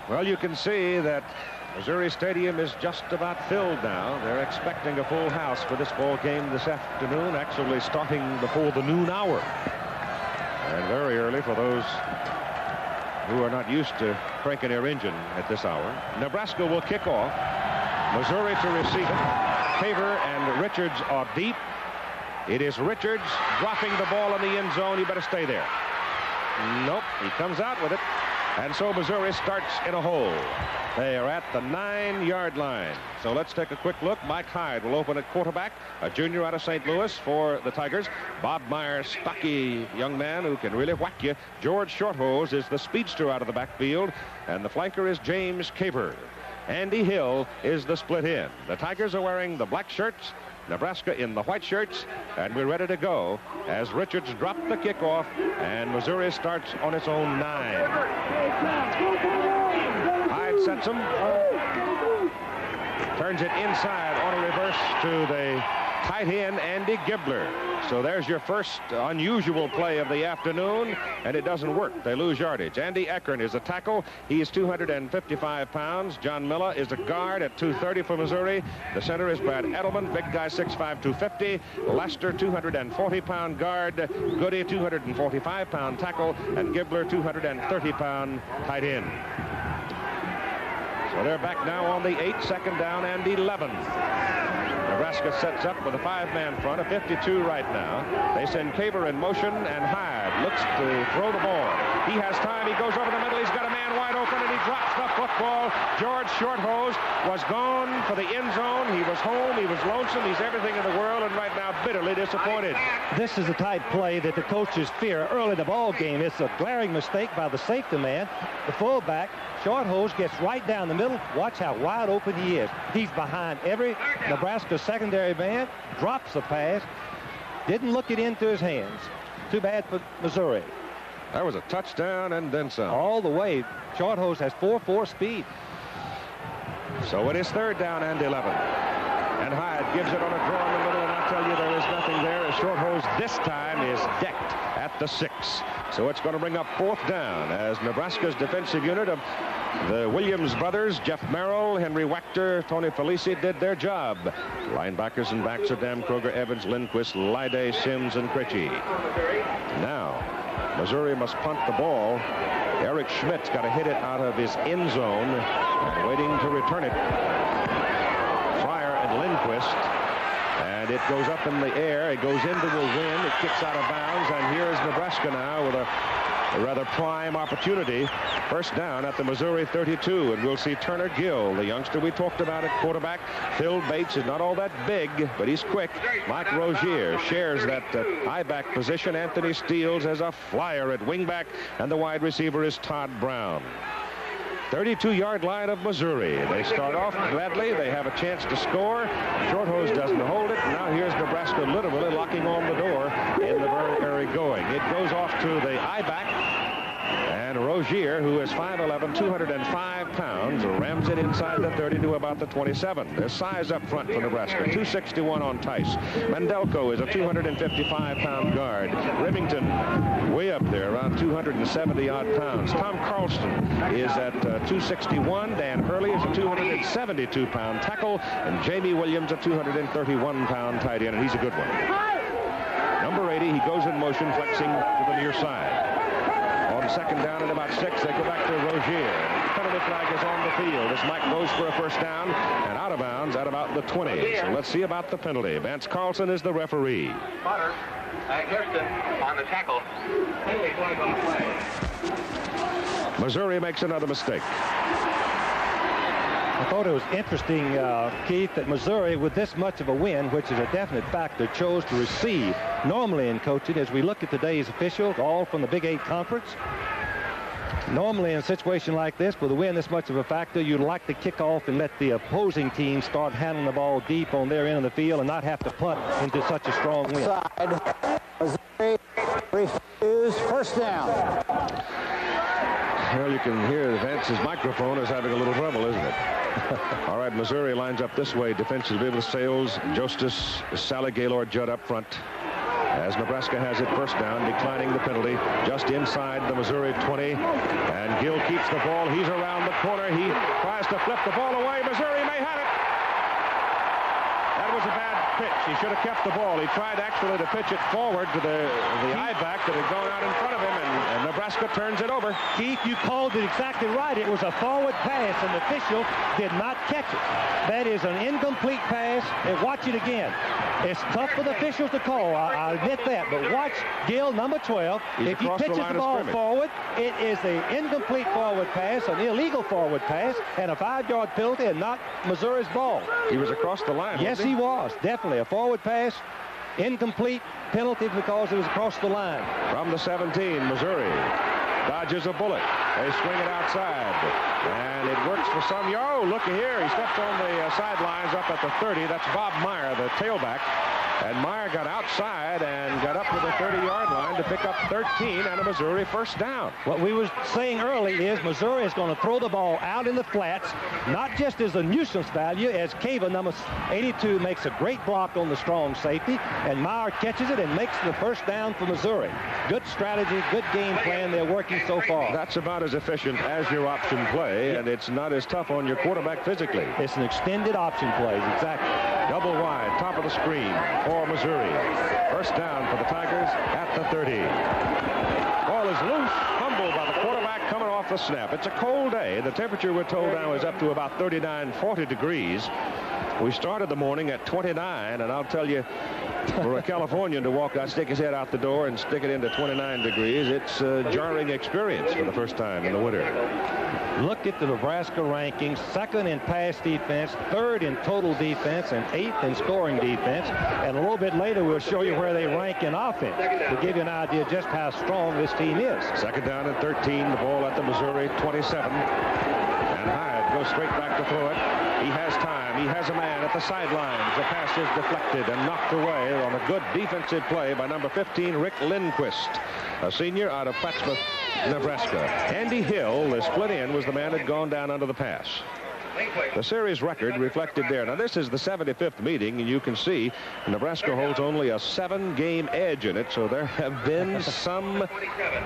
Well, you can see that Missouri Stadium is just about filled now. They're expecting a full house for this ball game this afternoon, actually starting before the noon hour. And very early for those who are not used to cranking their engine at this hour. Nebraska will kick off. Missouri to receive it. Caver and Richards are deep. It is Richards dropping the ball in the end zone. He better stay there. Nope, he comes out with it. And so Missouri starts in a hole. They are at the 9-yard line. So let's take a quick look. Mike Hyde will open at quarterback, a junior out of St. Louis for the Tigers. Bob Meyer, stocky young man who can really whack you. George Shorthose is the speedster out of the backfield, and the flanker is James Caver. Andy Hill is the split end. The Tigers are wearing the black shirts, Nebraska in the white shirts, and we're ready to go as Richards dropped the kickoff and Missouri starts on its own 9. Hyde sets him, turns it inside on a reverse to the tight end Andy Gibbler. So there's your first unusual play of the afternoon, and it doesn't work. They lose yardage. Andy Eckern is a tackle. He is 255 pounds. John Miller is a guard at 230 for Missouri. The center is Brad Edelman, big guy, 6'5", 250. Lester, 240-pound guard. Goody, 245-pound tackle. And Gibbler, 230-pound tight end. So they're back now on the 8, second down and 11. Nebraska sets up with a 5-man front, a 52 right now. They send Caver in motion, and Hyde looks to throw the ball. He has time. He goes over the middle. He's got a man wide open, and he drops the football. George Shorthose was gone for the end zone. He was home. He was lonesome. He's everything in the world, and right now bitterly disappointed. This is the type play that the coaches fear early in the ball game. It's a glaring mistake by the safety man. The fullback, Shorthose, gets right down the middle. Watch how wide open he is. He's behind every Nebraska secondary man, drops the pass, didn't look it into his hands. Too bad for Missouri. That was a touchdown and then some. All the way. Shorthose has 4.4 speed. So it is third down and 11. And Hyde gives it on a draw in the middle, and I tell you there is nothing there. As Shorthose this time is decked at the 6. So it's going to bring up fourth down as Nebraska's defensive unit of the Williams brothers, Jeff Merrill, Henry Wachter, Tony Felici, did their job. Linebackers and backs are Dan Kroger, Evans, Lindquist, Lyday, Sims, and Critchie. Now, Missouri must punt the ball. Eric Schmidt's got to hit it out of his end zone, waiting to return it. Fryer and Lindquist. And it goes up in the air. It goes into the wind. It kicks out of bounds. And here is Nebraska now with a rather prime opportunity. First down at the Missouri 32. And we'll see Turner Gill, the youngster we talked about at quarterback. Phil Bates is not all that big, but he's quick. Mike Rozier shares that high-back position. Anthony Steele as a flyer at wingback. And the wide receiver is Todd Brown. 32-yard line of Missouri. They start off gladly. They have a chance to score. Shorthose doesn't hold it. Now here's Nebraska literally locking on the door in the very early going. It goes off to the I-back. And Rozier, who is 5'11", 205 pounds, rams it inside the 30 to about the 27. There's size up front for Nebraska. 261 on Tice. Mandelko is a 255-pound guard. Remington way up there, around 270-odd pounds. Tom Carlson is at 261. Dan Hurley is a 272-pound tackle. And Jamie Williams, a 231-pound tight end, and he's a good one. Number 80, he goes in motion, flexing to the near side. On second down and about 6, they go back to Rozier. The penalty flag is on the field as Mike goes for a first down and out of bounds at about the 20. So let's see about the penalty. Vance Carlson is the referee. Potter, Kirsten on the tackle. Missouri makes another mistake. I thought it was interesting, Keith, that Missouri, with this much of a win, which is a definite factor, chose to receive. Normally in coaching, as we look at today's officials, all from the Big 8 Conference, normally in a situation like this, with a win this much of a factor, you'd like to kick off and let the opposing team start handling the ball deep on their end of the field and not have to punt into such a strong win. Missouri refused first down. Well, you can hear Vance's microphone is having a little trouble, isn't it? All right, Missouri lines up this way defensively with Sales, Justice, Sally Gaylord, Judd up front. as Nebraska has it first down, declining the penalty just inside the Missouri 20. And Gill keeps the ball. He's around the corner. He tries to flip the ball away. Missouri may have it. That was a bad pitch. He should have kept the ball. He tried actually to pitch it forward to the I-back that had gone out in front of him, and Nebraska turns it over. Keith, you called it exactly right. It was a forward pass, and the official did not catch it. That is an incomplete pass, and watch it again. It's tough for the officials to call, I admit that, but watch Gill, number 12. If he pitches the ball forward, it is an incomplete forward pass, an illegal forward pass, and a 5-yard penalty, and not Missouri's ball. He was across the line. Yes, he was. Definitely a forward pass, incomplete penalty because it was across the line. From the 17, Missouri dodges a bullet. They swing it outside, and it works for some. Oh, looky here. He steps on the sidelines up at the 30. That's Bob Meyer, the tailback. And Meyer got outside and got up to the 30-yard line to pick up 13 and a Missouri first down. What we were saying early is Missouri is going to throw the ball out in the flats, not just as a nuisance value, as Cava, number 82, makes a great block on the strong safety, and Meyer catches it and makes the first down for Missouri. Good strategy, good game plan. They're working so far. That's about as efficient as your option play, and it's not as tough on your quarterback physically. It's an extended option play, exactly. Double wide, top of the screen for Missouri. First down for the Tigers at the 30. Ball is loose, fumbled by the quarterback coming off the snap. It's a cold day. The temperature, we're told now, is up to about 39, 40 degrees. We started the morning at 29, and I'll tell you, for a Californian to stick his head out the door and stick it into 29 degrees, it's a jarring experience for the first time in the winter. Look at the Nebraska rankings: second in pass defense, third in total defense, and eighth in scoring defense. And a little bit later, we'll show you where they rank in offense to give you an idea just how strong this team is. Second down and 13, the ball at the Missouri 27. And Hyde goes straight back to throw it. He has time. He has a man at the sidelines. The pass is deflected and knocked away on a good defensive play by number 15, Rick Lindquist, a senior out of Plattsmouth, Nebraska. Andy Hill, the split end, was the man that had gone down under the pass. The series record reflected there. Now, this is the 75th meeting, and you can see Nebraska holds only a 7-game edge in it, so there have been some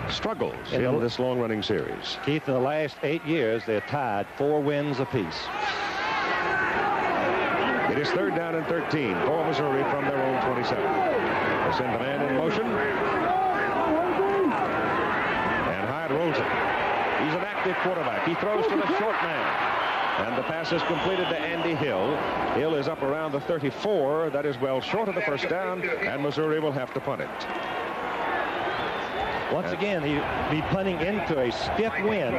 struggles in this long-running series. Keith, in the last 8 years, they're tied 4 wins apiece. It is third down and 13 for Missouri from their own 27. They send the man in motion. And Hyde rolls it. He's an active quarterback. He throws to the short man. And the pass is completed to Andy Hill. Hill is up around the 34. That is well short of the first down, and Missouri will have to punt it. Once again, he'll be punting into a stiff wind.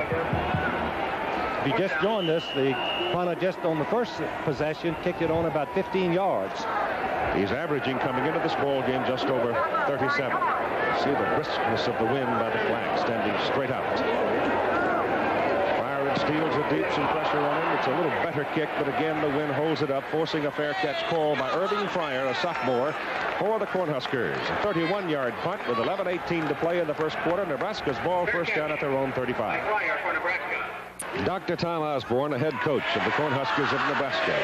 If you just joined us, the punter just on the first possession kicked it on about 15 yards. He's averaging, coming into this ball game, just over 37. See the briskness of the wind by the flag, standing straight out. Byron steals it deep, some pressure on him. It's a little better kick, but again, the wind holds it up, forcing a fair catch call by Irving Fryer, a sophomore, for the Cornhuskers. A 31-yard punt with 11:18 to play in the first quarter. Nebraska's ball, first down at their own 35. Dr. Tom Osborne, the head coach of the Cornhuskers of Nebraska.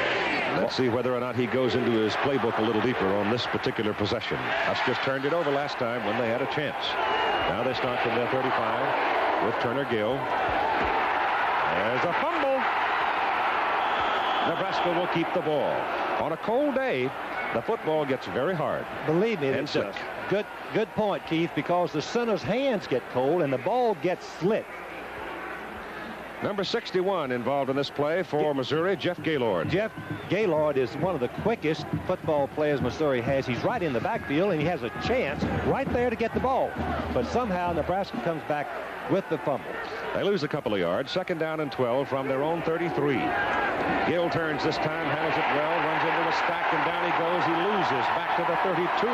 Let's see whether or not he goes into his playbook a little deeper on this particular possession. Huskers turned it over last time when they had a chance. Now they start from their 35 with Turner Gill. There's a fumble. Nebraska will keep the ball. On a cold day, the football gets very hard. Believe me, it's a good point, Keith, because the center's hands get cold and the ball gets slit. Number 61 involved in this play for Missouri, Jeff Gaylord. Jeff Gaylord is one of the quickest football players Missouri has. He's right in the backfield, and he has a chance right there to get the ball. But somehow Nebraska comes back with the fumble. They lose a couple of yards. Second down and 12 from their own 33. Gill turns this time, handles it well, runs into the stack, and down he goes. He loses back to the 32.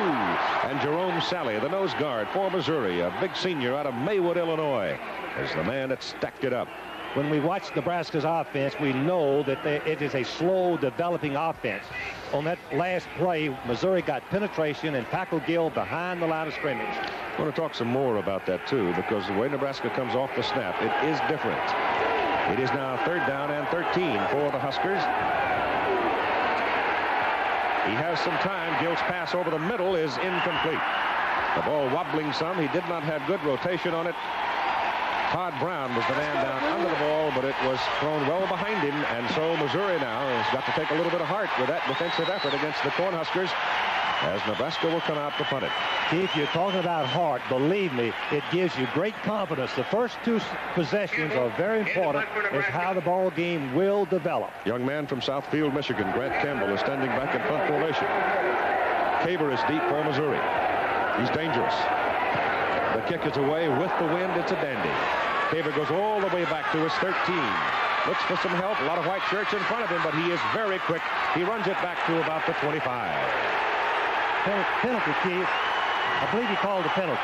And Jerome Sally, the nose guard for Missouri, a big senior out of Maywood, Illinois, is the man that stacked it up. When we watch Nebraska's offense, we know that it is a slow developing offense. On that last play, Missouri got penetration and tackled Gill behind the line of scrimmage. I want to talk some more about that, too, because the way Nebraska comes off the snap, it is different. It is now third down and 13 for the Huskers. He has some time. Gill's pass over the middle is incomplete. The ball wobbling some. He did not have good rotation on it. Todd Brown was the man down under the ball, but it was thrown well behind him, and so Missouri now has got to take a little bit of heart with that defensive effort against the Cornhuskers, as Nebraska will come out to punt it. Keith, you're talking about heart. Believe me, it gives you great confidence. The first two possessions are very important as how the ball game will develop. Young man from Southfield, Michigan, Grant Campbell, is standing back in punt formation. Caver is deep for Missouri. He's dangerous. The kick is away with the wind. It's a dandy. Caver goes all the way back to his 13. Looks for some help. A lot of white shirts in front of him, but he is very quick. He runs it back to about the 25. Penalty, Keith. I believe he called a penalty.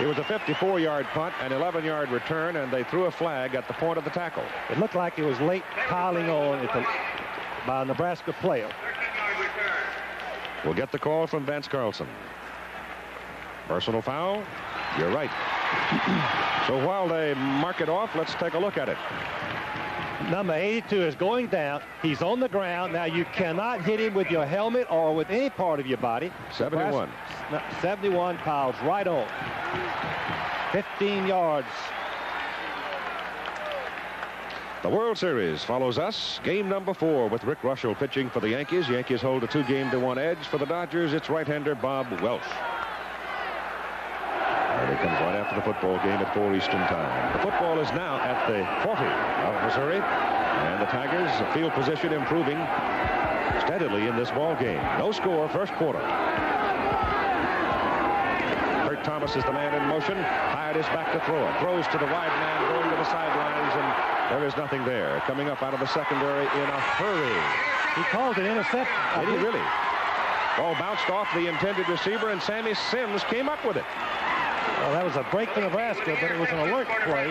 It was a 54-yard punt, an 11-yard return, and they threw a flag at the point of the tackle. It looked like it was late piling on by a Nebraska player. We'll get the call from Vance Carlson. Personal foul? You're right. So while they mark it off, let's take a look at it. Number 82 is going down. He's on the ground. Now, you cannot hit him with your helmet or with any part of your body. 71. 71 piles right on. 15 yards. The World Series follows us. Game number 4 with Rick Russell pitching for the Yankees. Yankees hold a 2-game-to-1 edge. For the Dodgers, it's right-hander Bob Welch. And it comes right after the football game at 4 Eastern time. The football is now at the 40 of Missouri. And the Tigers' field position improving steadily in this ball game. No score, first quarter. Kurt Thomas is the man in motion. Hyatt is back to throw it. Throws to the wide man, going to the sidelines, and there is nothing there. Coming up out of the secondary in a hurry. He called an interception. Did he really? Ball bounced off the intended receiver, and Sammy Sims came up with it. Well, that was a break for Nebraska, but it was an alert play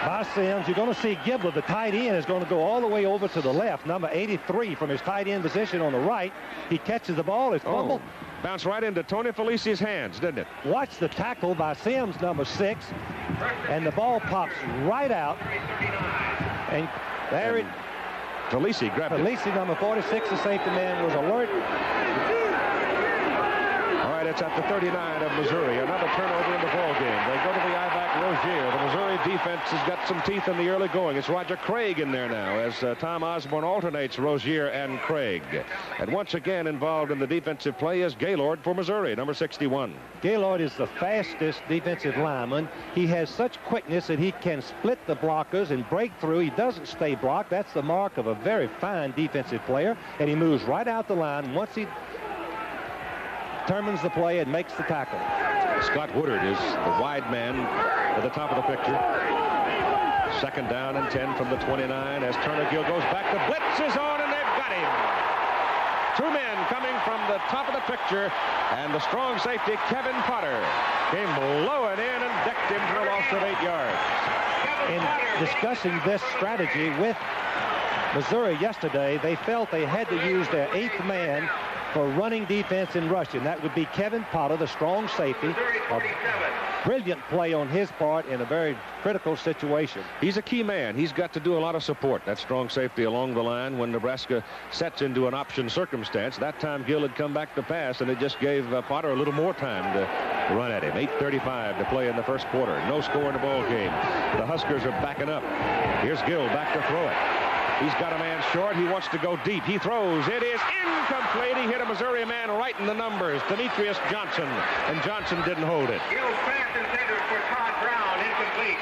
by Sims. You're going to see Gibbler, the tight end, is going to go all the way over to the left. Number 83 from his tight end position on the right. He catches the ball. It's fumbled. Bounced right into Tony Felici's hands, didn't it? Watch the tackle by Sims, number 6. And the ball pops right out. And there it... Felici grabbed it. Felici, number 46, the safety man, was alert. All right, it's at the 39 of Missouri. Another turnover in the ball game. They go to the I-back Rozier. The Missouri defense has got some teeth in the early going. It's Roger Craig in there now as Tom Osborne alternates Rozier and Craig. And once again involved in the defensive play is Gaylord for Missouri, number 61. Gaylord is the fastest defensive lineman. He has such quickness that he can split the blockers and break through. He doesn't stay blocked. That's the mark of a very fine defensive player. And he moves right out the line. Once he determines the play and makes the tackle. Scott Woodard is the wide man at the top of the picture. Second down and 10 from the 29 as Turner Gill goes back. The blitz is on, and they've got him. 2 men coming from the top of the picture, and the strong safety, Kevin Potter, came blowing in and decked him for a loss of 8 yards. In discussing this strategy with Missouri yesterday, they felt they had to use their 8th man for running defense and rushing. That would be Kevin Potter, the strong safety. A brilliant play on his part in a very critical situation. He's a key man. He's got to do a lot of support, that strong safety along the line when Nebraska sets into an option circumstance. That time Gill had come back to pass, and it just gave Potter a little more time to run at him. 8:35 to play in the first quarter. No score in the ball game. The Huskers are backing up. Here's Gill back to throw it. He's got a man short. He wants to go deep. He throws. It is incomplete. He hit a Missouri man right in the numbers. Demetrius Johnson. And Johnson didn't hold it. Gill's pass intended for Todd Brown. Incomplete.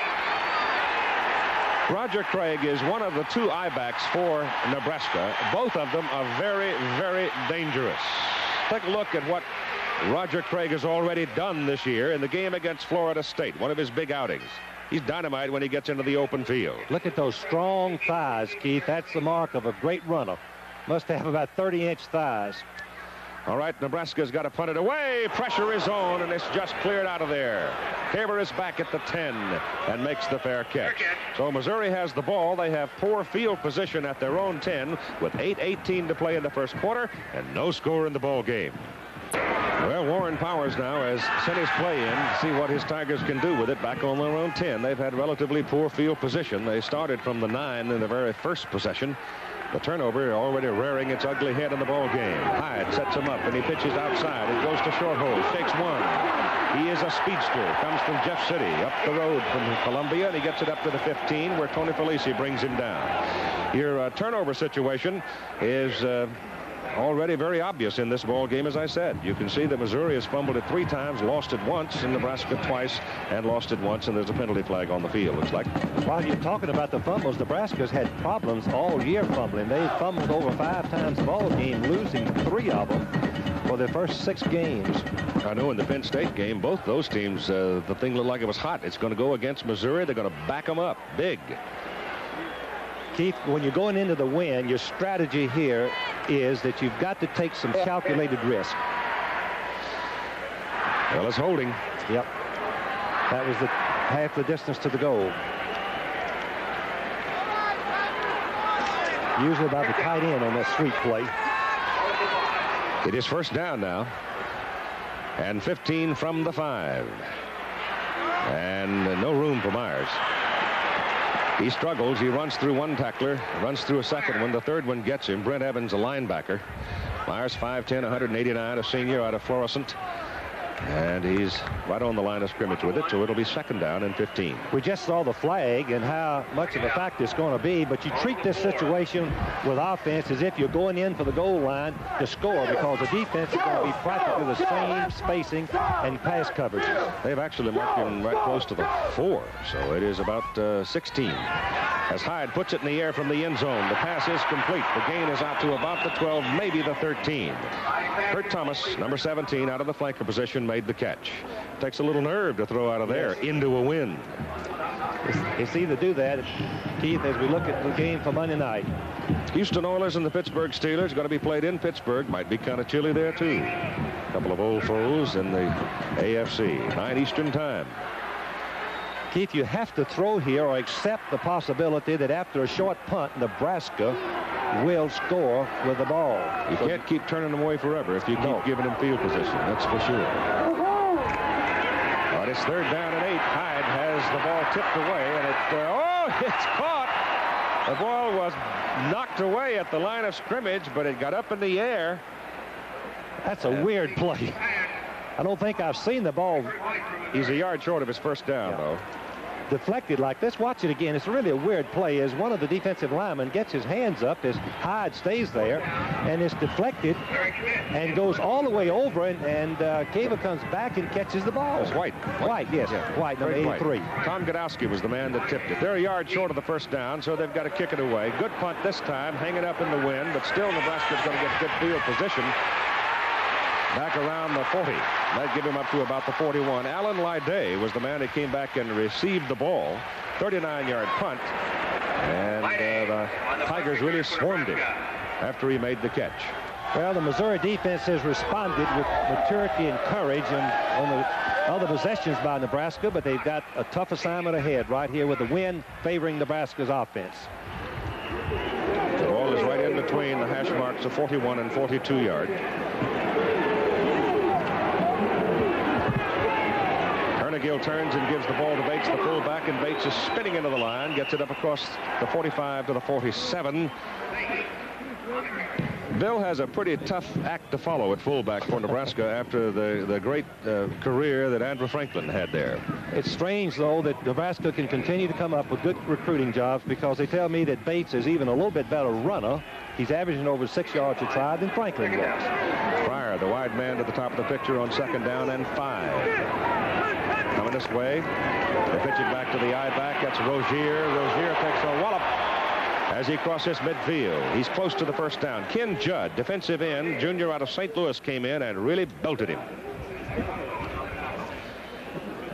Roger Craig is one of the 2 I-backs for Nebraska. Both of them are very, very dangerous. Take a look at what Roger Craig has already done this year in the game against Florida State, one of his big outings. He's dynamite when he gets into the open field. Look at those strong thighs, Keith. That's the mark of a great runner. Must have about 30-inch thighs. All right, Nebraska's got to punt it away. Pressure is on, and it's just cleared out of there. Caver is back at the 10 and makes the fair catch. So Missouri has the ball. They have poor field position at their own 10 with 8:18 to play in the first quarter and no score in the ball game. Well, Warren Powers now has sent his play in to see what his Tigers can do with it back on their own 10. They've had relatively poor field position. They started from the 9 in the very first possession. The turnover already rearing its ugly head in the ball game. Hyde sets him up, and he pitches outside. He goes to short hole, shakes one. He is a speedster. Comes from Jeff City, up the road from Columbia, and he gets it up to the 15, where Tony Felici brings him down. Your turnover situation is already very obvious in this ball game, as I said. You can see that Missouri has fumbled it 3 times, lost it once, and Nebraska twice, and lost it once, and there's a penalty flag on the field, looks like. While you're talking about the fumbles, Nebraska's had problems all year fumbling. They fumbled over 5 times the ball game, losing 3 of them for their first 6 games. I know in the Penn State game, both those teams, the thing looked like it was hot. It's going to go against Missouri. They're going to back them up big. Keith, when you're going into the win, your strategy here is that you've got to take some calculated risk. Well, it's holding. Yep. That was half the distance to the goal. Usually about the tight end on that sweep play. It is first down now. And 15 from the 5. And no room for Myers. He struggles. He runs through one tackler, runs through a second one. The third one gets him. Brent Evans, a linebacker. Myers, 5'10", 189, a senior out of Florissant. And he's right on the line of scrimmage with it, so it'll be second down and 15. We just saw the flag and how much of a fact it's going to be, but you treat this situation with offense as if you're going in for the goal line to score, because the defense is going to be practically the same spacing and pass coverage. They've actually marked him right close to the 4, so it is about 16. As Hyde puts it in the air from the end zone, the pass is complete. The gain is out to about the 12, maybe the 13. Kurt Thomas, number 17, out of the flanker position, made the catch. Takes a little nerve to throw out of there into a wind. It's either do that, Keith, as we look at the game for Monday night. Houston Oilers and the Pittsburgh Steelers going to be played in Pittsburgh. Might be kind of chilly there, too. A couple of old foes in the AFC. 9 Eastern time. Keith, you have to throw here or accept the possibility that after a short punt, Nebraska will score with the ball. You can't keep turning them away forever if you keep giving them field position. That's for sure. But it's third down and 8. Hyde has the ball tipped away, and it's caught. The ball was knocked away at the line of scrimmage, but it got up in the air. That's a weird play. I don't think I've seen the ball. He's a yard short of his first down, though. Deflected like this. Watch it again. It's really a weird play as one of the defensive linemen gets his hands up as Hyde stays there, and it's deflected and goes all the way over, and Cava comes back and catches the ball. It's White. White, yes. Yeah. White, number 83. Tom Godowski was the man that tipped it. They're a yard short of the first down, so they've got to kick it away. Good punt this time, hanging up in the wind, but still Nebraska's going to get good field position. Back around the 40. That give him up to about the 41. Alan Lyday was the man that came back and received the ball. 39-yard punt. And the Tigers really swarmed him after he made the catch. Well, the Missouri defense has responded with maturity and courage on the other possessions by Nebraska, but they've got a tough assignment ahead right here with the wind favoring Nebraska's offense. The ball is right in between the hash marks of 41 and 42 yards. Gill turns and gives the ball to Bates, the fullback, and Bates is spinning into the line, gets it up across the 45 to the 47. Bill has a pretty tough act to follow at fullback for Nebraska after the great career that Andrew Franklin had there. It's strange, though, that Nebraska can continue to come up with good recruiting jobs, because they tell me that Bates is even a little bit better runner. He's averaging over 6 yards a try than Franklin was. Pryor, the wide man, to the top of the picture on second down and 5. Coming this way. They pitch it back to the I-back. That's Rozier. Rozier takes a wallop as he crosses midfield. He's close to the first down. Ken Judd, defensive end, junior out of St. Louis, came in and really belted him.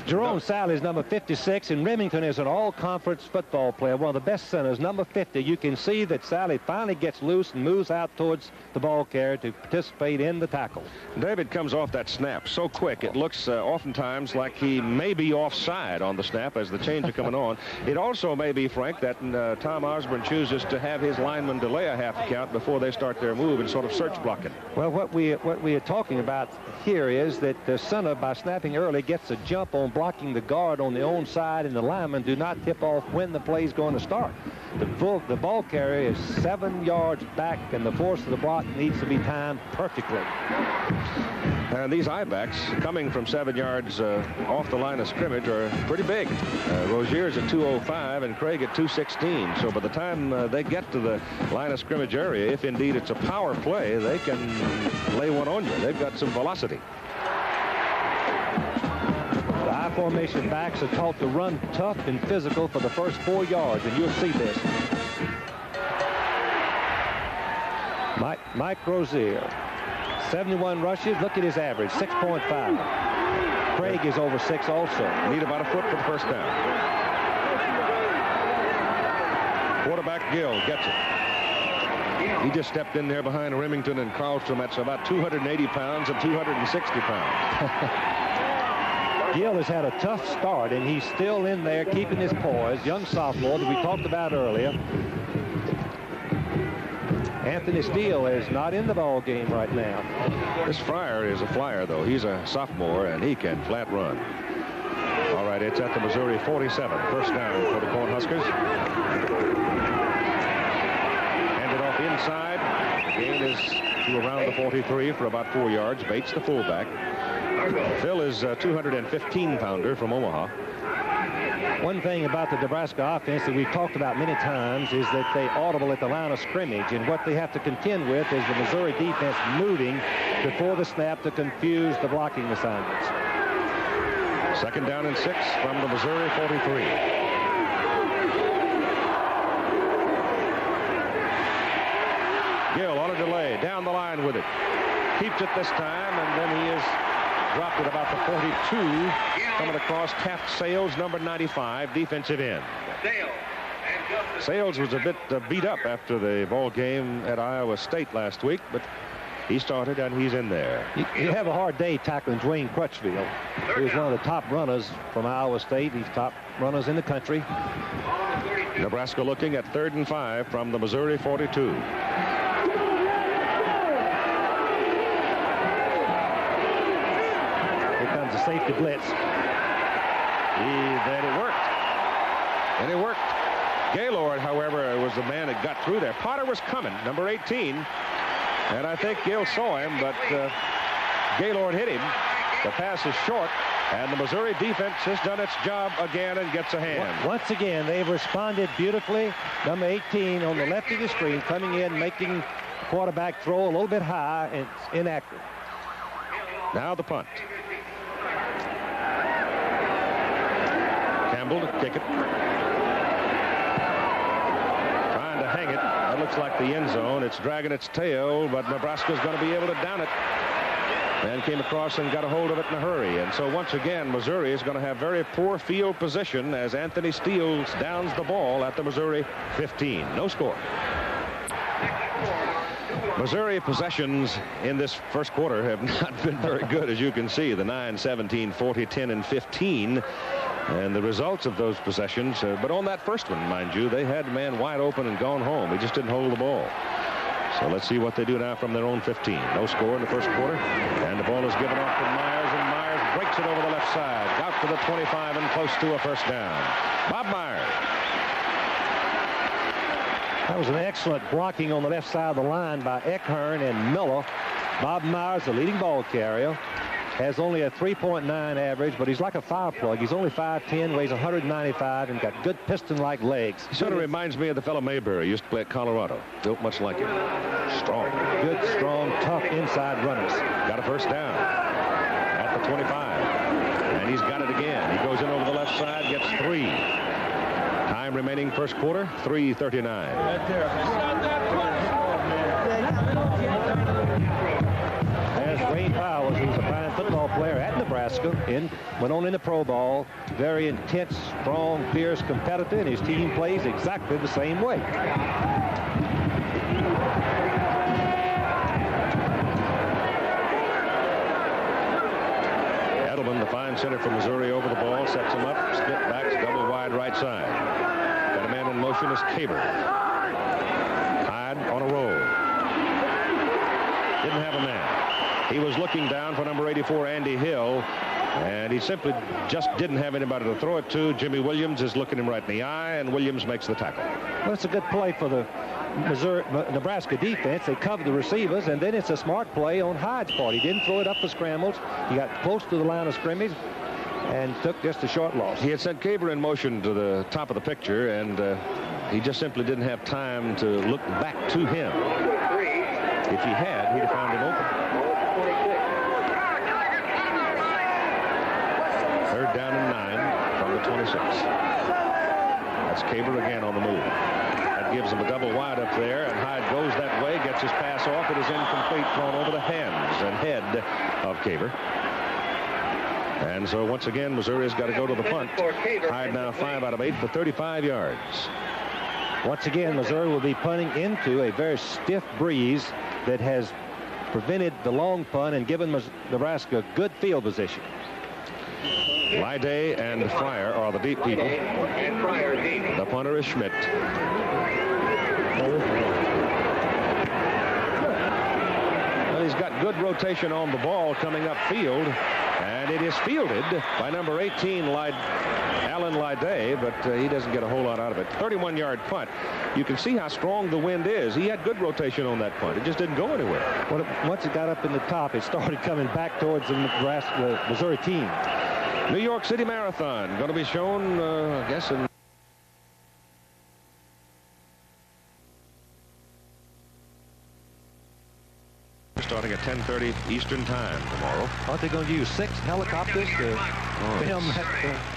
Jerome Sally is number 56, and Remington is an all-conference football player, one of the best centers, number 50. You can see that Sally finally gets loose and moves out towards the ball carrier to participate in the tackle. David comes off that snap so quick, it looks oftentimes like he may be offside on the snap as the chains are coming on. It also may be, Frank, that Tom Osborne chooses to have his linemen delay a half count before they start their move and sort of search blocking. Well, what we are talking about here is that the center, by snapping early, gets a jump on blocking the guard on the own side, and the linemen do not tip off when the play is going to start. The ball carrier is 7 yards back, and the force of the block needs to be timed perfectly. And these I-backs coming from 7 yards off the line of scrimmage are pretty big. Rozier's at 205 and Craig at 216. So by the time they get to the line of scrimmage area, if indeed it's a power play, they can lay one on you. They've got some velocity. The high formation backs are taught to run tough and physical for the first 4 yards, and you'll see this. Mike Rozier. 71 rushes. Look at his average, 6.5. Craig is over 6 also. Need about a foot for the first down. Quarterback Gill gets it. He just stepped in there behind Remington and Carlstrom. That's about 280 pounds and 260 pounds. Gill has had a tough start, and he's still in there keeping his poise. Young sophomore that we talked about earlier. Anthony Steele is not in the ball game right now. This Fryer is a flyer, though. He's a sophomore, and he can flat run. All right, it's at the Missouri 47. First down for the Cornhuskers. Handed off inside. Gain is to around the 43 for about 4 yards. Bates, the fullback. Phil is a 215-pounder from Omaha. One thing about the Nebraska offense that we've talked about many times is that they audible at the line of scrimmage, and what they have to contend with is the Missouri defense moving before the snap to confuse the blocking assignments. Second down and 6 from the Missouri 43. Gill on a delay, down the line with it. Keeps it this time, and then he is dropped at about the 42. Coming across, Taft Sales, number 95, defensive end. Sales was a bit beat up after the ball game at Iowa State last week, but he started and he's in there. You have a hard day tackling Dwayne Crutchfield. He was one of the top runners from Iowa State. He's top runners in the country. Nebraska looking at 3rd and 5 from the Missouri 42. The safety blitz. Then it worked. And it worked. Gaylord, however, was the man that got through there. Potter was coming, number 18. And I think Gill saw him, but Gaylord hit him. The pass is short, and the Missouri defense has done its job again and gets a hand. Once again, they've responded beautifully. Number 18 on the left of the screen, coming in, making quarterback throw a little bit high, and it's inaccurate. Now the punt. Campbell to kick it. Trying to hang it. That looks like the end zone. It's dragging its tail, but Nebraska's going to be able to down it. And came across and got a hold of it in a hurry. And so once again, Missouri is going to have very poor field position as Anthony Steele downs the ball at the Missouri 15. No score. Missouri possessions in this first quarter have not been very good, as you can see. The 9, 17, 40, 10, and 15. And the results of those possessions, but on that first one, mind you, they had the man wide open and gone home. He just didn't hold the ball. So let's see what they do now from their own 15. No score in the first quarter. And the ball is given off to Myers, and Myers breaks it over the left side. Out to the 25 and close to a first down. Bob Myers. That was an excellent blocking on the left side of the line by Eckhearn and Miller. Bob Myers, the leading ball carrier, has only a 3.9 average, but he's like a fire plug. He's only 5'10", weighs 195, and got good piston-like legs. He sort of reminds me of the fellow Mayberry. Used to play at Colorado. Built much like him. Strong. Good, strong, tough inside runners. Got a first down at the 25. And he's got it again. He goes in over the left side, gets 3. Time remaining first quarter, 3:39. Right there. There's Wayne Powers, who's a fine football player at Nebraska, went on in the Pro Bowl. Very intense, strong, fierce competitor, and his team plays exactly the same way. Edelman, the fine center from Missouri, over the ball, sets him up, split backs, double wide right side. Got a man in motion is Caber. Hyde on a roll. Didn't have a man. He was looking down for number 84, Andy Hill, And he simply just didn't have anybody to throw it to. Jimmy Williams is looking him right in the eye, and Williams makes the tackle. Well, it's a good play for the Nebraska defense. They cover the receivers, and then it's a smart play on Hyde's part. He didn't throw it up for scrambles. He got close to the line of scrimmage and took just a short loss. He had sent Caver in motion to the top of the picture, and he just simply didn't have time to look back to him. If he had, he'd have found him open. Third down and 9 from the 26. That's Caver again on the move. That gives him a double wide up there, and Hyde goes that way, gets his pass off. It is incomplete, thrown over the hands and head of Caver. And so once again, Missouri's got to go to the punt. Hyde now 5 out of 8 for 35 yards. Once again, Missouri will be punting into a very stiff breeze that has prevented the long punt and given Nebraska good field position. Lyday and Fryer are the deep people. The punter is Schmidt. Well, he's got good rotation on the ball coming upfield, and it is fielded by number 18, Alan Lyday, but he doesn't get a whole lot out of it. 31-yard punt. You can see how strong the wind is. He had good rotation on that punt. It just didn't go anywhere. Well, once it got up in the top, it started coming back towards the Missouri team. New York City Marathon going to be shown, I guess, in starting at 10:30 Eastern Time tomorrow. Aren't they going to use 6 helicopters to film that?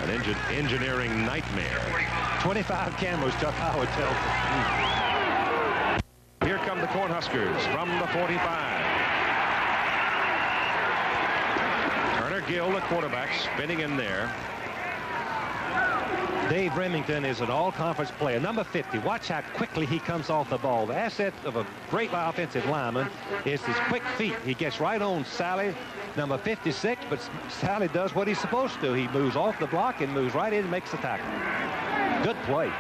An engineering nightmare. 25 cameras, Chuck Howard tells me. Here come the Cornhuskers from the 45. Gill, the quarterback, spinning in there. Dave Remington is an all-conference player. Number 50. Watch how quickly he comes off the ball. The asset of a great offensive lineman is his quick feet. He gets right on Sally, number 56, but Sally does what he's supposed to. He moves off the block and moves right in and makes the tackle. Good play.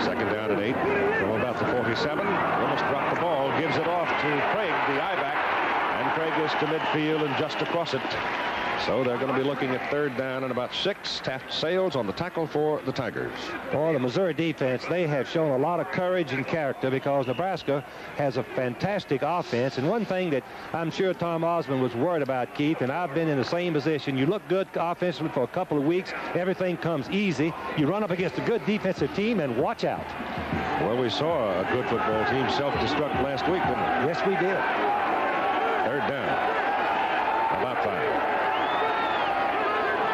Second down and 8 from about the 47. Almost dropped the ball. Gives it off to Craig, the I-back. And Craig is to midfield and just across it. So they're going to be looking at third down and about 6. Taft Sales on the tackle for the Tigers. Boy, the Missouri defense, they have shown a lot of courage and character because Nebraska has a fantastic offense. And one thing that I'm sure Tom Osborne was worried about, Keith, and I've been in the same position. You look good offensively for a couple of weeks. Everything comes easy. You run up against a good defensive team and watch out. Well, we saw a good football team self-destruct last week, didn't we? Yes, we did. Third down. About 5.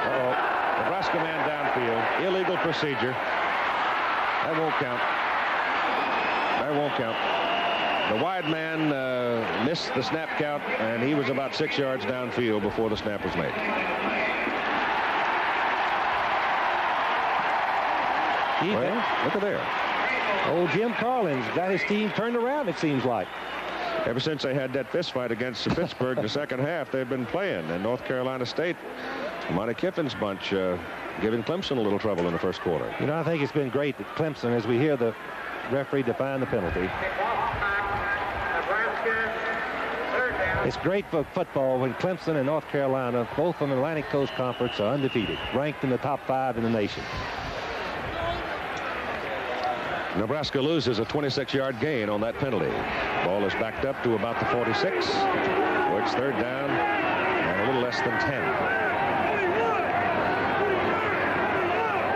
Uh-oh. Nebraska man downfield. Illegal procedure. That won't count. That won't count. The wide man missed the snap count, and he was about 6 yards downfield before the snap was made. Well, look at there. Old Jim Carlin's got his team turned around, it seems like. Ever since they had that fist fight against Pittsburgh the second half, they've been playing. And North Carolina State, Monty Kiffin's bunch, giving Clemson a little trouble in the first quarter. You know, I think it's been great that Clemson, as we hear the referee define the penalty. It's great for football when Clemson and North Carolina, both from the Atlantic Coast Conference, are undefeated, ranked in the top 5 in the nation. Nebraska loses a 26-yard gain on that penalty. Ball is backed up to about the 46. So it's third down and a little less than 10.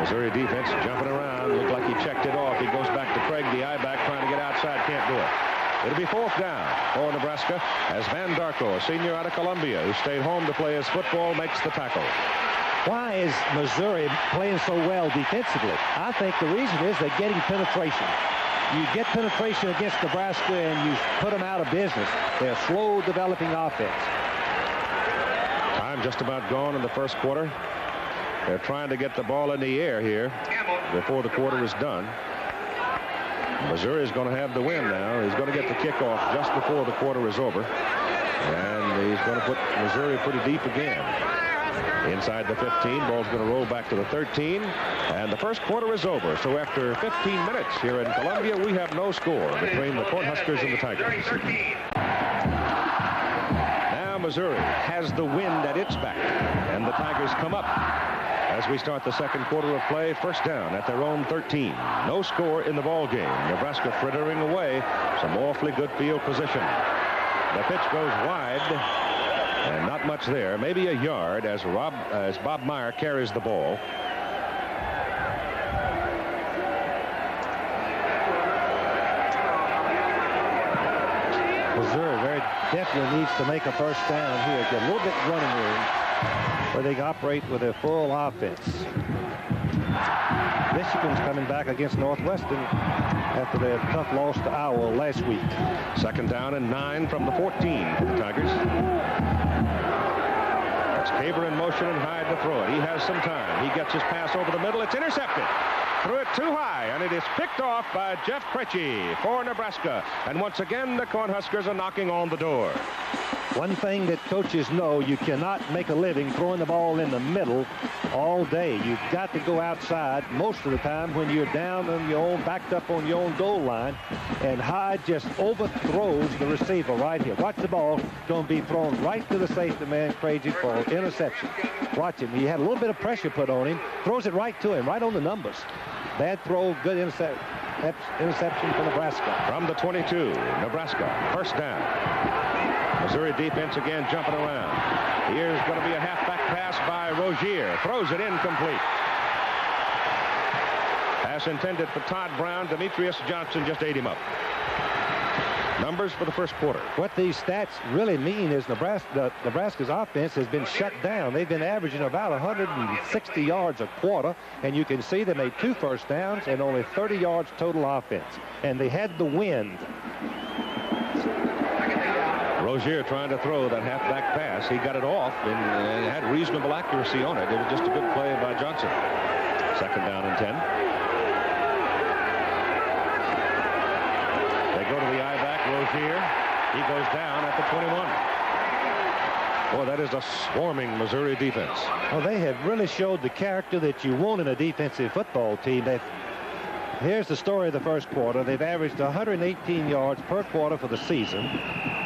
Missouri defense jumping around. Looked like he checked it off. He goes back to Craig, the I-back, trying to get outside. Can't do it. It'll be fourth down for Nebraska as Van Darko, a senior out of Columbia, who stayed home to play his football, makes the tackle. Why is Missouri playing so well defensively? I think the reason is they're getting penetration. You get penetration against Nebraska and you put them out of business. They're a slow developing offense. Time just about gone in the first quarter. They're trying to get the ball in the air here before the quarter is done. Missouri is going to have the win now. He's going to get the kickoff just before the quarter is over. And he's going to put Missouri pretty deep again. Inside the 15, ball's going to roll back to the 13, and the first quarter is over. So after 15 minutes here in Columbia, we have no score between the Cornhuskers and the Tigers. Now Missouri has the wind at its back, and the Tigers come up as we start the second quarter of play. First down at their own 13. No score in the ball game. Nebraska frittering away some awfully good field position. The pitch goes wide, and not much there. Maybe a yard as Bob Meyer carries the ball. Missouri very definitely needs to make a first down here. Get a little bit running room where they can operate with a full offense. Michigan's coming back against Northwestern after their tough loss to Iowa last week. Second down and 9 from the 14 for the Tigers. That's Caber in motion and Hyde to throw it. He has some time. He gets his pass over the middle. It's intercepted. Threw it too high, and it is picked off by Jeff Krejci for Nebraska. And once again, the Cornhuskers are knocking on the door. One thing that coaches know, you cannot make a living throwing the ball in the middle all day. You've got to go outside most of the time when you're down on your own, backed up on your own goal line. And Hyde just overthrows the receiver right here. Watch the ball going to be thrown right to the safety man, Krejci, for interception. Watch him. He had a little bit of pressure put on him. Throws it right to him, right on the numbers. Bad throw, good interception for Nebraska. From the 22, Nebraska, first down. Missouri defense again jumping around. Here's going to be a halfback pass by Rozier. Throws it incomplete. Pass intended for Todd Brown. Demetrius Johnson just ate him up. Numbers for the first quarter. What these stats really mean is Nebraska's offense has been shut down. They've been averaging about 160 yards a quarter, and you can see they made 2 first downs and only 30 yards total offense. And they had the wind. Rozier trying to throw that halfback pass. He got it off and had reasonable accuracy on it. It was just a good play by Johnson. Second down and 10. They go to the I-back. Rozier. He goes down at the 21. Boy, that is a swarming Missouri defense. Well, they have really showed the character that you want in a defensive football team. Here's the story of the first quarter. They've averaged 118 yards per quarter for the season.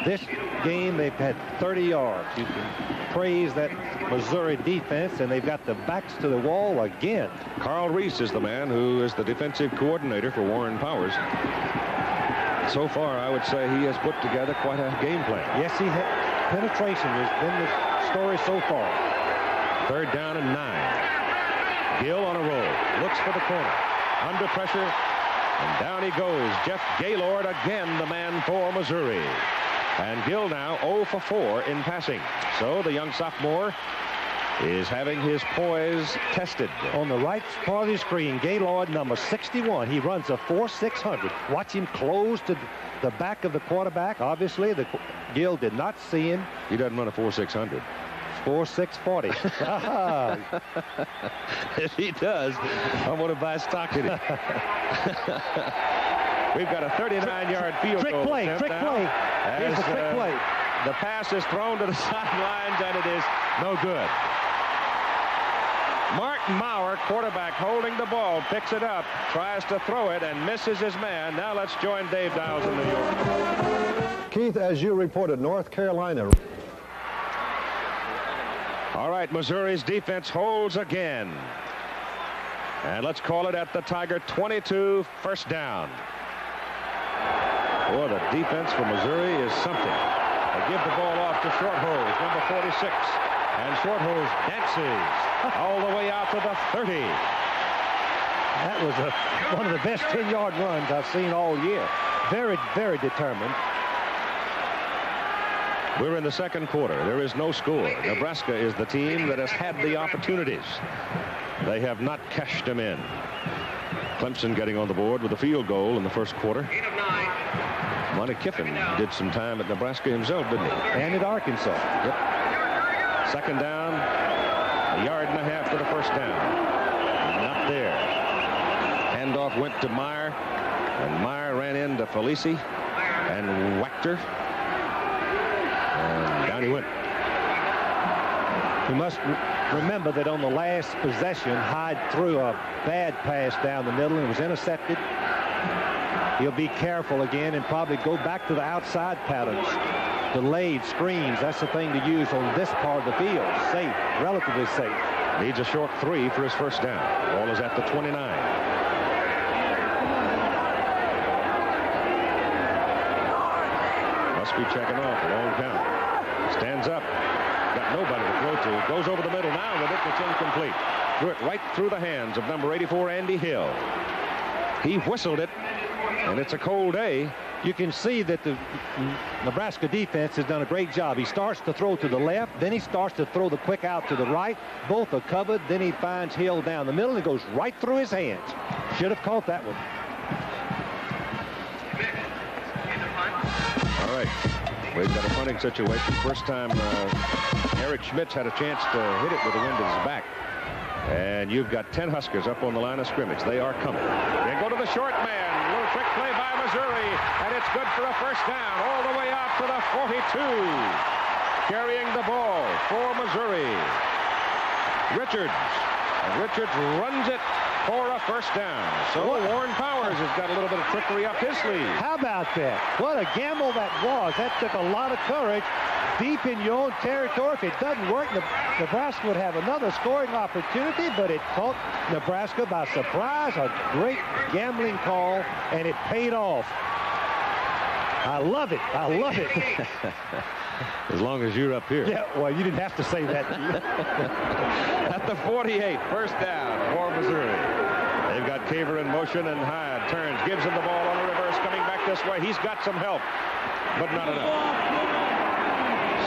This game, they've had 30 yards. You can praise that Missouri defense, and they've got the backs to the wall again. Carl Reese is the man who is the defensive coordinator for Warren Powers. So far, I would say he has put together quite a game plan. Yes, he has. Penetration has been the story so far. Third down and 9. Gill on a roll. Looks for the corner. Under pressure. And down he goes. Jeff Gaylord again, the man for Missouri. And Gill now 0 for 4 in passing. So the young sophomore is having his poise tested. On the right part of the screen, Gaylord, number 61. He runs a 4.600. Watch him close to the back of the quarterback. Obviously, Gill did not see him. He doesn't run a 4.600. 4.640. If he does, I'm going to buy stock in it. We've got a 39-yard field goal. Trick play. Here's the trick play. The pass is thrown to the sidelines, and it is no good. Martin Maurer, quarterback, holding the ball, picks it up, tries to throw it, and misses his man. Now let's join Dave Dowles in New York. Keith, as you reported, North Carolina. All right, Missouri's defense holds again. And let's call it at the Tiger 22, first down. Boy, the defense for Missouri is something. They give the ball off to Shorthose, number 46. And Shorthose dances all the way out to the 30. That was one of the best 10-yard runs I've seen all year. Very, very determined. We're in the second quarter. There is no score. Nebraska is the team that has had the opportunities. They have not cashed them in. Clemson getting on the board with a field goal in the first quarter. Monty Kiffin did some time at Nebraska himself, didn't he? And at Arkansas. Yep. Second down, 1.5 yards for the first down. Not there. Handoff went to Meyer, and Meyer ran into Felici and whacked her. And down he went. You must remember that on the last possession, Hyde threw a bad pass down the middle and was intercepted. He'll be careful again and probably go back to the outside patterns. delayed screens. That's the thing to use on this part of the field. Safe, relatively safe. Needs a short 3 for his first down. Ball is at the 29. Must be checking off. Long count. Stands up. Got nobody to throw to. Goes over the middle now with it. It's incomplete. Threw it right through the hands of number 84, Andy Hill. He whistled it, and it's a cold day. You can see that the Nebraska defense has done a great job. He starts to throw to the left, then he starts to throw the quick out to the right. Both are covered. Then he finds Hill down the middle and goes right through his hands. Should have caught that one. All right. We've got a punting situation. First time Eric Schmitz had a chance to hit it with the wind at his back. And you've got 10 Huskers up on the line of scrimmage. They are coming. They go to the short man. A little trick play by Missouri. And it's good for a first down all the way out to the 42. Carrying the ball for Missouri. Richards. And Richards runs it for a first down. So Warren Powers has got a little bit of trickery up his sleeve. How about that? What a gamble that was. That took a lot of courage. Deep in your own territory. If it doesn't work, Nebraska would have another scoring opportunity, but it caught Nebraska by surprise. A great gambling call, and it paid off. I love it. I love it. As long as you're up here. Yeah, well, you didn't have to say that. At the 48, first down for Missouri. They've got Caver in motion, and Hyde turns, gives him the ball on the reverse, coming back this way. He's got some help, but not enough.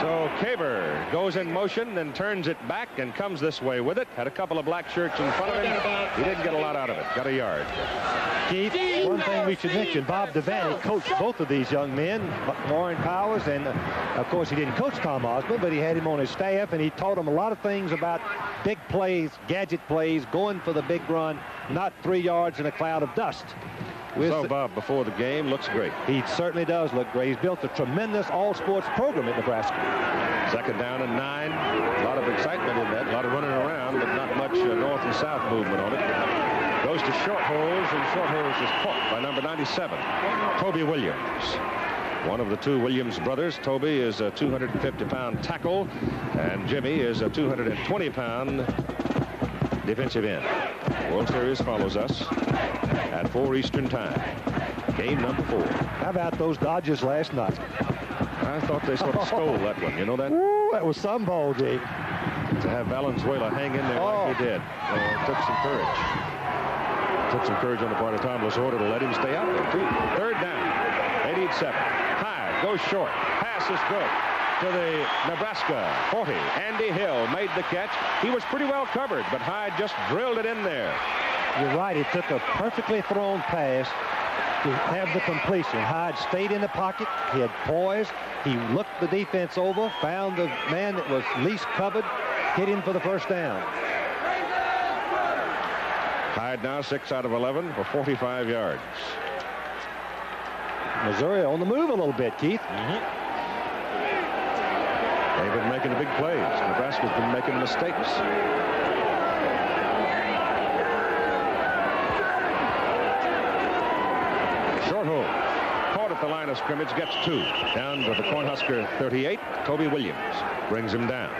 So Caver goes in motion and turns it back and comes this way with it. Had a couple of black shirts in front of him. He didn't get a lot out of it. Got a yard. Keith, one thing we should mention, Bob Devaney coached both of these young men, Warren Powers, and of course he didn't coach Tom Osborne, but he had him on his staff, and he taught him a lot of things about big plays, gadget plays, going for the big run, not 3 yards in a cloud of dust. So Bob, before the game, looks great. He certainly does look great. He's built a tremendous all-sports program at Nebraska. Second down and 9. A lot of excitement in that. A lot of running around, but not much north and south movement on it. Goes to short holes, and short holes is caught by number 97, Toby Williams. One of the two Williams brothers. Toby is a 250-pound tackle, and Jimmy is a 220-pound defensive end. World Series follows us at 4 Eastern time. Game number 4. How about those Dodgers last night? I thought they sort of stole that one. You know that? Ooh, that was some ball, Jake. To have Valenzuela hang in there like he did. Took some courage. Took some courage on the part of Tom Lasorda to let him stay out there, too. Third down. They need 7. Hyde goes short. Pass is good to the Nebraska 40. Andy Hill made the catch. He was pretty well covered, but Hyde just drilled it in there. You're right. It took a perfectly thrown pass to have the completion. Hyde stayed in the pocket. He had poise. He looked the defense over, found the man that was least covered, hit him for the first down. Hyde now 6 out of 11 for 45 yards. Missouri on the move a little bit, Keith. They've been making the big plays. Nebraska's been making mistakes. Short hole. Caught at the line of scrimmage, gets 2. Down to the Cornhusker 38. Toby Williams brings him down.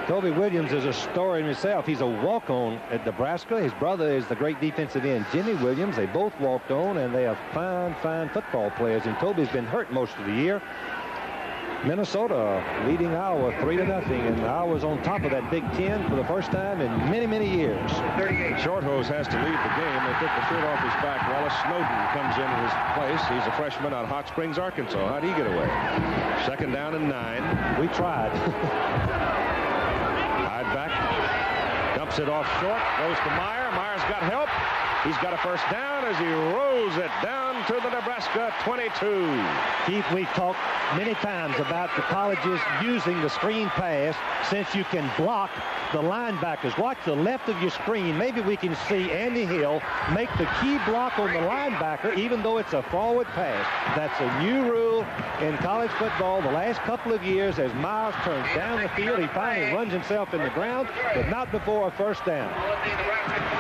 Toby Williams is a story in himself. He's a walk-on at Nebraska. His brother is the great defensive end, Jimmy Williams. They both walked on, and they are fine, fine football players. And Toby's been hurt most of the year. Minnesota leading Iowa 3-0, and Iowa's on top of that Big Ten for the first time in many, many years. Shorthose has to leave the game. They took the shirt off his back. Wallace Snowden comes in his place. He's a freshman out of Hot Springs, Arkansas. How'd he get away? Second down and 9. We tried. Hyde back. Dumps it off short. Goes to Meyer. Meyer's got help. He's got a first down as he rolls it down to the Nebraska 22. Keith, we've talked many times about the colleges using the screen pass since you can block the linebackers. Watch the left of your screen. Maybe we can see Andy Hill make the key block on the linebacker, even though it's a forward pass. That's a new rule in college football the last couple of years. As Miles turns down the field, he finally runs himself in the ground, but not before a first down.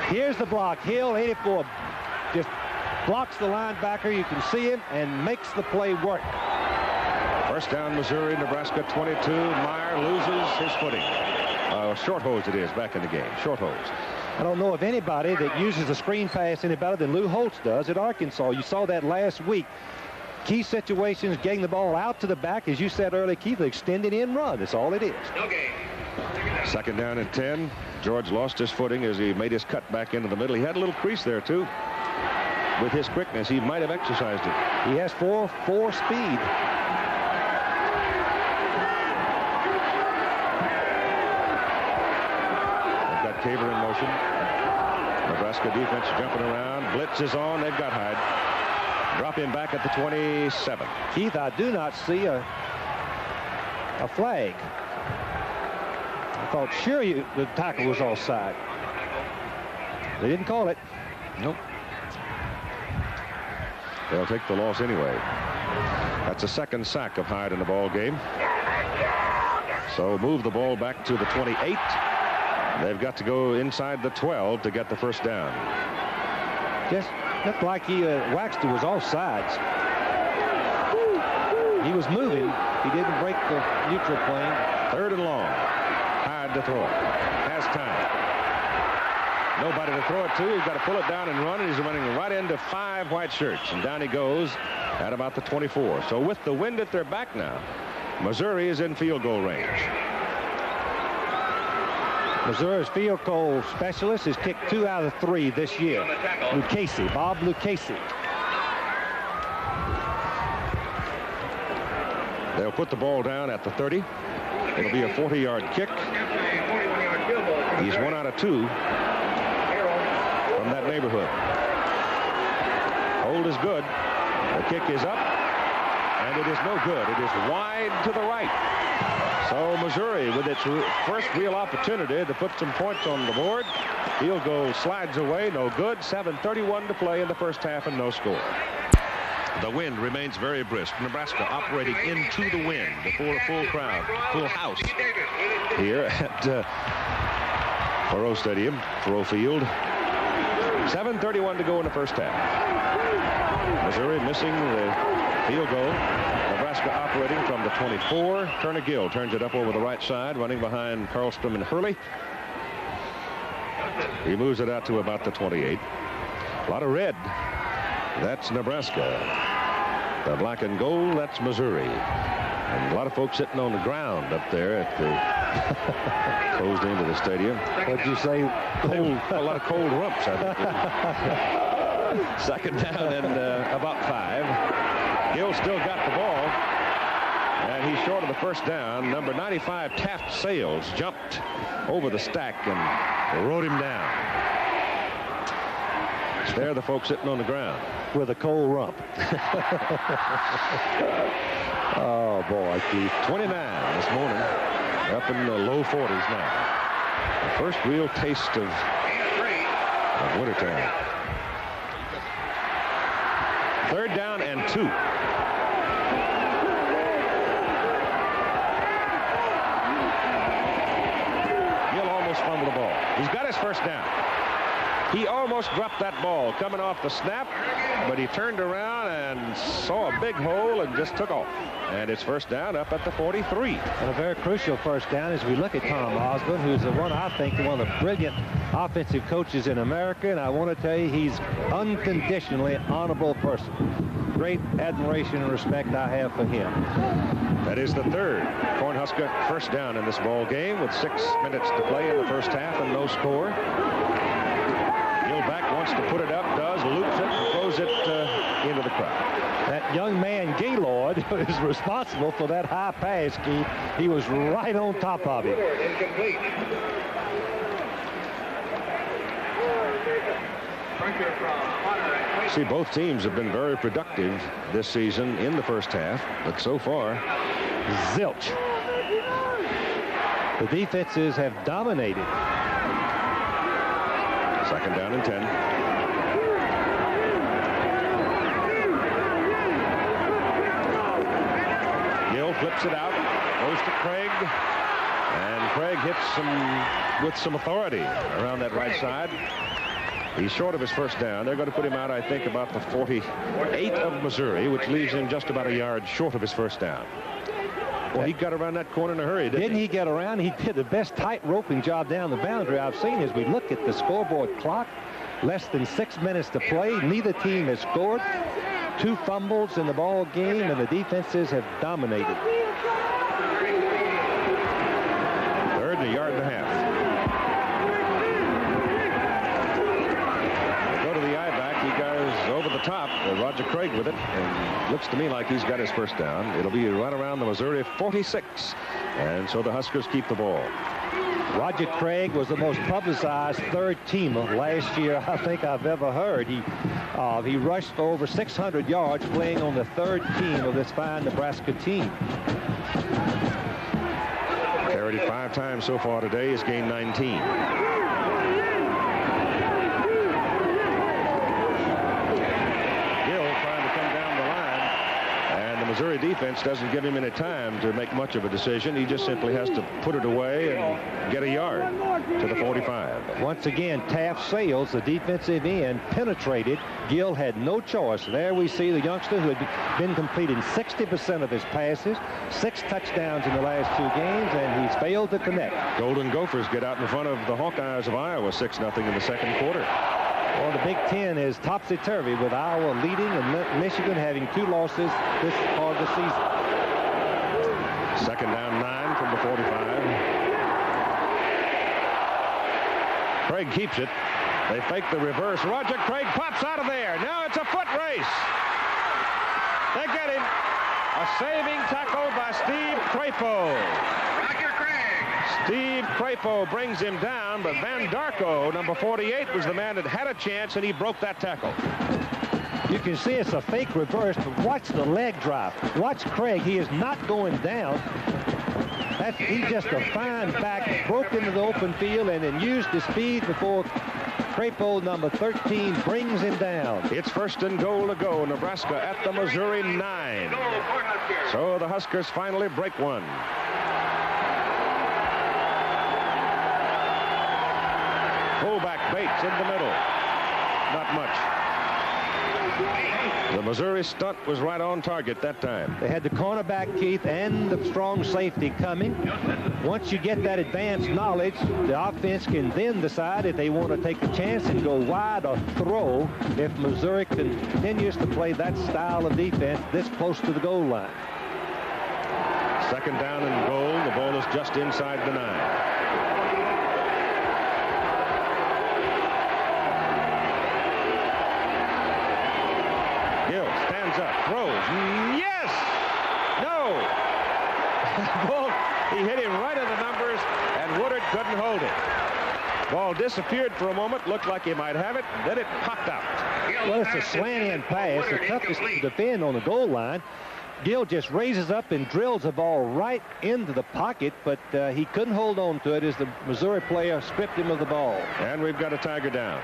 Here's the block. Hill, 84, just blocks the linebacker. You can see him and makes the play work. First down, Missouri. Nebraska 22. Meyer loses his footing. Short hose it is back in the game. Short hose. I don't know of anybody that uses the screen pass any better than Lou Holtz does at Arkansas. You saw that last week. Key situations, getting the ball out to the back, as you said earlier, Keith, extended in run. That's all it is. Okay. Second down and 10. George lost his footing as he made his cut back into the middle. He had a little crease there, too. With his quickness, he might have exercised it. He has 4.4 speed. They've got Caver in motion. Nebraska defense jumping around. Blitz is on. They've got Hyde. Drop him back at the 27. Keith, I do not see a flag. I thought sure the tackle was offside. They didn't call it. Nope. They'll take the loss anyway. That's a second sack of Hyde in the ball game. So move the ball back to the 28. They've got to go inside the 12 to get the first down. Just looked like Waxter was offsides. He was moving. He didn't break the neutral plane. Third and long. Hyde to throw. Has time. Nobody to throw it to. He's got to pull it down and run, and he's running right into 5 white shirts. And down he goes at about the 24. So with the wind at their back now, Missouri is in field goal range. Missouri's field goal specialist has kicked 2 out of 3 this year. Lucchese, Bob Lucchese. They'll put the ball down at the 30. It'll be a 40-yard kick. He's 1 out of 2 from that neighborhood. Hold is good. The kick is up, and it is no good. It is wide to the right. So Missouri, with its first real opportunity to put some points on the board, field goal slides away, no good. 7:31 to play in the first half and no score. The wind remains very brisk. Nebraska operating into the wind before a full crowd, full house here at Faurot Stadium, Faurot Field. 7:31 to go in the first half. Missouri missing the field goal. Nebraska operating from the 24. Turner Gill turns it up over the right side, running behind Karlstrom and Hurley. He moves it out to about the 28. A lot of red. That's Nebraska. The black and gold, that's Missouri. And a lot of folks sitting on the ground up there at the closed into the stadium. What'd you say? Cold, a lot of cold rumps, I think. Second down and about 5. Gill still got the ball, and he's short of the first down. Number 95, Taft Sales, jumped over the stack and rode him down. There are the folks sitting on the ground. With a cold rump. Oh, boy, Keith. 29 this morning, up in the low 40s now. The first real taste of wintertime. Third down and 2. Gill almost fumbled the ball. He's got his first down. He almost dropped that ball coming off the snap, but he turned around and saw a big hole and just took off. And it's first down up at the 43. And a very crucial first down as we look at Tom Osborne, who's the one, I think, one of the brilliant offensive coaches in America. And I want to tell you, he's unconditionally honorable person. Great admiration and respect I have for him. That is the third Cornhusker first down in this ball game with 6 minutes to play in the first half and no score. Back wants to put it up, does, loops it, and throws it into the crowd. That young man, Gaylord, is responsible for that high pass, Keith. He was right on top of it. Incomplete. See, both teams have been very productive this season in the first half, but so far, zilch. The defenses have dominated. Second down and 10. Gill flips it out, goes to Craig, and Craig hits with some authority around that right side. He's short of his first down. They're going to put him out, I think, about the 48 of Missouri, which leaves him just about a yard short of his first down. Well, he got around that corner in a hurry, didn't he get around? He did the best tight roping job down the boundary I've seen. As we look at the scoreboard clock, less than 6 minutes to play. Neither team has scored. 2 fumbles in the ball game, and the defenses have dominated. 3rd and a yard and a half. Go to the I-back. He goes over the top. Roger Craig with it. And looks to me like he's got his first down. It'll be right around the Missouri 46. And so the Huskers keep the ball. Roger Craig was the most publicized third teamer last year I think I've ever heard. He rushed for over 600 yards playing on the third team of this fine Nebraska team. Carried it 5 times so far today. He's gained 19. Missouri defense doesn't give him any time to make much of a decision. He just simply has to put it away and get a yard to the 45. Once again, Taft Sales, the defensive end, penetrated. Gill had no choice. There we see the youngster who had been completing 60% of his passes, 6 touchdowns in the last 2 games, and he's failed to connect. Golden Gophers get out in front of the Hawkeyes of Iowa 6-0 in the second quarter. Well, the Big Ten is topsy-turvy with Iowa leading and Michigan having 2 losses this part of the season. 2nd down 9 from the 45. Craig keeps it. They fake the reverse. Roger Craig pops out of there. Now it's a foot race. They get him. A saving tackle by Steve Crapo. Roger Craig. Steve Crapo brings him down, but Van Darko, number 48, was the man that had a chance, and he broke that tackle. You can see it's a fake reverse, but watch the leg drop. Watch Craig. He is not going down. He's just a fine back, broke into the open field, and then used his speed before Crapo, number 13, brings him down. It's 1st and goal to go. Nebraska at the Missouri 9. So the Huskers finally break one. Fullback Bates in the middle. Not much. The Missouri stunt was right on target that time. They had the cornerback, Keith, and the strong safety coming. Once you get that advanced knowledge, the offense can then decide if they want to take a chance and go wide or throw if Missouri continues to play that style of defense this close to the goal line. 2nd down and goal. The ball is just inside the 9. Up, throws. Yes! No! Ball, he hit him right in the numbers, and Woodard couldn't hold it. Ball disappeared for a moment, looked like he might have it, then it popped out. Well, it's a slant-in pass, the toughest to defend on the goal line. Gill just raises up and drills the ball right into the pocket, but he couldn't hold on to it as the Missouri player stripped him of the ball. And we've got a Tiger down.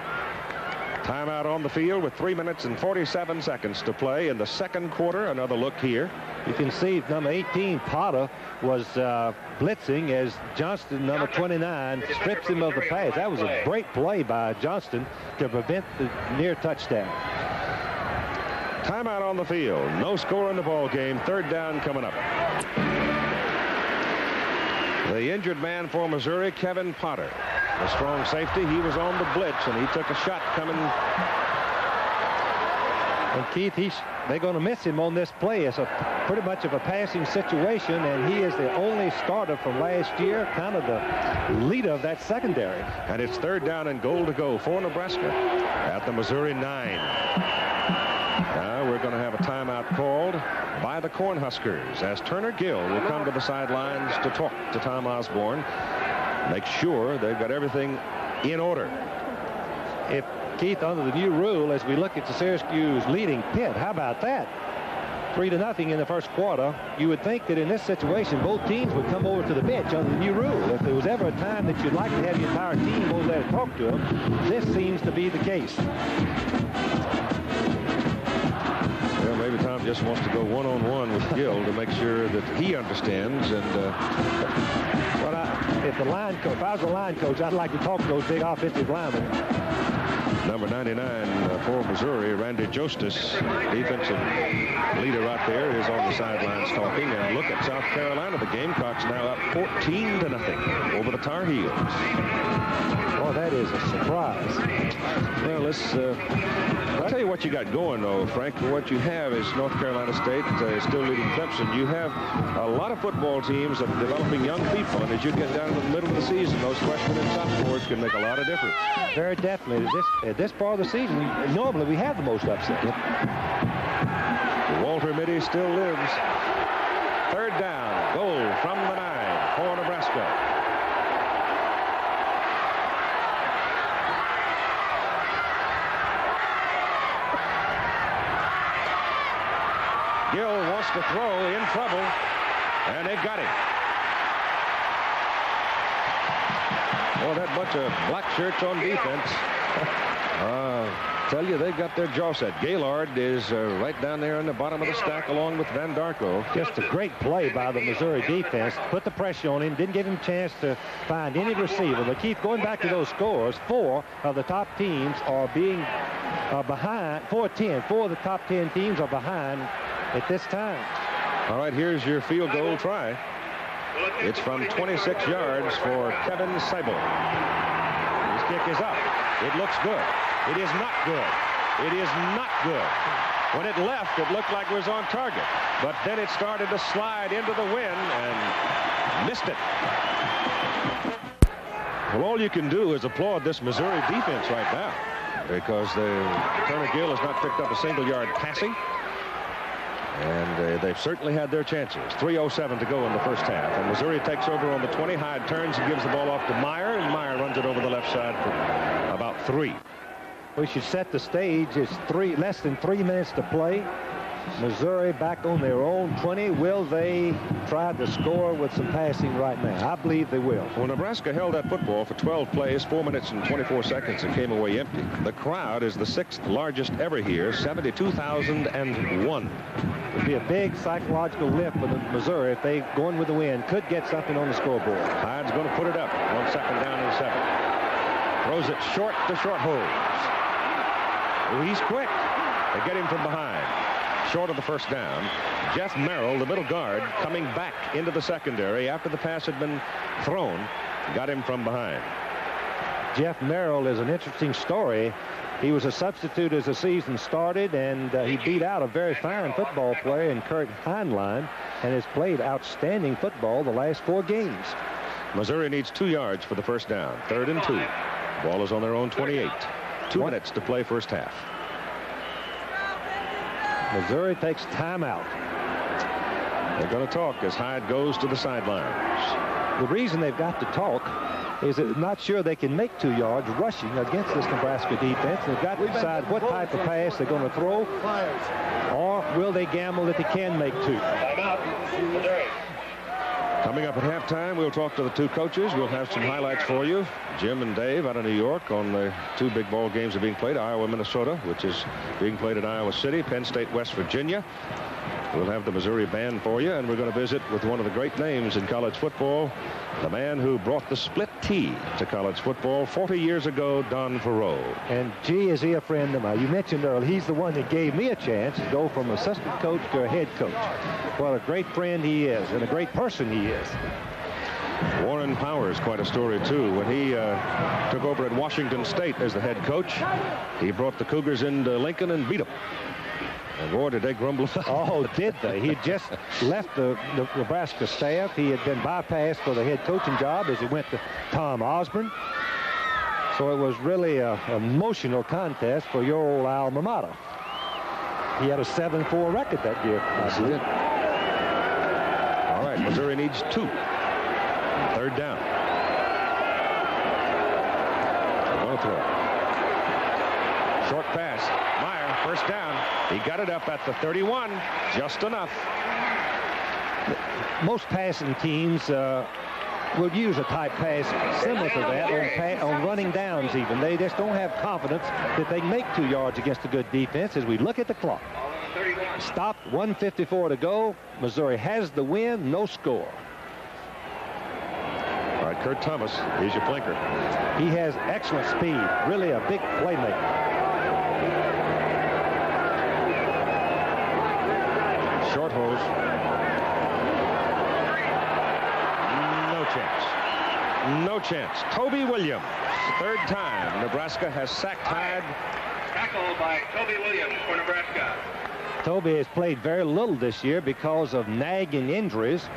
Timeout on the field with 3 minutes and 47 seconds to play in the second quarter. Another look here. You can see number 18, Potter, was blitzing as Johnston, number 29, strips him of the pass. That was a great play by Johnston to prevent the near touchdown. Timeout on the field. No score in the ball game. 3rd down coming up. The injured man for Missouri, Kevin Potter. A strong safety. He was on the blitz, and he took a shot coming. And Keith, they're going to miss him on this play. It's pretty much of a passing situation, and he is the only starter from last year, kind of the leader of that secondary. And it's 3rd down and goal to go for Nebraska at the Missouri 9. Now we're going to have a timeout called by the Cornhuskers as Turner Gill will come to the sidelines to talk to Tom Osborne. Make sure they've got everything in order. If Keith, under the new rule, as we look at the Syracuse leading Pitt, how about that? 3-0 in the first quarter. You would think that in this situation, both teams would come over to the bench under the new rule. If there was ever a time that you'd like to have the entire team over there to talk to them, this seems to be the case. Well, maybe Tom just wants to go one-on-one with Gill to make sure that he understands. And if I was a line coach, I'd like to talk to those big offensive linemen. Number 99 for Missouri, Randy Jostis, defensive leader out there, is on the sidelines talking. And look at South Carolina. The Gamecocks now up 14-0 over the Tar Heels. Oh, that is a surprise. Well, I'll tell you what you got going, though, Frank. What you have is North Carolina State still leading Clemson. You have a lot of football teams that are developing young people, and as you get down to the middle of the season, those freshmen and sophomores can make a lot of difference. Very definitely. At this part of the season, normally we have the most upset. Walter Mitty still lives. Third down, goal from the 9 for Nebraska. Gill wants to throw, in trouble, and they've got him. Well, that bunch of black shirts on defense. Tell you, they've got their jaw set. Gaylord is right down there in the bottom of the stack along with Van Darko. Just a great play by the Missouri defense. Put the pressure on him. Didn't give him a chance to find any receiver. But Keith, going back to those scores, 4 of the top teams are behind. 4-10. 4 of the top 10 teams are behind at this time. All right, here's your field goal try. It's from 26 yards for Kevin Seibel. His kick is up. It looks good. It is not good. It is not good. When it left, it looked like it was on target. But then it started to slide into the wind and missed it. Well, all you can do is applaud this Missouri defense right now, because Turner Gill has not picked up a single yard passing. And they've certainly had their chances. 3:07 to go in the first half. And Missouri takes over on the 20. Hyde turns and gives the ball off to Meyer. And Meyer runs it over the left side for about 3. We should set the stage. It's less than 3 minutes to play. Missouri back on their own 20. Will they try to score with some passing right now? I believe they will. Well, Nebraska held that football for 12 plays, 4 minutes and 24 seconds, and came away empty. The crowd is the 6th largest ever here, 72,001. It would be a big psychological lift for the Missouri if they, going with the wind, could get something on the scoreboard. Hyde's going to put it up. 1 second down and 7. Throws it short to short holes. Oh, he's quick. They get him from behind. Short of the first down. Jeff Merrill, the middle guard, coming back into the secondary after the pass had been thrown, got him from behind. Jeff Merrill is an interesting story. He was a substitute as the season started, and he beat out a very fine football player in Kurt Heinlein and has played outstanding football the last 4 games. Missouri needs 2 yards for the first down. 3rd and 2. Ball is on their own 28. 2 minutes to play first half. Missouri takes timeout. They're going to talk as Hyde goes to the sidelines. The reason they've got to talk is that not sure they can make 2 yards rushing against this Nebraska defense. They've got to decide what type of pass they're going to throw, or will they gamble that they can make 2. Timeout, Missouri. Coming up at halftime, we'll talk to the 2 coaches. We'll have some highlights for you. Jim and Dave out of New York on the 2 big ball games that are being played. Iowa, Minnesota, which is being played at Iowa City. Penn State, West Virginia. We'll have the Missouri band for you, and we're going to visit with one of the great names in college football, the man who brought the split T to college football 40 years ago, Don Farrow. And gee, is he a friend of mine. You mentioned earlier, he's the one that gave me a chance to go from assistant coach to a head coach. What a great friend he is, and a great person he is. Warren Powers, quite a story, too. When he took over at Washington State as the head coach, he brought the Cougars into Lincoln and beat them. And boy, did they grumble. Oh, did they? He had just left the Nebraska staff. He had been bypassed for the head coaching job as he went to Tom Osborne. So it was really an emotional contest for your old alma mater. He had a 7-4 record that year. Yes, he did. All right, Missouri needs 2. 3rd down. One throw. Short pass. Meyer, first down. He got it up at the 31. Just enough. Most passing teams will use a type pass similar to that on running downs even. They just don't have confidence that they can make 2 yards against a good defense. As we look at the clock. Stopped, 1:54 to go. Missouri has the win, no score. All right, Kurt Thomas, he's your flanker. He has excellent speed, really a big playmaker. Short hose. No chance. No chance. Toby Williams, third time Nebraska has sacked Hyde. Tackle by Toby Williams for Nebraska. Toby has played very little this year because of nagging injuries.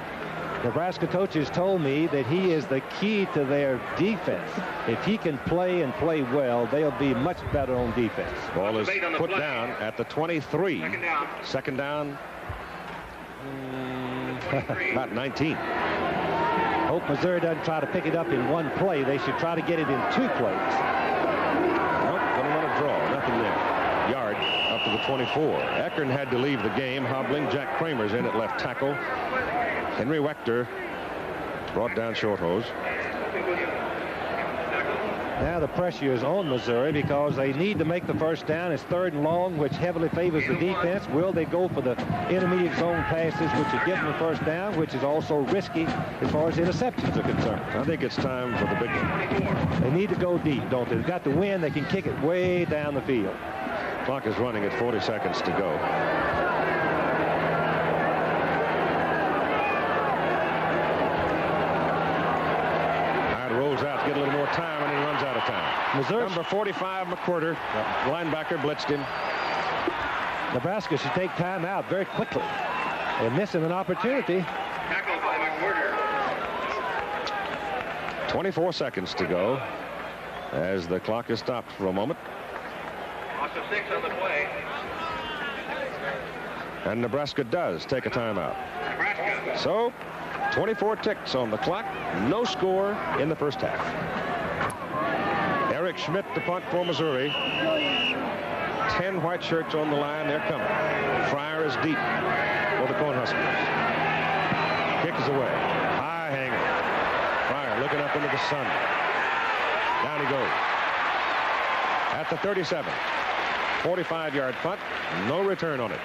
Nebraska coaches told me that he is the key to their defense. If he can play and play well, they'll be much better on defense. Ball is put down at the 23. Second down. About 19. Hope Missouri doesn't try to pick it up in one play. They should try to get it in 2 plays. Nope, gonna run a draw. Nothing there. Yard up to the 24. Eckern had to leave the game, hobbling. Jack Kramer's in at left tackle. Henry Wechter brought down short hose. Now the pressure is on Missouri because they need to make the first down. It's 3rd and long, which heavily favors the defense. Will they go for the intermediate zone passes, which would give them the first down, which is also risky as far as interceptions are concerned? I think it's time for the big one. They need to go deep, don't they? They've got to win. They can kick it way down the field. Clock is running at 40 seconds to go. Rolls out to get a little more time, and he runs out of time. Missouri. Number 45, McWhirter, linebacker, blitzed him. Nebraska should take time out very quickly. They're missing an opportunity. Tackle by McWhirter. 24 seconds to go as the clock is stopped for a moment. Loss of 6 on the play. And Nebraska does take a timeout. Nebraska. So 24 ticks on the clock. No score in the first half. Eric Schmidt to punt for Missouri. 10 white shirts on the line. They're coming. Fryer is deep for the Cornhuskers. Kick is away. High hanger. Fryer looking up into the sun. Down he goes. At the 37. 45-yard punt. No return on it.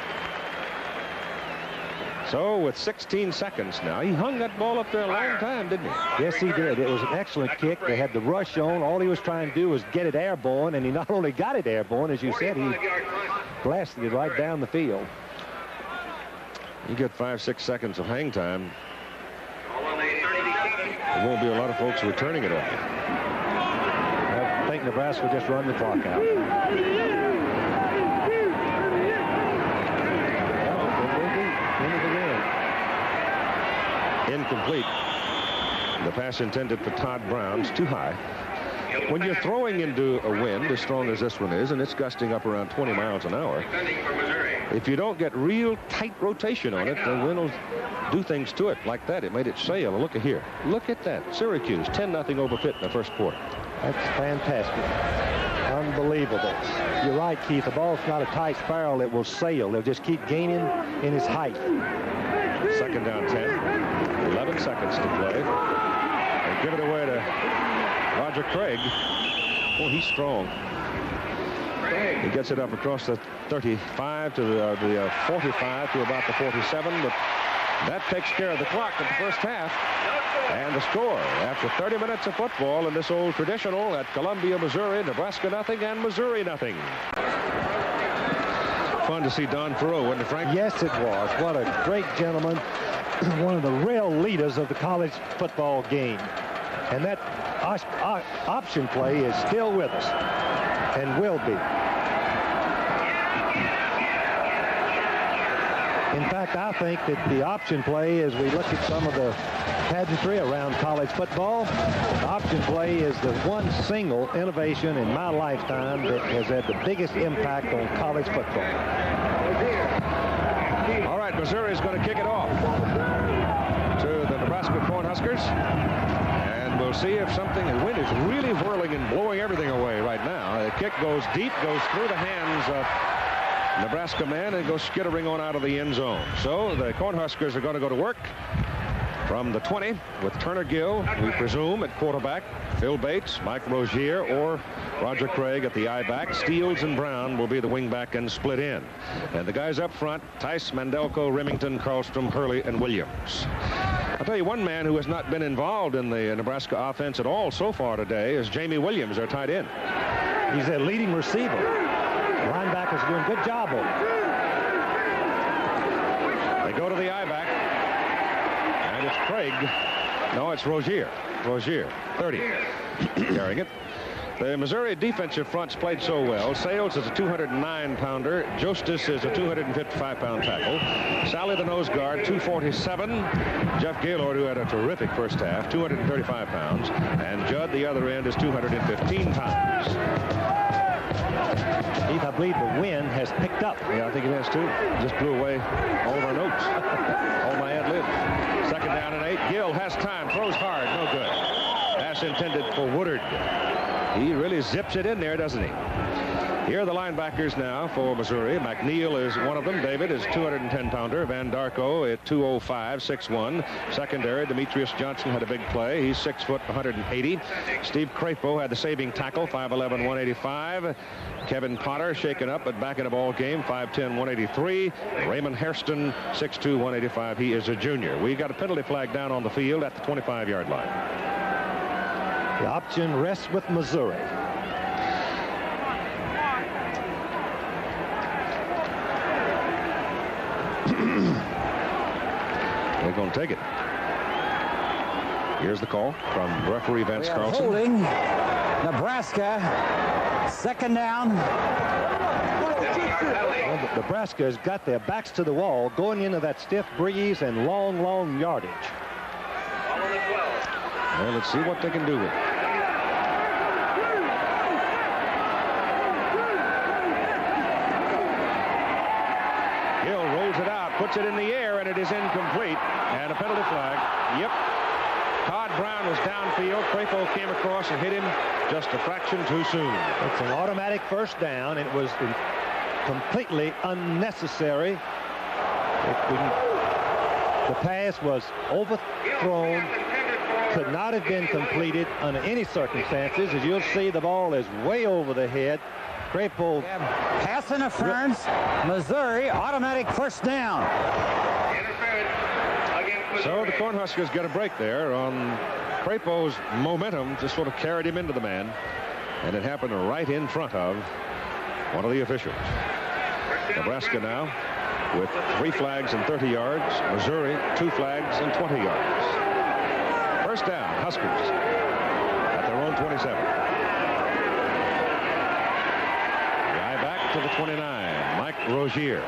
So with 16 seconds now, he hung that ball up there a long time, didn't he? Yes, he did. It was an excellent kick. They had the rush on. All he was trying to do was get it airborne, and he not only got it airborne, as you said, he blasted it right down the field. You get 5-6 seconds of hang time. There won't be a lot of folks returning it up. I think Nebraska will just run the clock out. Incomplete. The pass intended for Todd Brown's too high. When you're throwing into a wind as strong as this one is, and it's gusting up around 20 miles an hour, if you don't get real tight rotation on it, the wind will do things to it like that. It made it sail. Look at here. Look at that. Syracuse 10-0 over Pitt in the first quarter. That's fantastic. Unbelievable. You're right, Keith. The ball's not a tight spiral. It will sail. They'll just keep gaining in its height. Second down 10. 11 seconds to play. And give it away to Roger Craig. Boy, he's strong. He gets it up across the 35 to the 45 to about the 47. But that takes care of the clock in the first half. And the score after 30 minutes of football in this old traditional at Columbia, Missouri, Nebraska nothing and Missouri nothing. Fun to see Don Perot, wasn't it, Frank? Yes, it was. What a great gentleman. One of the real leaders of the college football game. And that option play is still with us and will be. In fact, I think that the option play, as we look at some of the pageantry around college football, the option play is the one single innovation in my lifetime that has had the biggest impact on college football. All right, Missouri is going to kick it off to the Nebraska Cornhuskers. And we'll see if something, the wind is really whirling and blowing everything away right now. The kick goes deep, goes through the hands of Nebraska man and goes skittering on out of the end zone. So the Cornhuskers are going to go to work from the 20 with Turner Gill, we presume, at quarterback, Phil Bates, Mike Rozier, or Roger Craig at the I-back. Steels and Brown will be the wingback and split in. And the guys up front, Tice, Mandelko, Remington, Karlstrom, Hurley, and Williams. I'll tell you one man who has not been involved in the Nebraska offense at all so far today is Jamie Williams, their tight end. He's their leading receiver. The linebackers are doing a good job of it. They go to the I-back. And it's Craig. No, it's Rozier. Rozier, 30, carrying it. The Missouri defensive fronts played so well. Sales is a 209-pounder. Justice is a 255-pound tackle. Sally, the nose guard, 247. Jeff Gaylord, who had a terrific first half, 235 pounds. And Judd, the other end, is 215 pounds. Keith, I believe the wind has picked up. Yeah, I think it has, too. Just blew away all of our notes. All my ad-libs. Second down and 8. Gill has time. Throws hard. No good. Pass intended for Woodard. He really zips it in there, doesn't he? Here are the linebackers now for Missouri. McNeil is one of them. David is 210-pounder. Van Darko at 205, 6'1". Secondary, Demetrius Johnson had a big play. He's 6 foot, 180. Steve Crapo had the saving tackle, 5'11", 185. Kevin Potter shaken up but back in the ball game, 5'10", 183. Raymond Hairston, 6'2", 185. He is a junior. We got a penalty flag down on the field at the 25-yard line. The option rests with Missouri. They're going to take it. Here's the call from referee Vance Carlson. Holding Nebraska. Second down. Well, Nebraska has got their backs to the wall going into that stiff breeze and long yardage. Well, let's see what they can do with it. Gill rolls it out, puts it in the air, and it is incomplete. And a penalty flag. Yep. Todd Brown was downfield. Crapo came across and hit him just a fraction too soon. It's an automatic first down. It was completely unnecessary. The pass was overthrown. Could not have been completed under any circumstances. As you'll see, the ball is way over the head. Crapo. Pass interference. Missouri, automatic first down. So the Cornhuskers got a break there on Crapo's momentum, just sort of carried him into the man. And it happened right in front of one of the officials. Nebraska now with 3 flags and 30 yards. Missouri, 2 flags and 20 yards. First down, Huskers at their own 27. Guy back to the 29, Mike Rozier.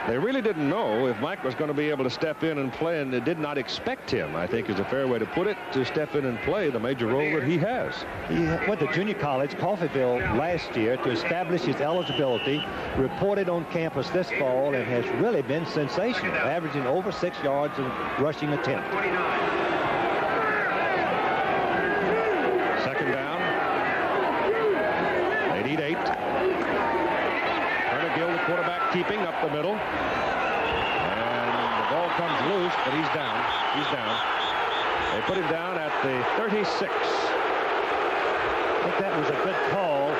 They really didn't know if Mike was going to be able to step in and play, and they did not expect him, I think is a fair way to put it, to step in and play the major role that he has. He went to junior college, Coffeyville, last year to establish his eligibility, reported on campus this fall, and has really been sensational, averaging over 6 yards in rushing attempt. Second down. They need 8. Gill, the quarterback, keeping up the middle. And the ball comes loose, but he's down. He's down. They put him down at the 36. I think that was a good call.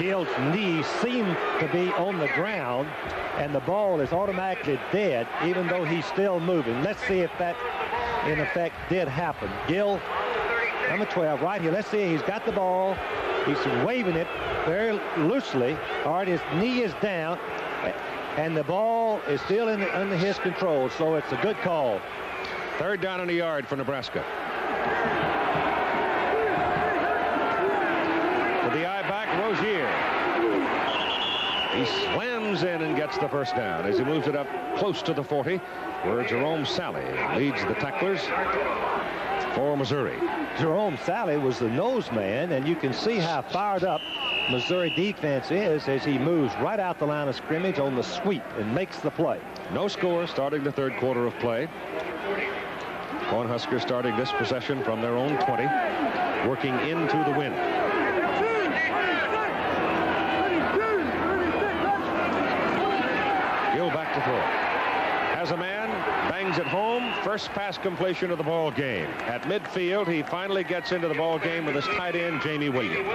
Gill's knee seemed to be on the ground, and the ball is automatically dead, even though he's still moving. Let's see if that, in effect, did happen. Gill, number 12, right here. Let's see. He's got the ball. He's waving it very loosely. All right, his knee is down, and the ball is still under his control, so it's a good call. Third down and a yard for Nebraska. To the I-back, Rozier. He slams in and gets the first down as he moves it up close to the 40, where Jerome Sally leads the tacklers for Missouri. Jerome Sally was the nose man, and you can see how fired up Missouri defense is as he moves right out the line of scrimmage on the sweep and makes the play. No score starting the third quarter of play. Cornhuskers starting this possession from their own 20, working into the wind. Gill back to throw. Has a man, bangs it home. First pass completion of the ball game. At midfield, he finally gets into the ball game with his tight end, Jamie Williams.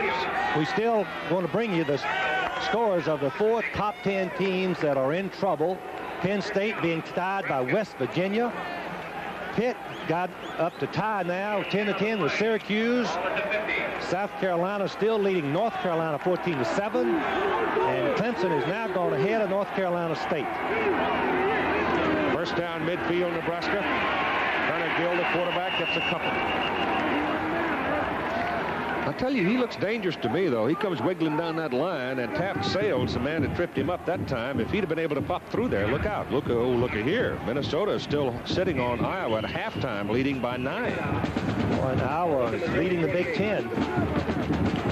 We still want to bring you the scores of the 4 top 10 teams that are in trouble Penn State being tied by West Virginia. Pitt got up to tie now, 10-10 with Syracuse. South Carolina still leading North Carolina 14-7. And Clemson is now going ahead of North Carolina State. First down midfield, Nebraska. Turner Gill, the quarterback, gets a couple. I'll tell you, he looks dangerous to me, though. He comes wiggling down that line, and Taft Sales, the man that tripped him up that time. If he'd have been able to pop through there, look out. Look at here. Minnesota is still sitting on Iowa at halftime, leading by 9. And Iowa is leading the Big Ten.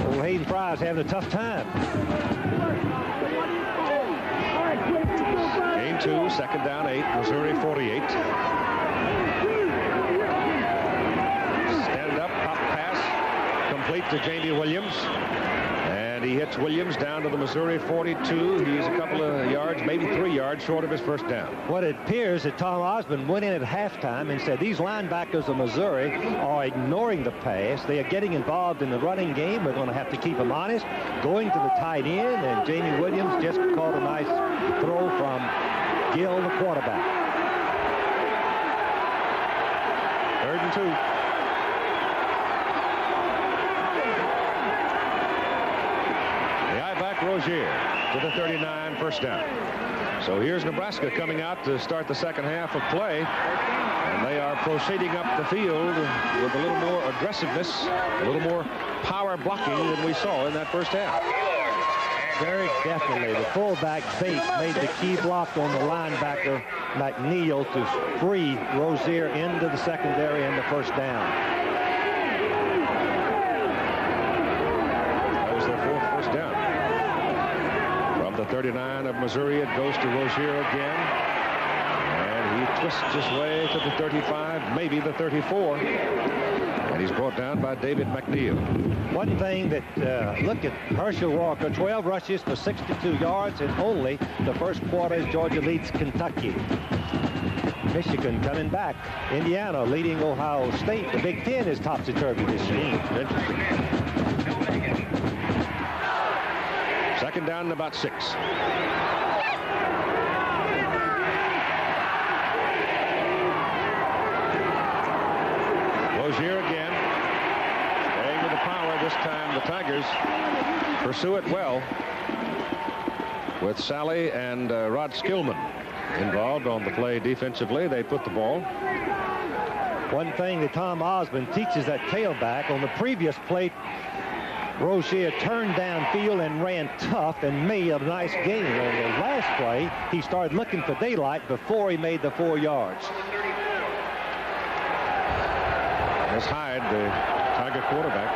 Old Hayden Fry's having a tough time. Game 2, second down 8, Missouri 48. Stand up, pop pass, complete to Jamie Williams. And he hits Williams down to the Missouri 42. He's a couple of yards, maybe 3 yards short of his first down. What it appears that Tom Osborne went in at halftime and said these linebackers of Missouri are ignoring the pass. They are getting involved in the running game. We're going to have to keep them honest. Going to the tight end, and Jamie Williams just caught a nice throw from Gill, the quarterback. 3rd and 2. Rozier to the 39, first down. So here's Nebraska coming out to start the second half of play, and they are proceeding up the field with a little more aggressiveness, a little more power blocking than we saw in that first half. Very definitely. The fullback Bates made the key block on the linebacker McNeil to free Rozier into the secondary and the first down. That was their 4th first down. From the 39 of Missouri, it goes to Rozier again. And he twists his way to the 35, maybe the 34. And he's brought down by David McNeil. One thing that, look at Herschel Walker, 12 rushes for 62 yards in only the first quarter as Georgia leads Kentucky. Michigan coming back. Indiana leading Ohio State. The Big Ten is topsy-turvy this year. Interesting. Second down and about 6. Rozier again. Staying with the power this time. The Tigers pursue it well with Sally and Rod Skillman involved on the play defensively. They put the ball. One thing that Tom Osborne teaches that tailback on the previous play, Rozier turned downfield and ran tough and made a nice gain. On the last play, he started looking for daylight before he made the 4 yards. There's Hyde, the Tiger quarterback,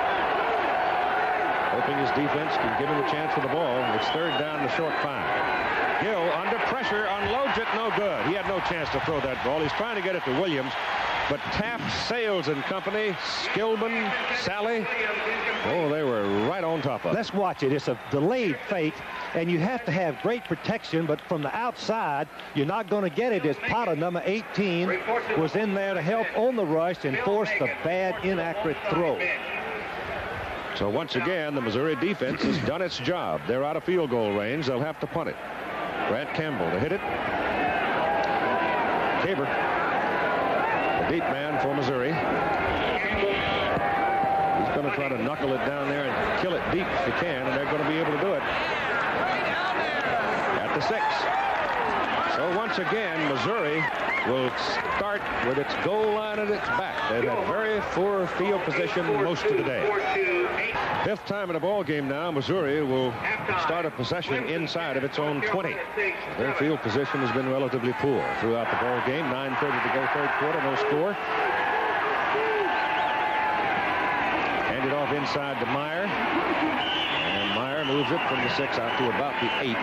hoping his defense can give him a chance for the ball. It's 3rd down, the short 5. Gill under pressure, unloads it, no good. He had no chance to throw that ball. He's trying to get it to Williams, but Taft, Sales and company, Skillman, Sally, oh, they were right on top of it. Let's watch it. It's a delayed fake, and you have to have great protection, but from the outside, you're not going to get it as Potter, number 18, was in there to help on the rush and force the bad, inaccurate throw. So once again, the Missouri defense has done its job. They're out of field goal range. They'll have to punt it. Grant Campbell to hit it. Tabor, the deep man for Missouri. He's going to try to knuckle it down there and kill it deep if he can, and they're going to be able to do it. At the 6. So once again, Missouri will start with its goal line at its back. They've had very poor field position most of the day. 5th time in a ball game now, Missouri will start a possession inside of its own 20. Their field position has been relatively poor throughout the ball game. 9:30 to go, 3rd quarter, no score. Handed off inside to Meyer, and Meyer moves it from the 6 out to about the 8.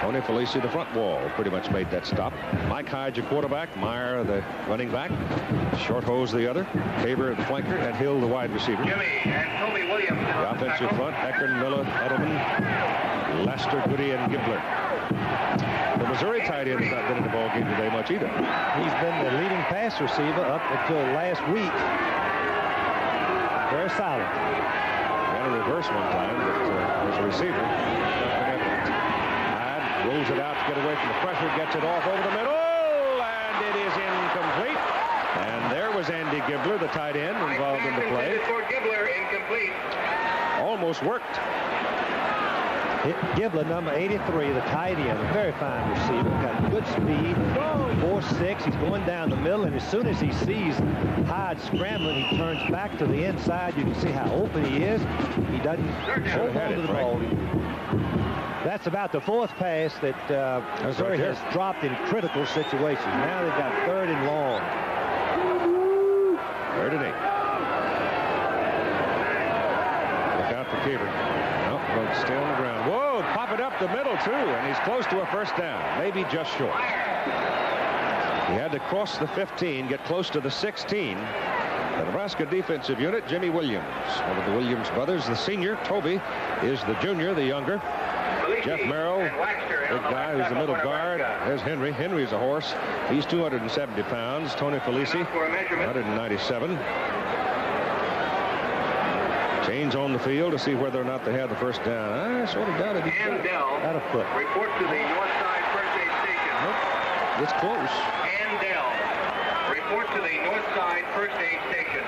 Tony Felici, the front wall, pretty much made that stop. Mike Hyde, your quarterback. Meyer, the running back. Short hose, the other. Tabor, the flanker. And Hill, the wide receiver. Jimmy and Toby Williams. The offensive front, Eckern, Miller, Edelman, Lester, Goody, and Gibbler. The Missouri tight end has not been in the ball game today much either. He's been the leading pass receiver up until last week. Very solid. He had a reverse one time, but as a receiver, Rolls it out to get away from the pressure. Gets it off over the middle. And it is incomplete. And there was Andy Gibbler, the tight end, involved in the play. For Gibbler, incomplete. Almost worked. Gibbler, number 83, the tight end, a very fine receiver. Got good speed, 4.6. He's going down the middle, and as soon as he sees Hyde scrambling, he turns back to the inside. You can see how open he is. He doesn't hold on to the ball. That's about the fourth pass that Missouri has dropped in critical situations. Now they've got 3rd and long. 3rd and 8. Look out for Caber. Nope, still on the ground. Whoa, pop it up the middle, too, and he's close to a first down. Maybe just short. He had to cross the 15, get close to the 16. The Nebraska defensive unit, Jimmy Williams, one of the Williams brothers. The senior, Toby, is the junior, the younger. Jeff Merrill, big guy who's the middle guard. There's Henry. Henry's a horse. He's 270 pounds. Tony Felici, 197. Change on the field to see whether or not they have the first down. I sort of doubt it. Out of foot. Report to the north side first aid station. Nope. It's close. Andell. Report to the north side first aid station.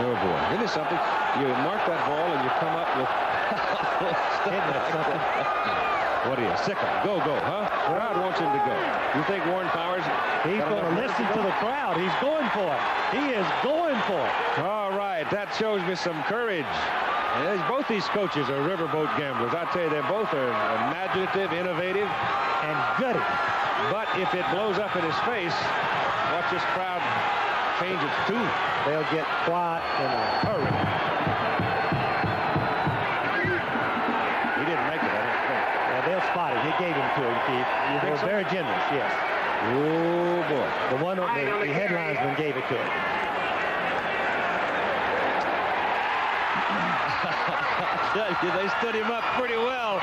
Oh boy. Isn't it something? You mark that ball and you come up with what are you, sick of? Go, huh? The crowd wants him to go. You think Warren Powers? He's going to listen to the crowd. He's going for it. He is going for it. All right, that shows me some courage. And both these coaches are riverboat gamblers. I tell you, they both are imaginative, innovative, and gutty. But if it blows up in his face, watch this crowd change its tune. They'll get quiet in a hurry. They'll spot it. He gave him to him, Keith. They were very generous, yes. Oh, boy. The one, the headlinesman gave it to him. I tell you, they stood him up pretty well.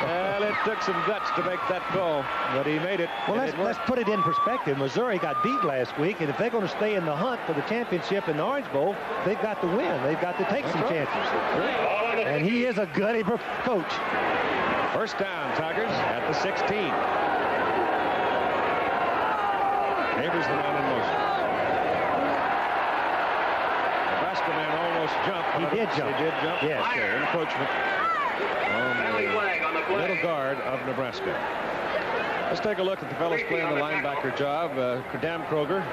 Well, it took some guts to make that call, but he made it. Well, let's put it in perspective. Missouri got beat last week, and if they're going to stay in the hunt for the championship in the Orange Bowl, they've got to win. They've got to take some chances. And he is a gutty coach. First down, Tigers at the 16. Neighbors the man in motion. Nebraska man almost jumped. He did jump. He did jump. Yes. Encroachment on the middle guard of Nebraska. Let's take a look at the fellows playing the linebacker job. Dan Kroger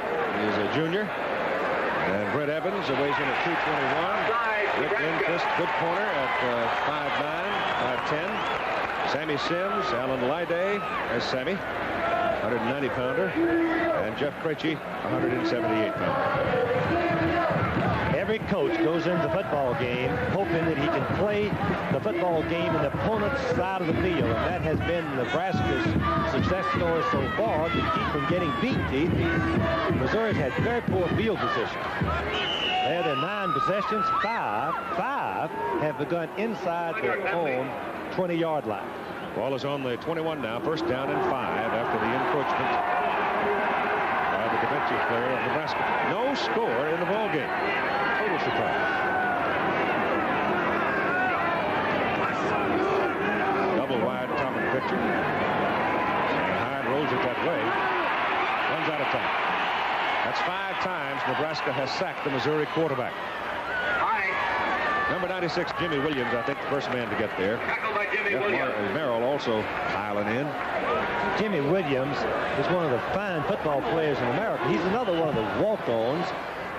is a junior. And Brett Evans weighs in at 221. Rick Lindquist, good corner at 5'9", 5'10". Sammy Sims, Alan Lyday, as Sammy, 190-pounder, and Jeff Krejci, 178-pounder. Every coach goes into the football game hoping that he can play the football game in the opponent's side of the field, and that has been Nebraska's success story so far to keep from getting beat, Keith. Missouri's had very poor field position. There are 9 possessions, 5 have begun inside their own 20-yard line. Ball is on the 21 now. First down and 5 after the encroachment by the defensive player of Nebraska. No score in the ball game. Total surprise. Double wide top of the picture. And Hyde rolls it that way. Runs out of time. That's 5 times Nebraska has sacked the Missouri quarterback. Number 96, Jimmy Williams, I think the first man to get there. Tackled by Jimmy Williams. Merrill also piling in. Jimmy Williams is one of the fine football players in America. He's another one of the walk-ons.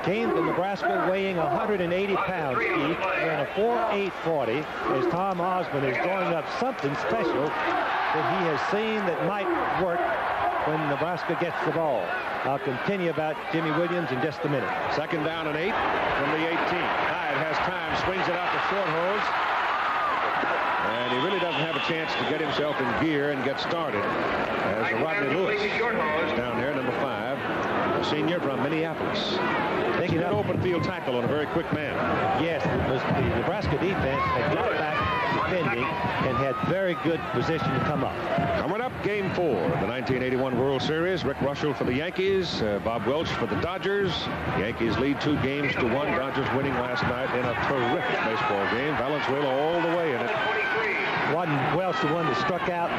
Came to Nebraska weighing 180 pounds each, ran a 4.840 as Tom Osborne is drawing up something special that he has seen that might work when Nebraska gets the ball. I'll continue about Jimmy Williams in just a minute. Second down and 8 from the 18. Hyde has time, swings it out to short hose. And he really doesn't have a chance to get himself in gear and get started. As Rodney Lewis is down there, number 5, a senior from Minneapolis. Taking an open field tackle on a very quick man. Yes, the Nebraska defense had got back defending and had very good position to come up. Coming up, game 4 of the 1981 World Series. Rick Russell for the Yankees, Bob Welch for the Dodgers. Yankees lead 2 games to 1. Dodgers winning last night in a terrific baseball game. Valenzuela all the way in it. Wasn't Welch the one that struck out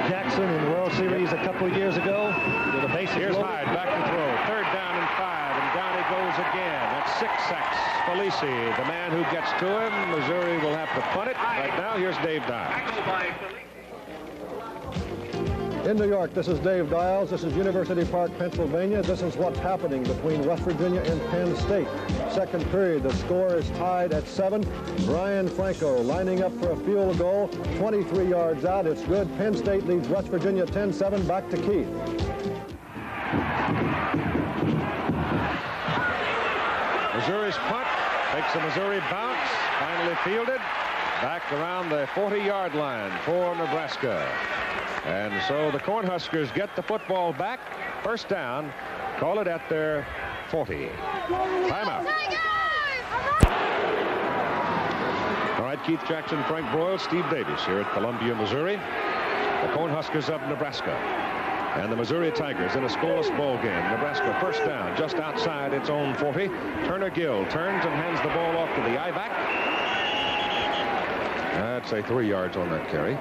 Jackson in the World Series a couple of years ago? With a base. Here's Hyde back to throw. 3rd down and 5, and down he goes again. That's 6 sacks. Felici, the man who gets to him. Missouri will have to punt it. Right now, here's Dave Dials. In New York, this is Dave Dials. This is University Park, Pennsylvania. This is what's happening between West Virginia and Penn State. Second period, the score is tied at 7. Brian Franco lining up for a field goal, 23 yards out. It's good. Penn State leads West Virginia 10-7. Back to Keith. Missouri's punt takes a Missouri bounce, finally fielded back around the 40-yard line for Nebraska. And so the Cornhuskers get the football back. 1st down. Call it at their 40. Timeout. All right, Keith Jackson, Frank Broyle, Steve Davis here at Columbia, Missouri. The Cornhuskers of Nebraska. And the Missouri Tigers in a scoreless ball game. Nebraska 1st down just outside its own 40. Turner Gill turns and hands the ball off to the I-back. I'd say 3 yards on that carry.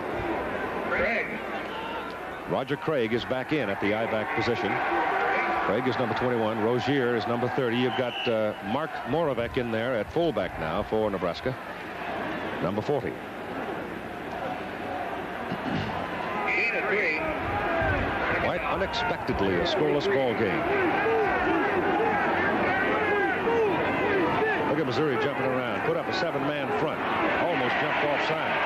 Roger Craig is back in at the I-back position. Craig is number 21. Rozier is number 30. You've got Mark Moravec in there at fullback now for Nebraska. Number 40. Quite unexpectedly, a scoreless ball game. Look at Missouri jumping around. Put up a 7-man front. Almost jumped offside.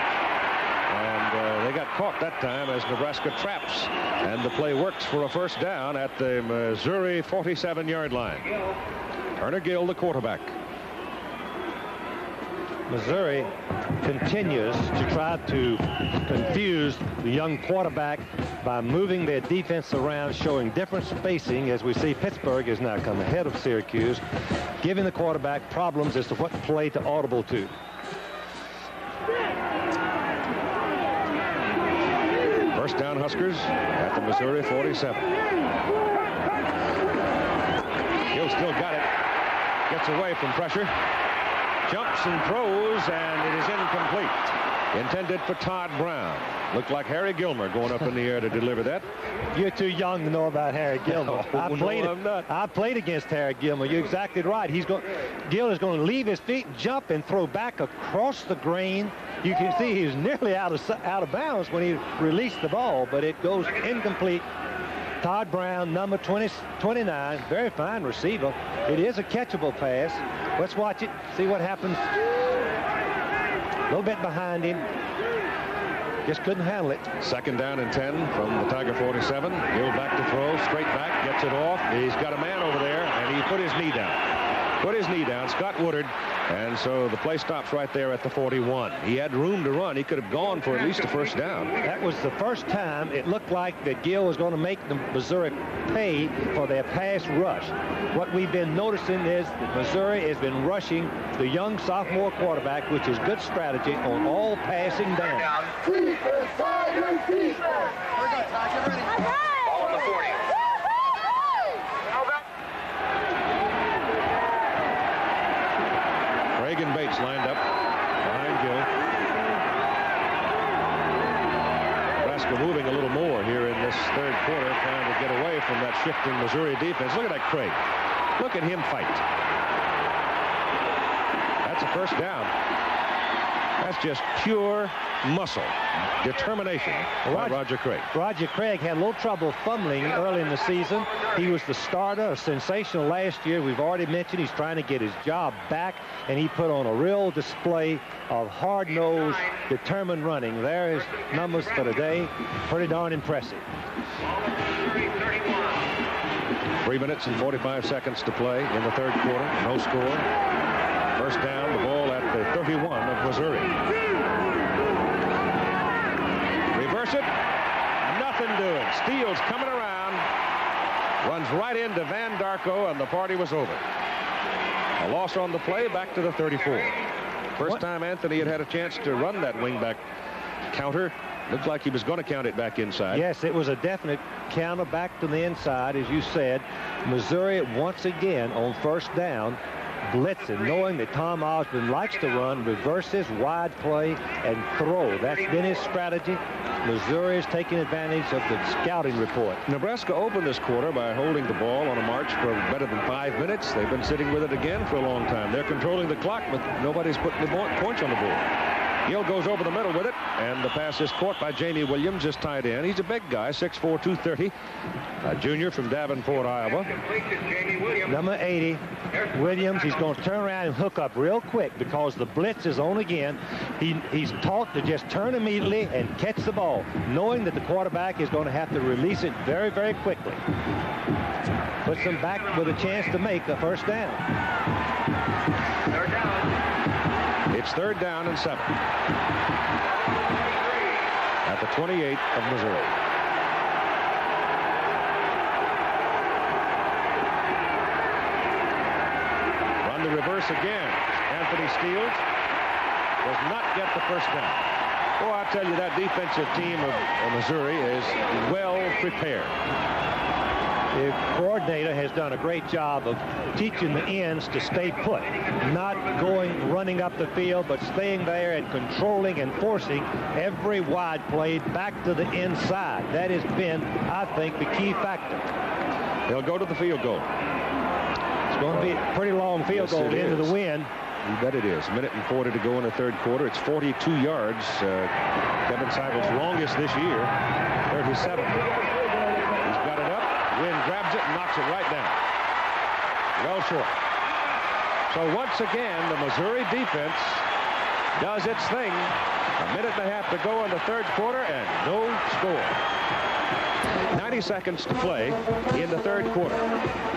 And they got caught that time as Nebraska traps. And the play works for a 1st down at the Missouri 47-yard line. Turner Gill, the quarterback. Missouri continues to try to confuse the young quarterback by moving their defense around, showing different spacing, as we see Pittsburgh has now come ahead of Syracuse, giving the quarterback problems as to what play to audible to. First down, Huskers at the Missouri 47. Gill still got it. Gets away from pressure. Jumps and throws, and it is incomplete. Intended for Todd Brown. Looked like Harry Gilmer going up in the air to deliver that. You're too young to know about Harry Gilmer. No, I played against Harry Gilmer. You're exactly right. Gill is going to leave his feet, jump, and throw back across the grain. You can see he's nearly out of bounds when he released the ball, but it goes incomplete. Todd Brown, number 29, very fine receiver. It is a catchable pass. Let's watch it, see what happens. A little bit behind him. Just couldn't handle it. 2nd down and 10 from the Tiger 47. Gill back to throw, straight back, gets it off. He's got a man over there, and he put his knee down. Scott Woodard. And so the play stops right there at the 41. He had room to run. He could have gone for at least a 1st down. That was the first time it looked like that Gill was going to make the Missouri pay for their pass rush. What we've been noticing is that Missouri has been rushing the young sophomore quarterback, which is good strategy on all passing downs. Ball on the 40. Reagan Bates lined up behind Gill. Nebraska moving a little more here in this 3rd quarter, trying to get away from that shifting Missouri defense. Look at that Craig. Look at him fight. That's a 1st down. That's just pure muscle, determination by Roger Craig. Roger Craig had a little trouble fumbling early in the season. He was the starter, sensational last year. We've already mentioned he's trying to get his job back, and he put on a real display of hard-nosed, determined running. There is numbers for today. Pretty darn impressive. 3 minutes and 45 seconds to play in the 3rd quarter. No score. 1st down, the ball at the 31 of Missouri. Reverse it. Nothing doing. Steele's coming around. Runs right into Van Darko, and the party was over. A loss on the play, back to the 34. First time Anthony had a chance to run that wingback counter. Looked like he was going to count it back inside. Yes, it was a definite counter back to the inside, as you said. Missouri once again on 1st down blitzing, knowing that Tom Osborne likes to run, reverses, wide play, and throw. That's been his strategy. Missouri is taking advantage of the scouting report. Nebraska opened this quarter by holding the ball on a march for better than 5 minutes. They've been sitting with it again for a long time. They're controlling the clock, but nobody's putting the points on the board. Gill goes over the middle with it, and the pass is caught by Jamie Williams, just tight end. He's a big guy, 6'4", 230, a junior from Davenport, Iowa. Number 80, Williams. He's going to turn around and hook up real quick because the blitz is on again. He's taught to just turn immediately and catch the ball, knowing that the quarterback is going to have to release it very, very quickly. Puts them back with a chance to make a first down. Third down. It's 3rd down and 7 at the 28 of Missouri. Run the reverse again. Anthony Steele does not get the first down. Oh, I'll tell you, that defensive team of Missouri is well prepared. The coordinator has done a great job of teaching the ends to stay put, not running up the field, but staying there and controlling and forcing every wide play back to the inside. That has been, I think, the key factor. They'll go to the field goal. It's going to be a pretty long field goal into the wind. You bet it is. 1:40 to go in the 3rd quarter. It's 42 yards. Kevin Seidel's longest this year. 37. Wynn grabs it and knocks it right down. Well short. So once again, the Missouri defense does its thing. 1.5 to go in the 3rd quarter and no score. 90 seconds to play in the 3rd quarter.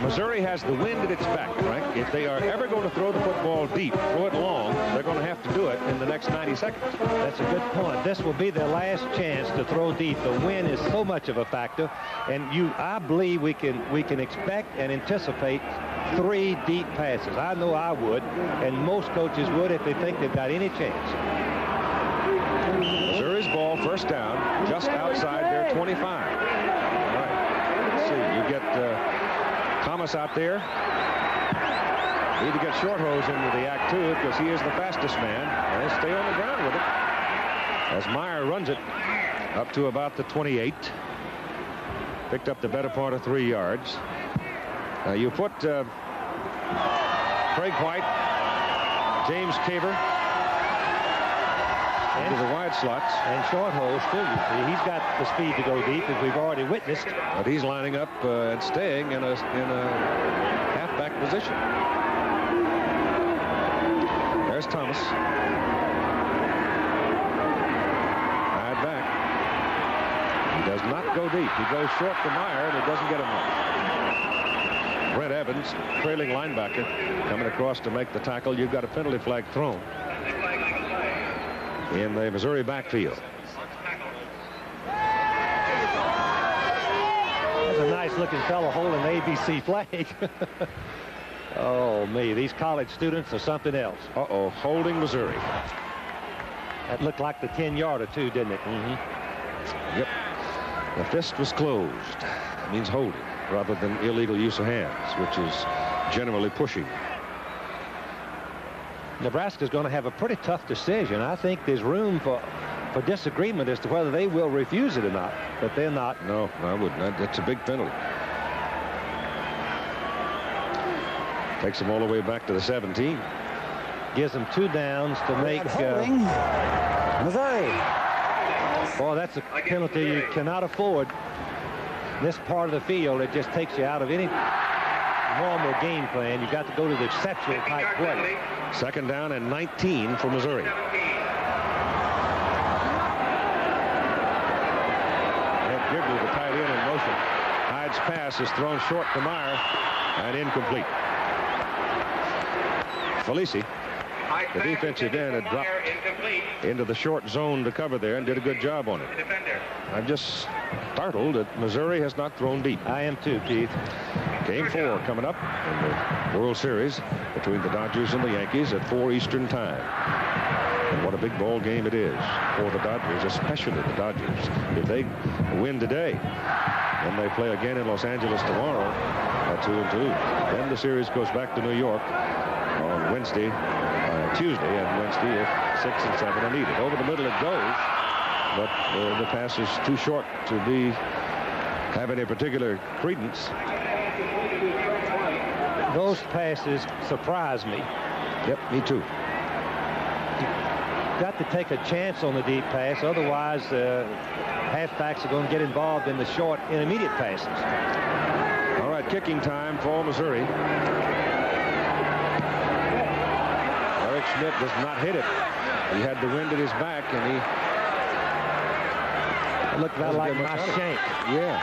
Missouri has the wind at its back, Frank. If they are ever going to throw the football deep, throw it long, they're going to have to do it in the next 90 seconds. That's a good point. This will be their last chance to throw deep. The wind is so much of a factor, and I believe we can expect and anticipate 3 deep passes. I know I would, and most coaches would if they think they've got any chance. Missouri's ball, first down, just outside their 25. All right. Let's see. You get Thomas out there. Need to get Short Hose into the act, too, because he is the fastest man. And they'll stay on the ground with it as Meyer runs it up to about the 28. Picked up the better part of 3 yards. You put Craig White, James Caver into the wide slots. And Short Hose, too. He's got the speed to go deep, as we've already witnessed. But he's lining up and staying in a halfback position. There's Thomas. Right back. He does not go deep. He goes short to Meyer, and he doesn't get him much. Brent Evans, trailing linebacker, coming across to make the tackle. You've got a penalty flag thrown in the Missouri backfield. That's a nice-looking fellow holding an ABC flag. Oh, me. These college students are something else. Uh-oh, holding Missouri. That looked like the 10-yarder, too, didn't it? Mm-hmm. Yep. The fist was closed. It means holding rather than illegal use of hands, which is generally pushing. Nebraska's going to have a pretty tough decision. I think there's room for disagreement as to whether they will refuse it or not, but they're not. No, I wouldn't. That's a big penalty. Takes them all the way back to the 17. Gives them 2 downs to make Missouri. Boy, that's a penalty you cannot afford. This part of the field, it just takes you out of any normal game plan. You've got to go to the exceptional type play. 2nd down and 19 for Missouri. Gridley, the tight end, in motion. Hyde's pass is thrown short to Meyer and incomplete. Felici, the defensive end, had dropped into the short zone to cover there and did a good job on it. I'm just startled that Missouri has not thrown deep. I am too, Keith. Game 4 coming up in the World Series between the Dodgers and the Yankees at 4 Eastern time. And what a big ball game it is for the Dodgers, especially the Dodgers. If they win today, then they play again in Los Angeles tomorrow at 2-2. Then the series goes back to New York Tuesday and Wednesday if 6 and 7 are needed. Over the middle it goes, but the pass is too short to have any particular credence. Those passes surprise me. Yep, me too. Got to take a chance on the deep pass, otherwise halfbacks are going to get involved in the short intermediate passes. All right, kicking time for Missouri. Eric Schmidt does not hit it. He had the wind at his back, and it looked about like my shank. Yeah.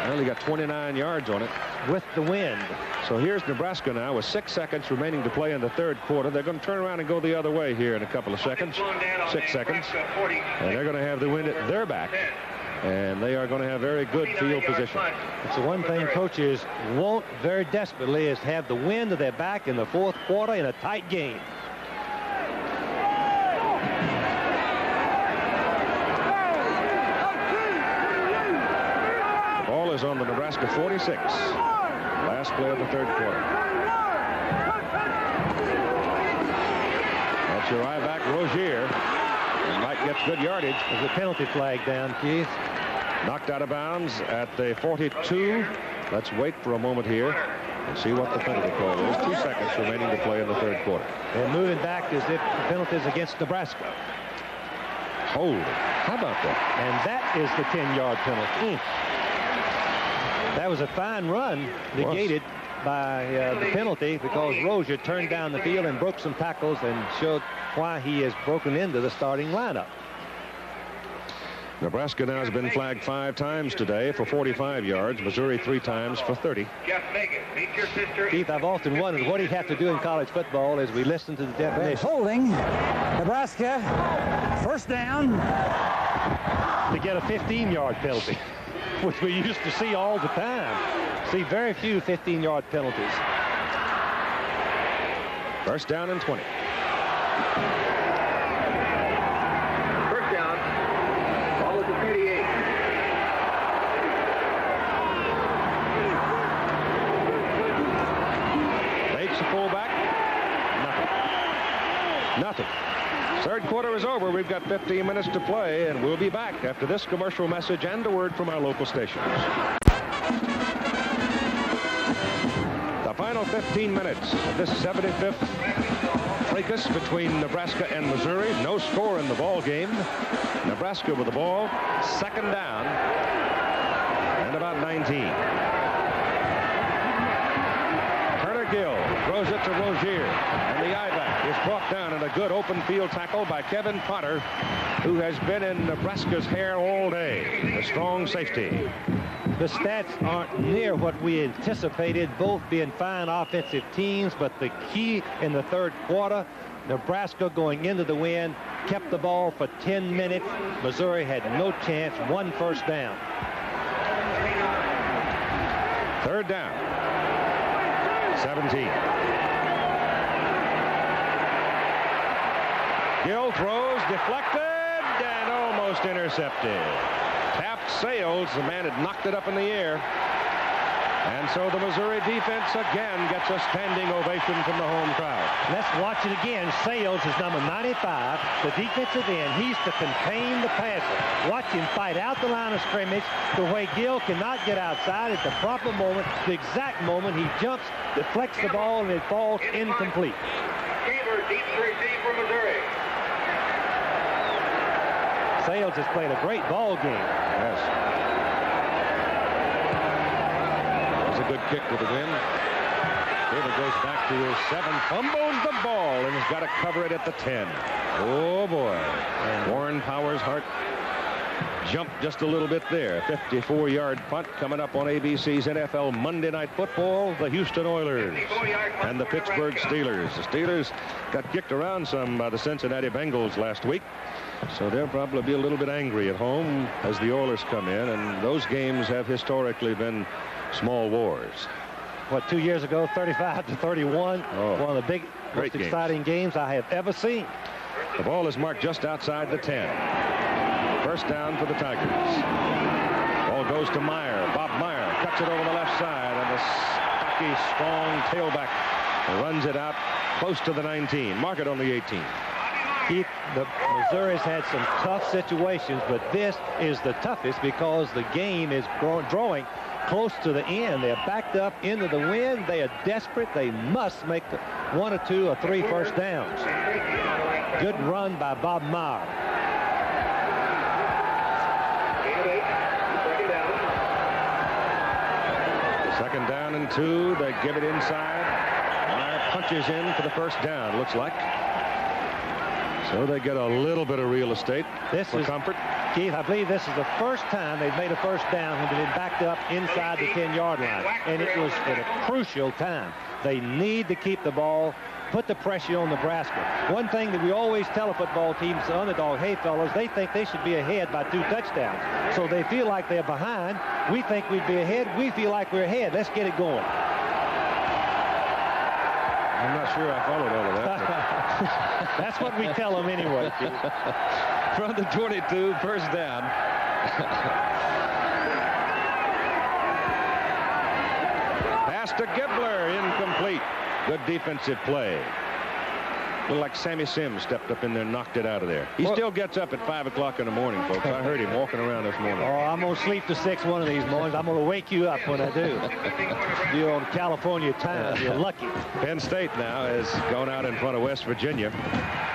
Well, he got 29 yards on it. With the wind. So here's Nebraska now with 6 seconds remaining to play in the third quarter. They're going to turn around and go the other way here in a couple of seconds. 6 seconds. And they're going to have the wind at their back. And they are going to have very good field position. It's the one thing coaches want very desperately is to have the wind at their back in the fourth quarter in a tight game. The ball is on the Nebraska 46. Last play of the third quarter. That's your eye back, Rozier. He might get good yardage. There's a penalty flag down, Keith. Knocked out of bounds at the 42. Let's wait for a moment here and see what the penalty call is. 2 seconds remaining to play in the third quarter. They're moving back as if the penalty is against Nebraska. Hold. How about that? And that is the 10-yard penalty. That was a fine run, negated by the penalty because Rozier turned down the field and broke some tackles and showed why he has broken into the starting lineup. Nebraska now has been flagged 5 times today for 45 yards. Missouri 3 times for 30. Keith, I've often wondered what he'd have to do in college football as we listen to the definition. Holding Nebraska, first down. To get a 15-yard penalty, which we used to see all the time. See very few 15-yard penalties. First down and 20. First down. Ball at the 38. Bates the fullback. Nothing. Third quarter is over. We've got 15 minutes to play, and we'll be back after this commercial message and a word from our local stations. The final 15 minutes of this 75th fracas between Nebraska and Missouri. No score in the ball game. Nebraska with the ball. Second down and about 19. Gill throws it to Rozier, and the I-back is brought down in a good open field tackle by Kevin Potter, who has been in Nebraska's hair all day. The strong safety. The stats aren't near what we anticipated, both being fine offensive teams, but the key in the third quarter, Nebraska going into the win, kept the ball for 10 minutes. Missouri had no chance, 1 first down. Third down. 17. Gill throws, deflected, and almost intercepted. Tapped Sales. The man had knocked it up in the air. And so the Missouri defense again gets a standing ovation from the home crowd. Let's watch it again. Sales is number 95, the defensive end. He's to contain the passer. Watch him fight out the line of scrimmage the way Gill cannot get outside at the proper moment, the exact moment he jumps, deflects the ball, and it falls incomplete. Keeper deep to receive from Missouri. Sales has played a great ball game. Yes. A good kick with the wind. David goes back to his 7, fumbles the ball, and has got to cover it at the 10. Oh boy. And Warren Powers' heart jumped just a little bit there. 54-yard punt coming up on ABC's NFL Monday Night Football. The Houston Oilers and the Pittsburgh Steelers. The Steelers got kicked around some by the Cincinnati Bengals last week, so they'll probably be a little bit angry at home as the Oilers come in, and those games have historically been small wars. What, 2 years ago, 35-31. Oh, one of the big, most exciting games I have ever seen. The ball is marked just outside the 10. First down for the Tigers. Ball goes to Meyer. Bob Meyer cuts it over the left side, and the stocky, strong tailback runs it out close to the 19. Mark it on the 18. Keith, the Missouri's had some tough situations, but this is the toughest because the game is drawing close to the end. They're backed up into the wind. They are desperate. They must make 1 or 2 or 3 first downs. Good run by Bob Meyer. Second down and 2. They give it inside. Meyer punches in for the first down, looks like. So they get a little bit of real estate for comfort. Keith, I believe this is the first time they've made a first down when they've been backed up inside the 10-yard line. And it was at a crucial time. They need to keep the ball, put the pressure on Nebraska. One thing that we always tell a football team, the underdog, hey, fellas, they think they should be ahead by 2 touchdowns. So they feel like they're behind. We think we'd be ahead. We feel like we're ahead. Let's get it going. I'm not sure I followed all of that. That's what we tell them anyway. From the 22, first down. Pass to Gibbler, incomplete. Good defensive play. Looked like Sammy Sims stepped up in there and knocked it out of there. He still gets up at 5 o'clock in the morning, folks. I heard him walking around this morning. Oh, I'm going to sleep to 6 one of these mornings. I'm going to wake you up when I do. You're on California time. You're lucky. Penn State now has gone out in front of West Virginia.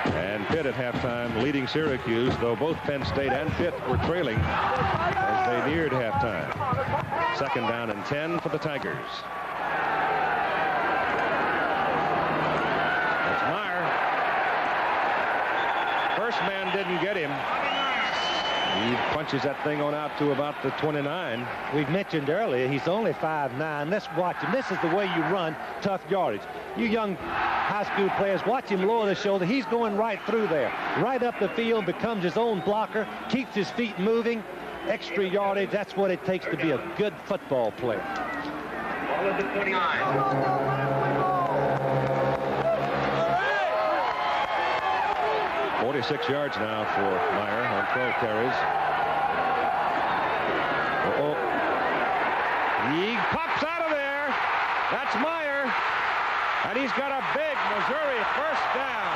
And Pitt at halftime leading Syracuse, though both Penn State and Pitt were trailing as they neared halftime. Second down and 10 for the Tigers. That's Meyer. First man didn't get him. He punches that thing on out to about the 29. We've mentioned earlier he's only 5'9". Let's watch him. This is the way you run tough yardage. You young high school players, watch him lower the shoulder. He's going right through there, right up the field, becomes his own blocker, keeps his feet moving. Extra yardage, that's what it takes to be a good football player. Ball at the 29. 46 yards now for Meyer on 12 carries. He pops out of there. That's Meyer. And he's got a big Missouri first down.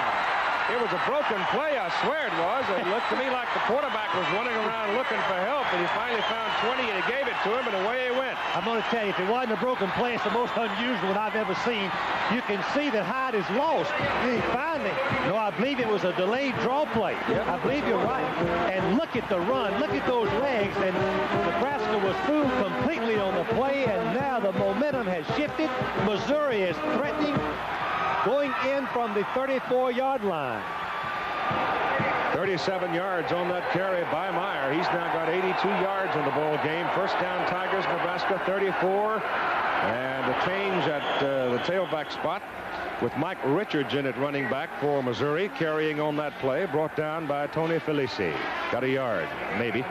It was a broken play, I swear it was. It looked to me like the quarterback was running around looking for help, and he finally found 20, and he gave it to him, and away he went. I'm going to tell you, if it wasn't a broken play, it's the most unusual one I've ever seen. You can see that Hyde is lost. He finally, no, I believe it was a delayed draw play. Yep. I believe you're right. And look at the run. Look at those legs. And Nebraska was fooled completely on the play, and now the momentum has shifted. Missouri is threatening, going in from the 34-yard line. 37 yards on that carry by Meyer. He's now got 82 yards in the ball game. First down Tigers, Nebraska 34. And a change at the tailback spot with Mike Richards in at running back for Missouri, carrying on that play, brought down by Tony Felici. Got a yard, maybe.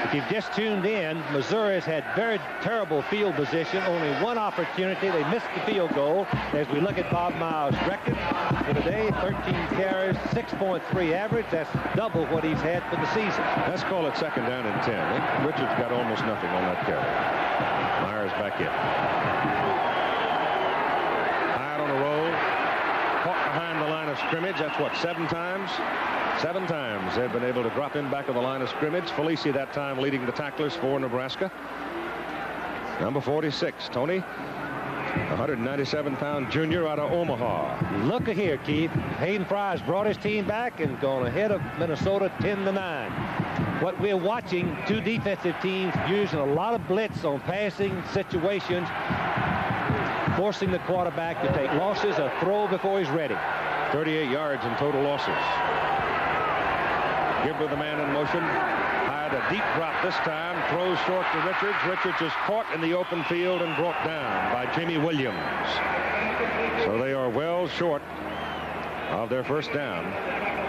If you've just tuned in, Missouri has had very terrible field position. Only one opportunity. They missed the field goal. As we look at Bob Meyer's record for today, 13 carries, 6.3 average. That's double what he's had for the season. Let's call it second down and 10. Richards got almost nothing on that carry. Myers back in. High on a roll. Caught behind the line of scrimmage. That's what, 7 times? 7 times they've been able to drop in back of the line of scrimmage. Felici that time leading the tacklers for Nebraska. Number 46, Tony, 197-pound junior out of Omaha. Look at here, Keith. Hayden Fry's brought his team back and gone ahead of Minnesota 10-9. What we're watching, 2 defensive teams using a lot of blitz on passing situations, forcing the quarterback to take losses or throw before he's ready. 38 yards in total losses. Gibbler, the man in motion, had a deep drop this time, throws short to Richards. Richards is caught in the open field and brought down by Jimmy Williams. So they are well short of their first down.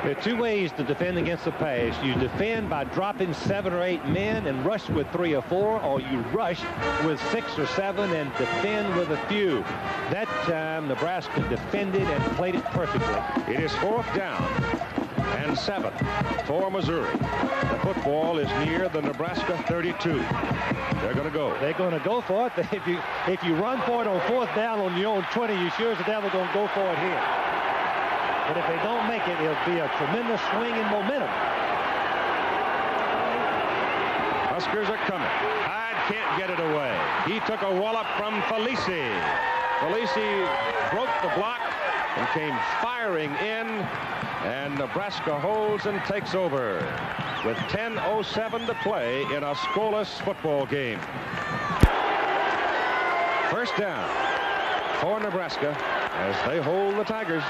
There are 2 ways to defend against the pass. You defend by dropping 7 or 8 men and rush with 3 or 4, or you rush with 6 or 7 and defend with a few. That time, Nebraska defended and played it perfectly. It is 4th down and 7 for Missouri. The football is near the Nebraska 32. They're going to go. They're going to go for it. If you run for it on 4th down on your own 20, you sure as the devil going to go for it here. But if they don't make it, it'll be a tremendous swing in momentum. Huskers are coming. Hyde can't get it away. He took a wallop from Felici. Felici broke the block and came firing in, and Nebraska holds and takes over with 10:07 to play in a scoreless football game. First down for Nebraska as they hold the Tigers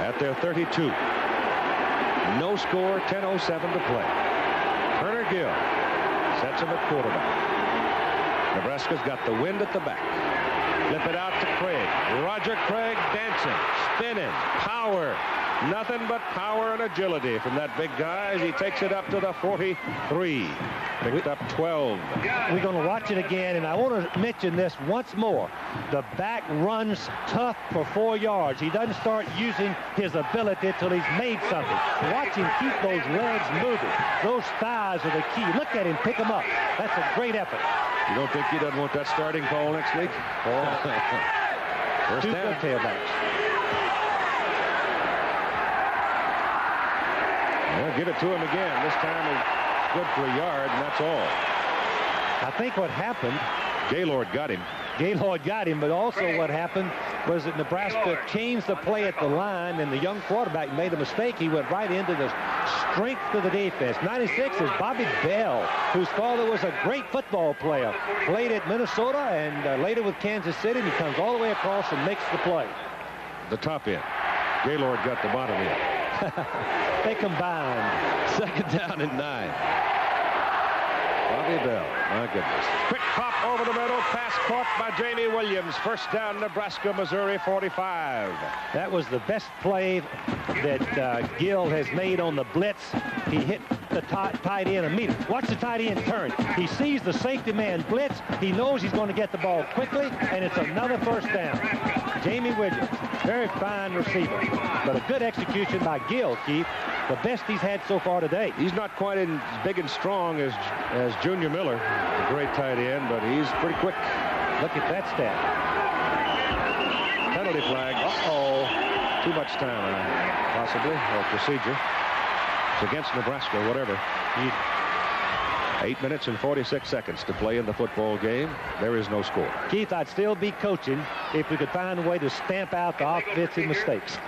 at their 32. No score, 10:07 to play. Turner Gill sets him at quarterback. Nebraska's got the wind at the back. Flip it out to Craig. Roger Craig dancing, spinning, power. Nothing but power and agility from that big guy as he takes it up to the 43. Picked up 12. We're going to watch it again, and I want to mention this once more. The back runs tough for 4 yards. He doesn't start using his ability till he's made something. Watch him keep those legs moving. Those thighs are the key. Look at him pick them up. That's a great effort. You don't think he doesn't want that starting pole next week? First Two down. good tailbacks. Well, give it to him again. This time it's good for a yard, and that's all. I think what happened, Gaylord got him. Gaylord got him, but also what happened was that Nebraska changed the play at the line, and the young quarterback made a mistake. He went right into the strength of the defense. 96 is Bobby Bell, whose father was a great football player. Played at Minnesota and later with Kansas City, and he comes all the way across and makes the play. The top end. Gaylord got the bottom end. They combined. Second down and 9. Bobby Bell. My goodness. Quick pop over the middle. Pass caught by Jamie Williams. First down, Nebraska, Missouri 45. That was the best play that Gill has made on the blitz. He hit the tight end immediately. Watch the tight end turn. He sees the safety man blitz. He knows he's going to get the ball quickly, and it's another first down. Jamie Williams, very fine receiver, but a good execution by Gill, Keith. The best he's had so far today. He's not quite as big and strong as Junior Miller, a great tight end, but he's pretty quick. Look at that stat. Penalty flag. Uh-oh. Too much time, possibly, or procedure. It's against Nebraska, whatever. 8 minutes and 46 seconds to play in the football game. There is no score. Keith, I'd still be coaching if we could find a way to stamp out the offensive mistakes.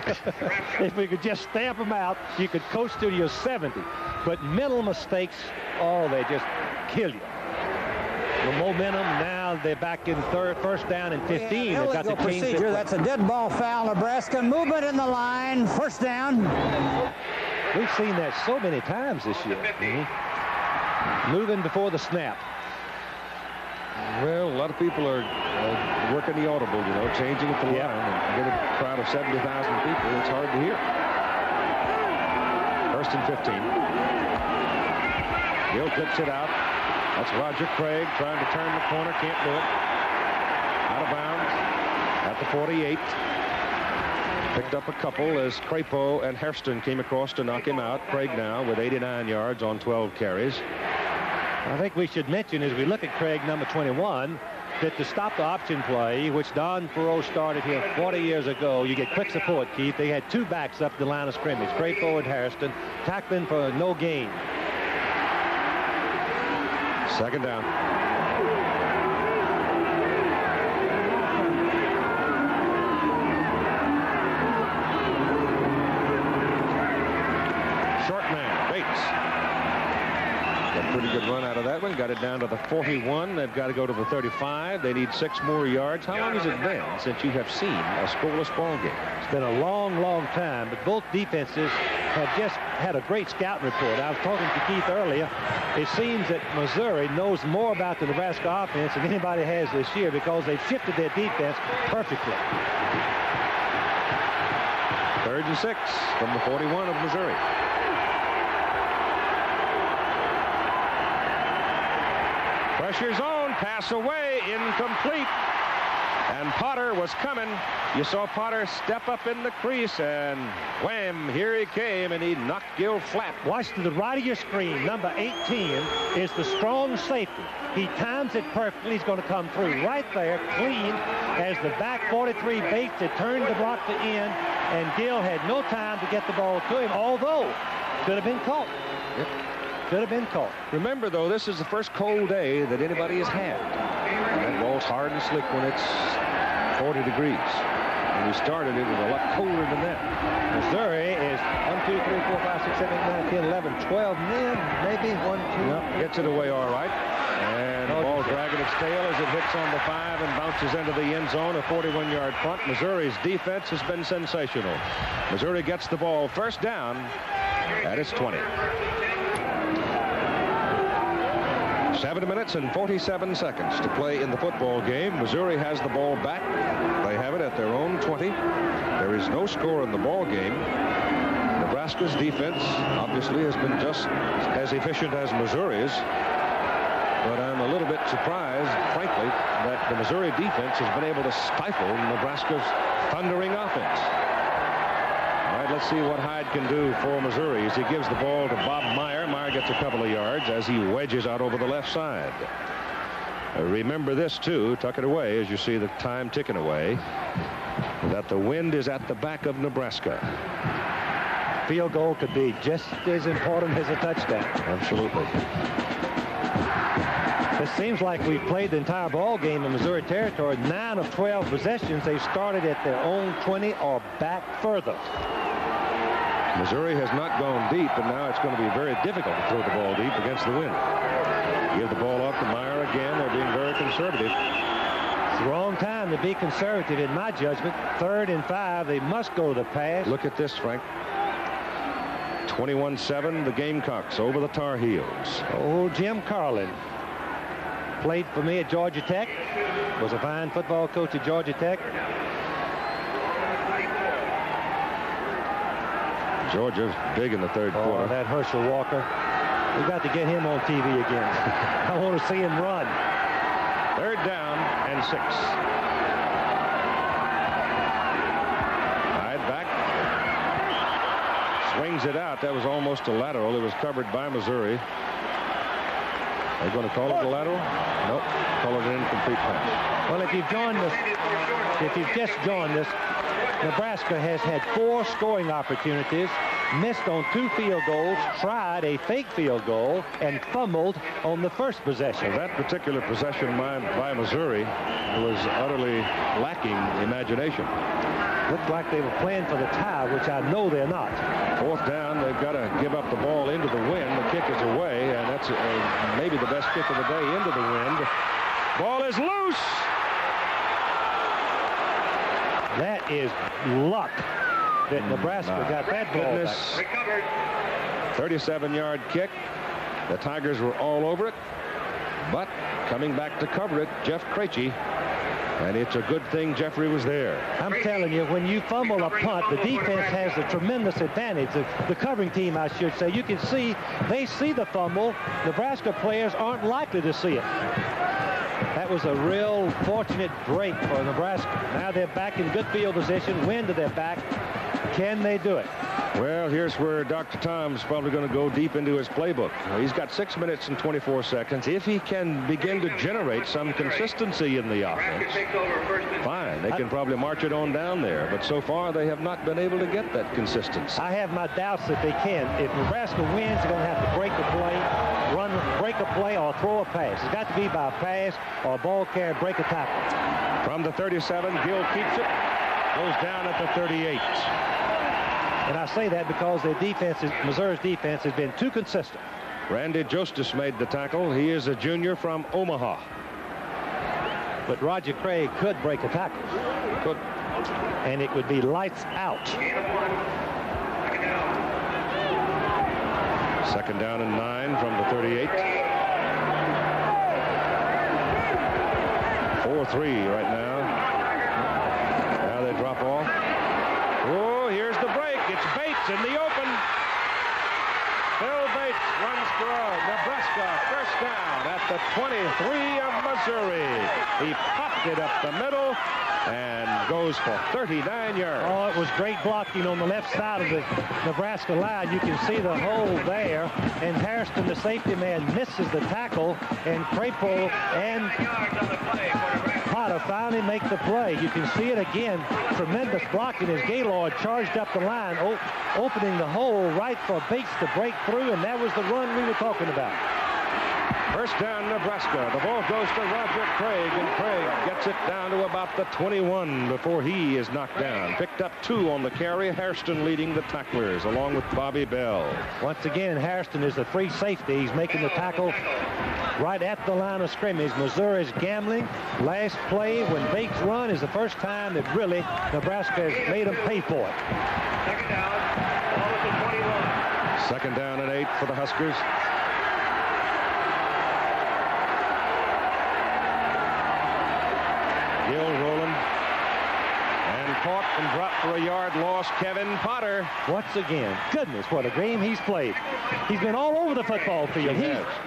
If we could just stamp them out, you could coach till you're 70. But mental mistakes, oh, they just kill you. The momentum, now they're back in first down and 15. Yeah, They've got to change procedure. That's a dead ball foul, Nebraska. Movement in the line. First down. We've seen that so many times this year. Moving before the snap. Well, a lot of people are working the audible, you know, changing at the line. And get a crowd of 70,000 people, it's hard to hear. First and 15. Gill flips it out. That's Roger Craig trying to turn the corner. Can't do it. Out of bounds at the 48. Picked up a couple as Crapo and Hairston came across to knock him out. Craig now with 89 yards on 12 carries. I think we should mention as we look at Craig, number 21, that to stop the option play, which Don Perot started here 40 years ago, you get quick support, Keith. They had 2 backs up the line of scrimmage, Crapo and Hairston, tackling for no gain. Second down. Short man, Bates. Got a pretty good run out of that one. Got it down to the 41. They've got to go to the 35. They need 6 more yards. How long has it been since you have seen a scoreless ball game? It's been a long, long time, but both defenses have just had a great scouting report. I was talking to Keith earlier. It seems that Missouri knows more about the Nebraska offense than anybody has this year because they've shifted their defense perfectly. 3rd and 6 from the 41 of Missouri. Pressure zone, pass away, incomplete. And Potter was coming. You saw Potter step up in the crease, and wham, here he came, and he knocked Gill flat. Watch to the right of your screen. Number 18 is the strong safety. He times it perfectly. He's going to come through right there, clean, as the back 43 Bates had turned to block the end, and Gill had no time to get the ball to him, although could have been caught. Yep. Could have been caught. Remember, though, this is the first cold day that anybody has had. And that ball's hard and slick when it's 40 degrees. When we started, it was a lot colder than that. Missouri is 1, 2, 3, 4, 5, 6, 7, 8, 9, 10, 11, 12 men, maybe 1, 2. Yep, gets it away all right. And the ball dragging its tail as it hits on the 5 and bounces into the end zone. A 41-yard punt. Missouri's defense has been sensational. Missouri gets the ball first down at its 20. 7 minutes and 47 seconds to play in the football game. Missouri has the ball back. They have it at their own 20. There is no score in the ball game. Nebraska's defense obviously has been just as efficient as Missouri's. But I'm a little bit surprised, frankly, that the Missouri defense has been able to stifle Nebraska's thundering offense. All right, let's see what Hyde can do for Missouri as he gives the ball to Bob Meyer. Meyer gets a couple of yards as he wedges out over the left side. Remember this, too, tuck it away as you see the time ticking away, that the wind is at the back of Nebraska. Field goal could be just as important as a touchdown. Absolutely. It seems like we've played the entire ball game in Missouri territory. 9 of 12 possessions, they started at their own 20 or back further. Missouri has not gone deep, and now it's going to be very difficult to throw the ball deep against the wind. Give the ball off to Meyer again. They're being very conservative. It's the wrong time to be conservative, in my judgment. 3rd and 5, they must go to the pass. Look at this, Frank. 21-7, the Gamecocks over the Tar Heels. Oh, Jim Carlin played for me at Georgia Tech. Was a fine football coach at Georgia Tech. Georgia's big in the 3rd quarter. That Herschel Walker. We've got to get him on TV again. I want to see him run. 3rd down and 6. Hyde back. Swings it out. That was almost a lateral. It was covered by Missouri. Are you going to call it a lateral? Nope. Call it an incomplete pass. Well, if you've just joined us, Nebraska has had 4 scoring opportunities, missed on 2 field goals, tried a fake field goal, and fumbled on the first possession. Well, that particular possession by Missouri was utterly lacking imagination. Looked like they were playing for the tie, which I know they're not. 4th down, they've got to give up the ball into the wind. The kick is away, and that's maybe the best kick of the day into the wind. Ball is loose. That is luck that Nebraska got that ball back. 37-yard kick. The Tigers were all over it, but coming back to cover it, Jeff Krejci. And it's a good thing Jeffrey was there. I'm telling you, when you fumble a punt, the defense has a tremendous advantage. The covering team, I should say. You can see, they see the fumble. Nebraska players aren't likely to see it. That was a real fortunate break for Nebraska. Now they're back in good field position. Wind to their back. Can they do it? Well, here's where Dr. Tom's probably going to go deep into his playbook. He's got 6 minutes and 24 seconds. If he can begin to generate some consistency in the offense, fine. They can probably march it on down there. But so far, they have not been able to get that consistency. I have my doubts that they can. If Nebraska wins, they're going to have to break a play, break a play, or throw a pass. It's got to be by a pass or a ball carrier, break a tackle. From the 37, Gill keeps it. Goes down at the 38. And I say that because their defense, Missouri's defense, has been too consistent. Randy Jostis made the tackle. He is a junior from Omaha. But Roger Craig could break a tackle. Could. And it would be lights out. 2nd down and 9 from the 38. 4-3 right now. Now they drop off. Oh, here's the break. It's Bates in the open. Bill Bates runs for a Nebraska Nebraska, first down at the 23 of Missouri. He popped it up the middle and goes for 39 yards. Oh, it was great blocking on the left side of the Nebraska line. You can see the hole there, and Hairston, the safety man, misses the tackle, and Crapo and Potter finally make the play. You can see it again. Tremendous blocking as Gaylord charged up the line, opening the hole right for Bates to break through, and that was the run we were talking about. First down, Nebraska. The ball goes to Roger Craig, and Craig gets it down to about the 21 before he is knocked down. Picked up 2 on the carry. Hairston leading the tacklers, along with Bobby Bell. Once again, Hairston is the free safety. He's making the tackle right at the line of scrimmage. Missouri's gambling. Last play when Bates run is the first time that really Nebraska has made them pay for it. Second down, ball at the 21. Second down and 8 for the Huskers. Gill rolling, and caught and dropped for a yard loss. Kevin Potter. Once again, goodness, what a game he's played. He's been all over the football field.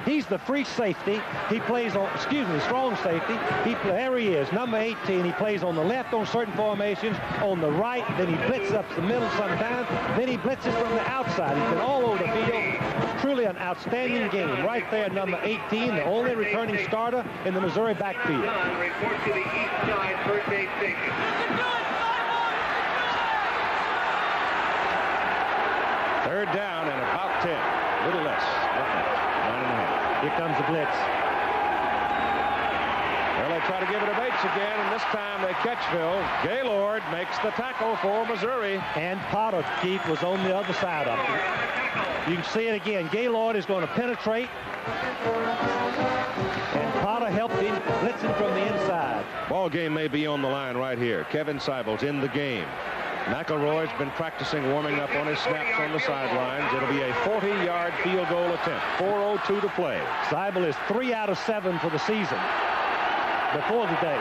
He's the free safety. He plays on, strong safety. There he is, number 18. He plays on the left on certain formations, on the right, then he blitzes up the middle sometimes, then he blitzes from the outside. He's been all over the field. Truly an outstanding game. Right there, number 18, the only returning starter in the Missouri backfield. Report to the east side first aid station. Third down and about 10. A little less. 9.5. Here comes the blitz. Well, they try to give it to Bates again, and this time they catch Phil. Gaylord makes the tackle for Missouri. And Potter, Keith, was on the other side of it. You can see it again. Gaylord is going to penetrate. And Potter helped him blitzing from the inside. Ball game may be on the line right here. Kevin Seibel's in the game. McElroy's been practicing warming up on his snaps on the sidelines. It'll be a 40-yard field goal attempt. 4:02 to play. Seibel is 3 out of 7 for the season before the day.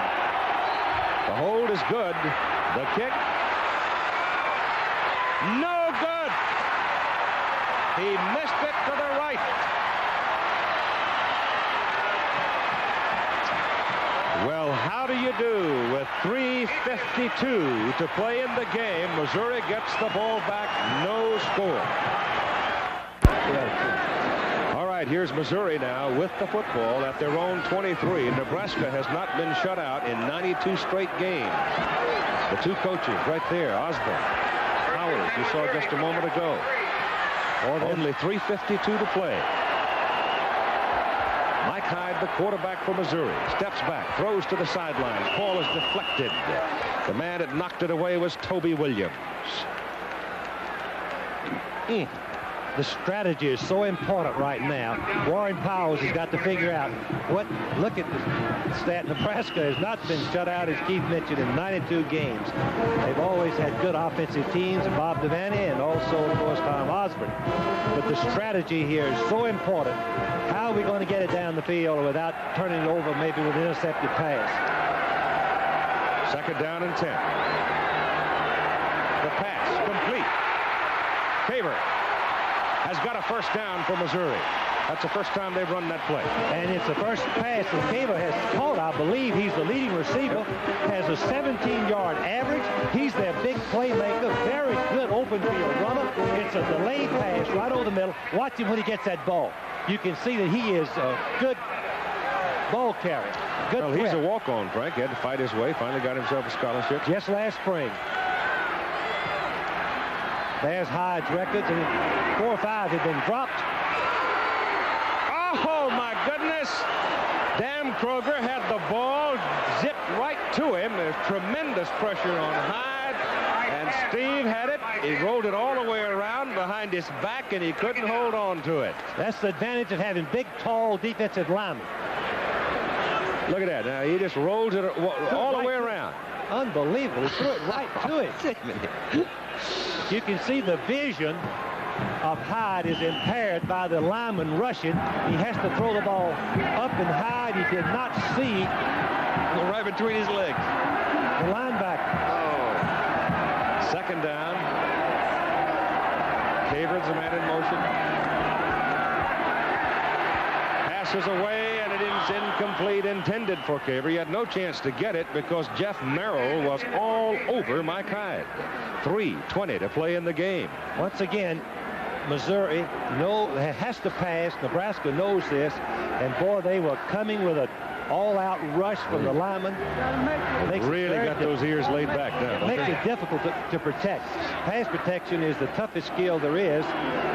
The hold is good. The kick. No good. He missed it to the right. Well, how do you do with 3:52 to play in the game? Missouri gets the ball back, no score. All right, here's Missouri now with the football at their own 23. Nebraska has not been shut out in 92 straight games. The two coaches right there, Osborne, Howard, you saw just a moment ago. Only 3:52 to play. Mike Hyde, the quarterback for Missouri, steps back, throws to the sidelines. Ball is deflected. The man that knocked it away was Toby Williams. The strategy is so important right now. Warren Powers has got to figure out what. Look at the stat. Nebraska has not been shut out, as Keith mentioned, in 92 games. They've always had good offensive teams, Bob Devaney and also, of course, Tom Osborne. But the strategy here is so important. How are we going to get it down the field without turning it over maybe with an intercepted pass? Second down and 10. The pass complete. Caver has got a first down for Missouri. That's the first time they've run that play. And it's the first pass that Caver has caught. I believe he's the leading receiver. Has a 17-yard average. He's their big playmaker. Very good open field runner. It's a delayed pass right over the middle. Watch him when he gets that ball. You can see that he is a good ball carrier. Good well, he's a walk-on, Frank. He had to fight his way. Finally got himself a scholarship. Just last spring. There's Hyde's records, and 4 or 5 had been dropped. Oh, my goodness. Dan Kroger had the ball zipped right to him. There's tremendous pressure on Hyde, and Steve had it. He rolled it all the way around behind his back, and he couldn't hold on to it. That's the advantage of having big, tall defensive linemen. Look at that. Now, he just rolls it all the way around. Unbelievable. He threw it right to him. You can see the vision of Hyde is impaired by the lineman rushing. He has to throw the ball up and Hyde. He did not see right between his legs. The linebacker. Oh. Second down. Cavered's the man in motion. pass is away, and it is incomplete, intended for Caver. He had no chance to get it because Jeff Merrill was all over Mike Hyde. 3:20 to play in the game. Once again, Missouri has to pass. Nebraska knows this, and boy, they were coming with an all-out rush from the linemen. Really got those ears laid back now. It makes it difficult to protect. Pass protection is the toughest skill there is.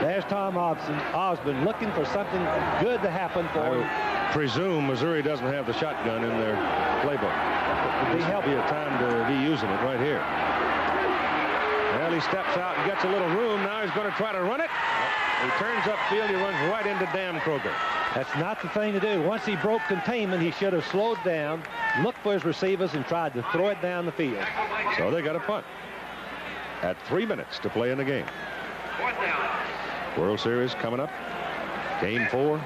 There's Tom Osborne looking for something good to happen for him. I presume Missouri doesn't have the shotgun in their playbook. This would be a time to be using it right here. Well, he steps out and gets a little room. Now he's going to try to run it. He turns upfield. He runs right into Dan Kroger. That's not the thing to do. Once he broke containment, he should have slowed down, looked for his receivers, and tried to throw it down the field. So they got a punt at 3 minutes to play in the game. World Series coming up. Game 4.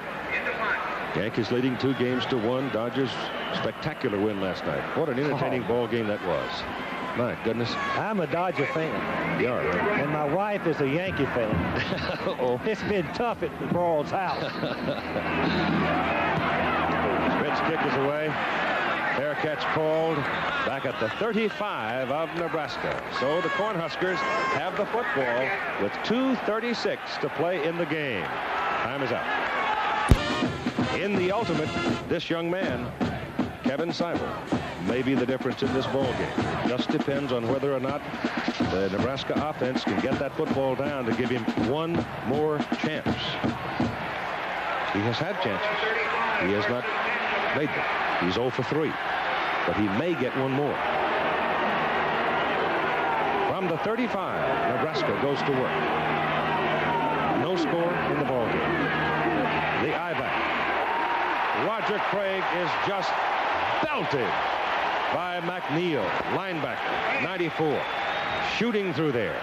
Yankees leading 2-1. Dodgers spectacular win last night. What an entertaining ball game that was. My goodness. I'm a Dodger fan. You are, right? And my wife is a Yankee fan. Uh-oh. It's been tough at the Broad's house. Pitch kick is away. Fair catch called back at the 35 of Nebraska. So the Cornhuskers have the football with 2:36 to play in the game. Time is up. In the ultimate, this young man, Kevin Seibel, may be the difference in this ball game. Just depends on whether or not the Nebraska offense can get that football down to give him one more chance. He has had chances. He has not made them. He's 0 for 3. But he may get one more. From the 35, Nebraska goes to work. No score in the ball game. The I-back. Roger Craig is just belted by McNeil, linebacker, 94, shooting through there.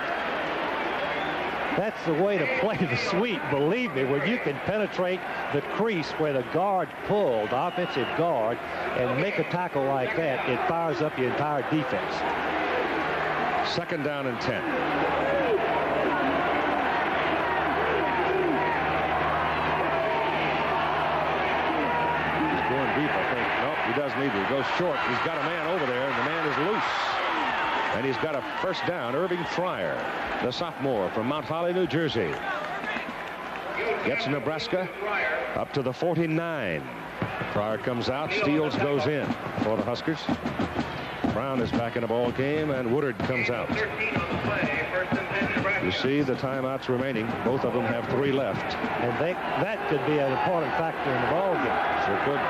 That's the way to play the sweep, believe me, when you can penetrate the crease where the guard pulled, the offensive guard, and make a tackle like that, it fires up your entire defense. 2nd down and 10. He's going deep, I think. Nope, he doesn't either. He goes short. He's got a man over there, and the man is loose. And he's got a first down. Irving Fryer, the sophomore from Mount Holly, New Jersey, gets Nebraska up to the 49. Fryer comes out. Steele goes in for the Huskers. Brown is back in the ball game, and Woodard comes out. You see the timeouts remaining. Both of them have 3 left. And that could be an important factor in the ball game. Sure could.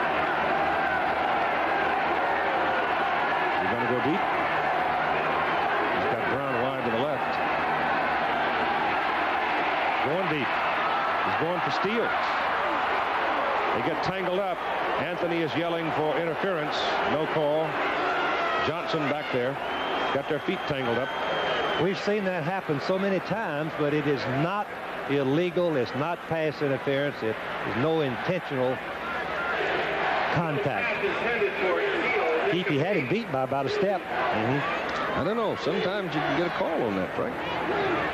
You're going to go deep? He's got Brown wide to the left. Going deep. He's going for Steele. They get tangled up. Anthony is yelling for interference. No call. Johnson back there. Got their feet tangled up. We've seen that happen so many times, but it is not illegal. It's not pass interference. It is no intentional contact. Keith, he had him beat by about a step. I don't know. Sometimes you can get a call on that, Frank.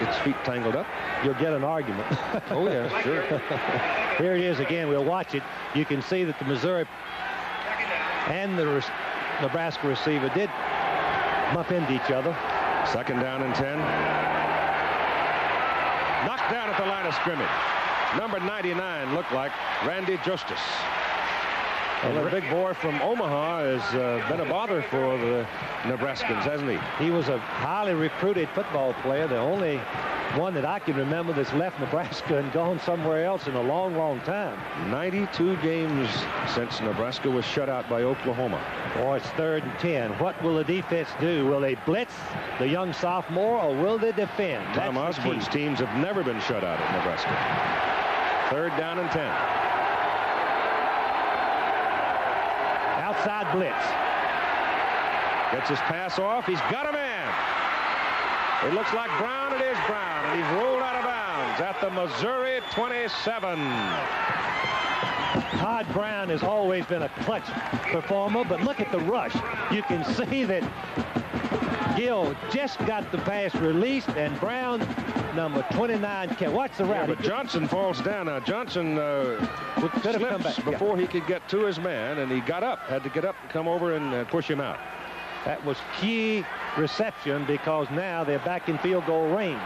It's feet tangled up. You'll get an argument. Oh, yeah, sure. Here it is again. We'll watch it. You can see that the Missouri and the Nebraska receiver did bump into each other. 2nd down and 10. Knocked down at the line of scrimmage. Number 99 looked like Randy Justice. Well, the big boy from Omaha has been a bother for the Nebraskans, hasn't he? He was a highly recruited football player, the only one that I can remember that's left Nebraska and gone somewhere else in a long, long time. 92 games since Nebraska was shut out by Oklahoma. Boy, it's 3rd and 10. What will the defense do? Will they blitz the young sophomore, or will they defend? Tom Osborne's teams have never been shut out at Nebraska. 3rd down and 10. Outside blitz. Gets his pass off. He's got a man. It looks like Brown. It is Brown. And he's rolled out of bounds at the Missouri 27. Todd Brown has always been a clutch performer, but look at the rush. You can see that Gill just got the pass released, and Brown number 29. Watch the route. Yeah, but Johnson falls down. Now, Johnson slips before he could get to his man, and he got up, had to get up and come over and push him out. That was key reception because now they're back in field goal range.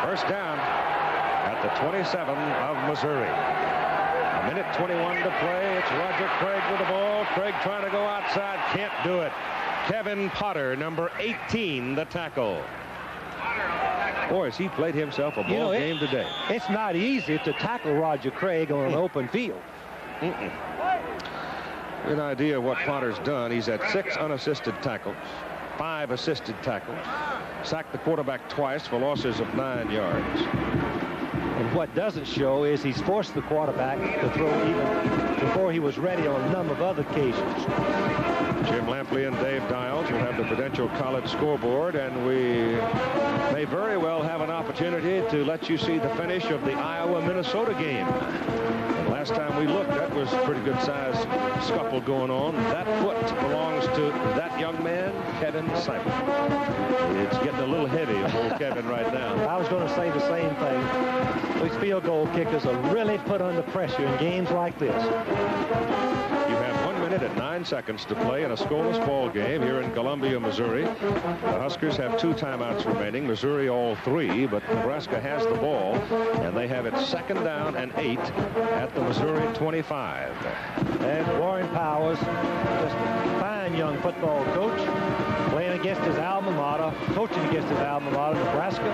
First down at the 27 of Missouri. A minute 21 to play. It's Roger Craig with the ball. Craig trying to go outside. Can't do it. Kevin Potter, number 18, the tackle. Boy, has he played himself a ball game today. It's not easy to tackle Roger Craig on an open field. An idea of what Potter's done. He's had 6 unassisted tackles, 5 assisted tackles, sacked the quarterback twice for losses of 9 yards. And what doesn't show is he's forced the quarterback to throw even before he was ready on a number of other occasions. Jim Lampley and Dave Dials will have the Prudential College scoreboard, and we may very well have an opportunity to let you see the finish of the Iowa-Minnesota game. And last time we looked, that was a pretty good size scuffle going on. That foot belongs to that young man, Kevin Seibel. It's getting a little heavy of old Kevin right now. I was going to say the same thing. These field goal kickers are really put under pressure in games like this. You have 1 minute and 9 seconds to play in a scoreless ball game here in Columbia, Missouri. The Huskers have 2 timeouts remaining. Missouri all 3, but Nebraska has the ball, and they have it 2nd down and 8 at the Missouri 25. And Warren Powers, just a fine young football coach, playing against his alma mater, coaching against his alma mater, Nebraska.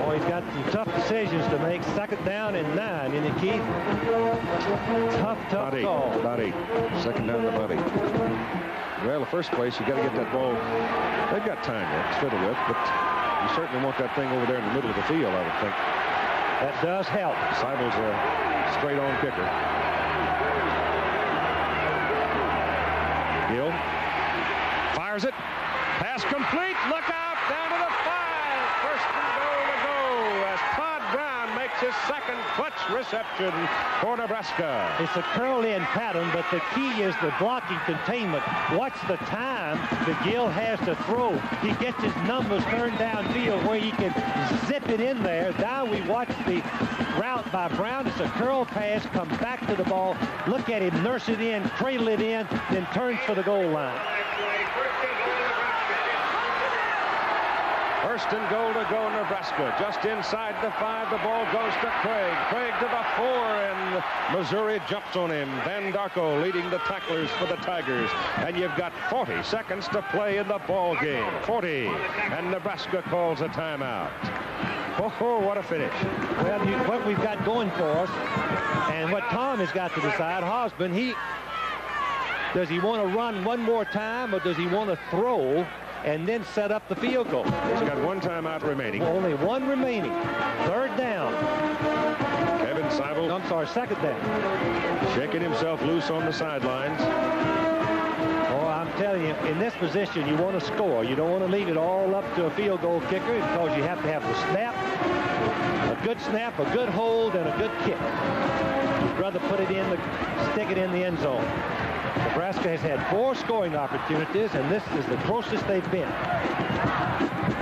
Oh, he's got some tough decisions to make. 2nd down and 9, isn't it, Keith? Tough call. About 8. 2nd down to about 8. Well, the first place, you got to get that ball. They've got time yet to fiddle with, but you certainly want that thing over there in the middle of the field, I would think. That does help. Seibel's a straight-on kicker. Gill fires it. Pass complete. Look out. Down to the 5. First and goal to go as Todd Brown makes his 2nd clutch reception for Nebraska. It's a curl-in pattern, but the key is the blocking containment. Watch the time that Gill has to throw. He gets his numbers turned downfield where he can zip it in there. Now we watch the route by Brown. It's a curl pass, comes back to the ball. Look at him nurse it in, cradle it in, then turns for the goal line. First and goal to go, Nebraska. Just inside the 5, the ball goes to Craig. Craig to the 4, and Missouri jumps on him. Van Darko leading the tacklers for the Tigers. And you've got 40 seconds to play in the ball game. 40. And Nebraska calls a timeout. Oh, what a finish. Well, what we've got going for us, and what Tom has got to decide, Hosbin, does he want to run one more time, or does he want to throw and then set up the field goal? He's got 1 timeout remaining. Only 1 remaining. 3rd down. Kevin Seibel. I'm sorry, 2nd down. Shaking himself loose on the sidelines. Oh, I'm telling you, in this position, you want to score. You don't want to leave it all up to a field goal kicker because you have to have the snap, a good snap, a good hold, and a good kick. You'd rather put it in, stick it in the end zone. Nebraska has had 4 scoring opportunities, and this is the closest they've been.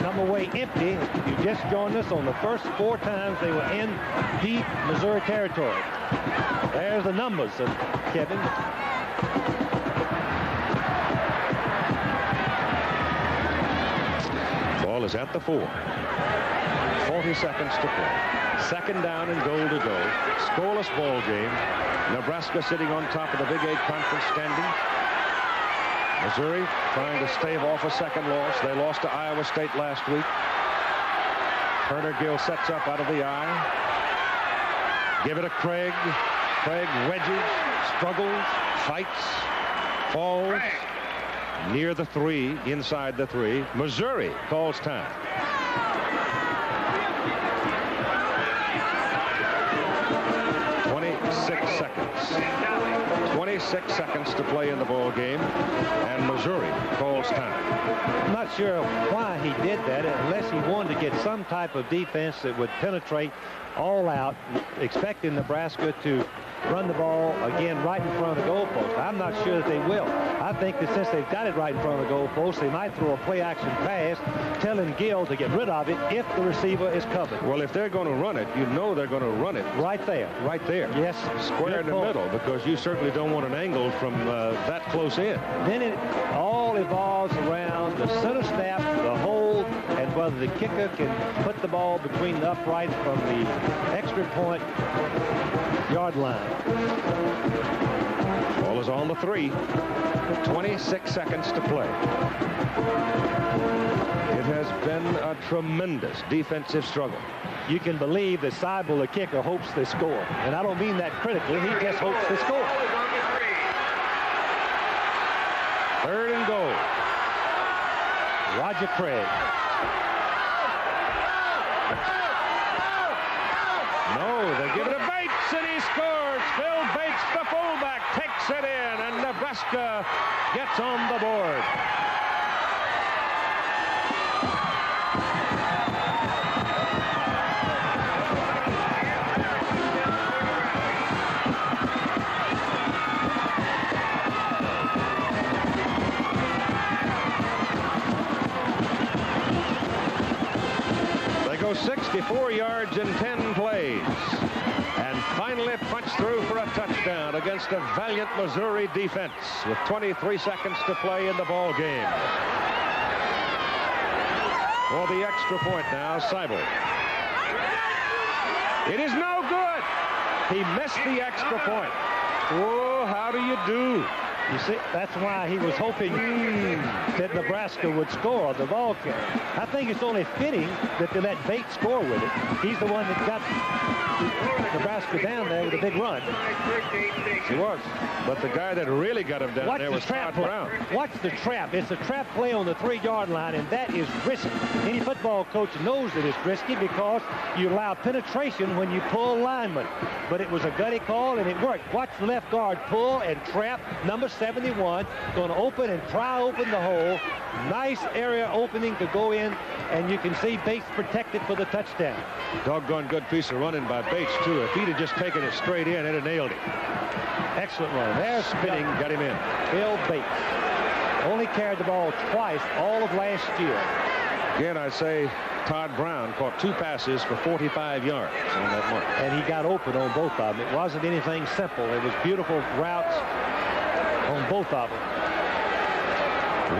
Come away empty. You just joined us on the first 4 times they were in deep Missouri territory. There's the numbers of Kevin. Ball is at the 4. 40 seconds to play. 2nd down and goal to go. Scoreless ball game. Nebraska sitting on top of the Big 8 conference standing. Missouri trying to stave off a 2nd loss. They lost to Iowa State last week. Turner Gill sets up out of the eye. Give it to Craig. Craig wedges, struggles, fights, falls. Near the 3, inside the 3. Missouri calls time. 26 seconds to play in the ball game, and Missouri calls time. I'm not sure why he did that, unless he wanted to get some type of defense that would penetrate all out, expecting Nebraska to run the ball again right in front of the goalpost. I'm not sure that they will. I think that since they've got it right in front of the goalpost, they might throw a play-action pass, telling Gill to get rid of it if the receiver is covered. Well, if they're going to run it, you know they're going to run it. Right there. Right there. Yes. Square in the middle, because you certainly don't want an angle from that close in. Then it all evolves around the center snap, the hold, and whether the kicker can put the ball between the uprights from the extra point yard line. Ball is on the 3. 26 seconds to play. It has been a tremendous defensive struggle. You can believe that Seibel, the kicker, hopes they score. And I don't mean that critically. He just hopes they score. 3rd and goal. Roger Craig. No, they give it to Bates, and he scores. Phil Bates, the fullback, takes it in, and Nebraska gets on the board. They go 64 yards in 10 plays. And finally punch through for a touchdown against a valiant Missouri defense with 23 seconds to play in the ball game. For the extra point now, Seibel. It is no good. He missed the extra point. Oh, how do you do? You see, that's why he was hoping that Nebraska would score the ball carrier. I think it's only fitting that they let Bates score with it. He's the one that got Nebraska down there with a big run. He was. But the guy that really got him down there was Todd Brown. Watch the trap. It's a trap play on the 3-yard line, and that is risky. Any football coach knows that it's risky because you allow penetration when you pull linemen. But it was a gutty call, and it worked. Watch the left guard pull and trap. Number 71 going to open and pry open the hole. Nice area opening to go in, and you can see Bates protected for the touchdown. Doggone good piece of running by Bates, too. If he'd have just taken it straight in, it'd have nailed him. Excellent run. There's Spinning, got him in. Bill Bates. Only carried the ball twice all of last year. Again, I say Todd Brown caught 2 passes for 45 yards on that mark. And he got open on both of them. It wasn't anything simple. It was beautiful routes on both of them.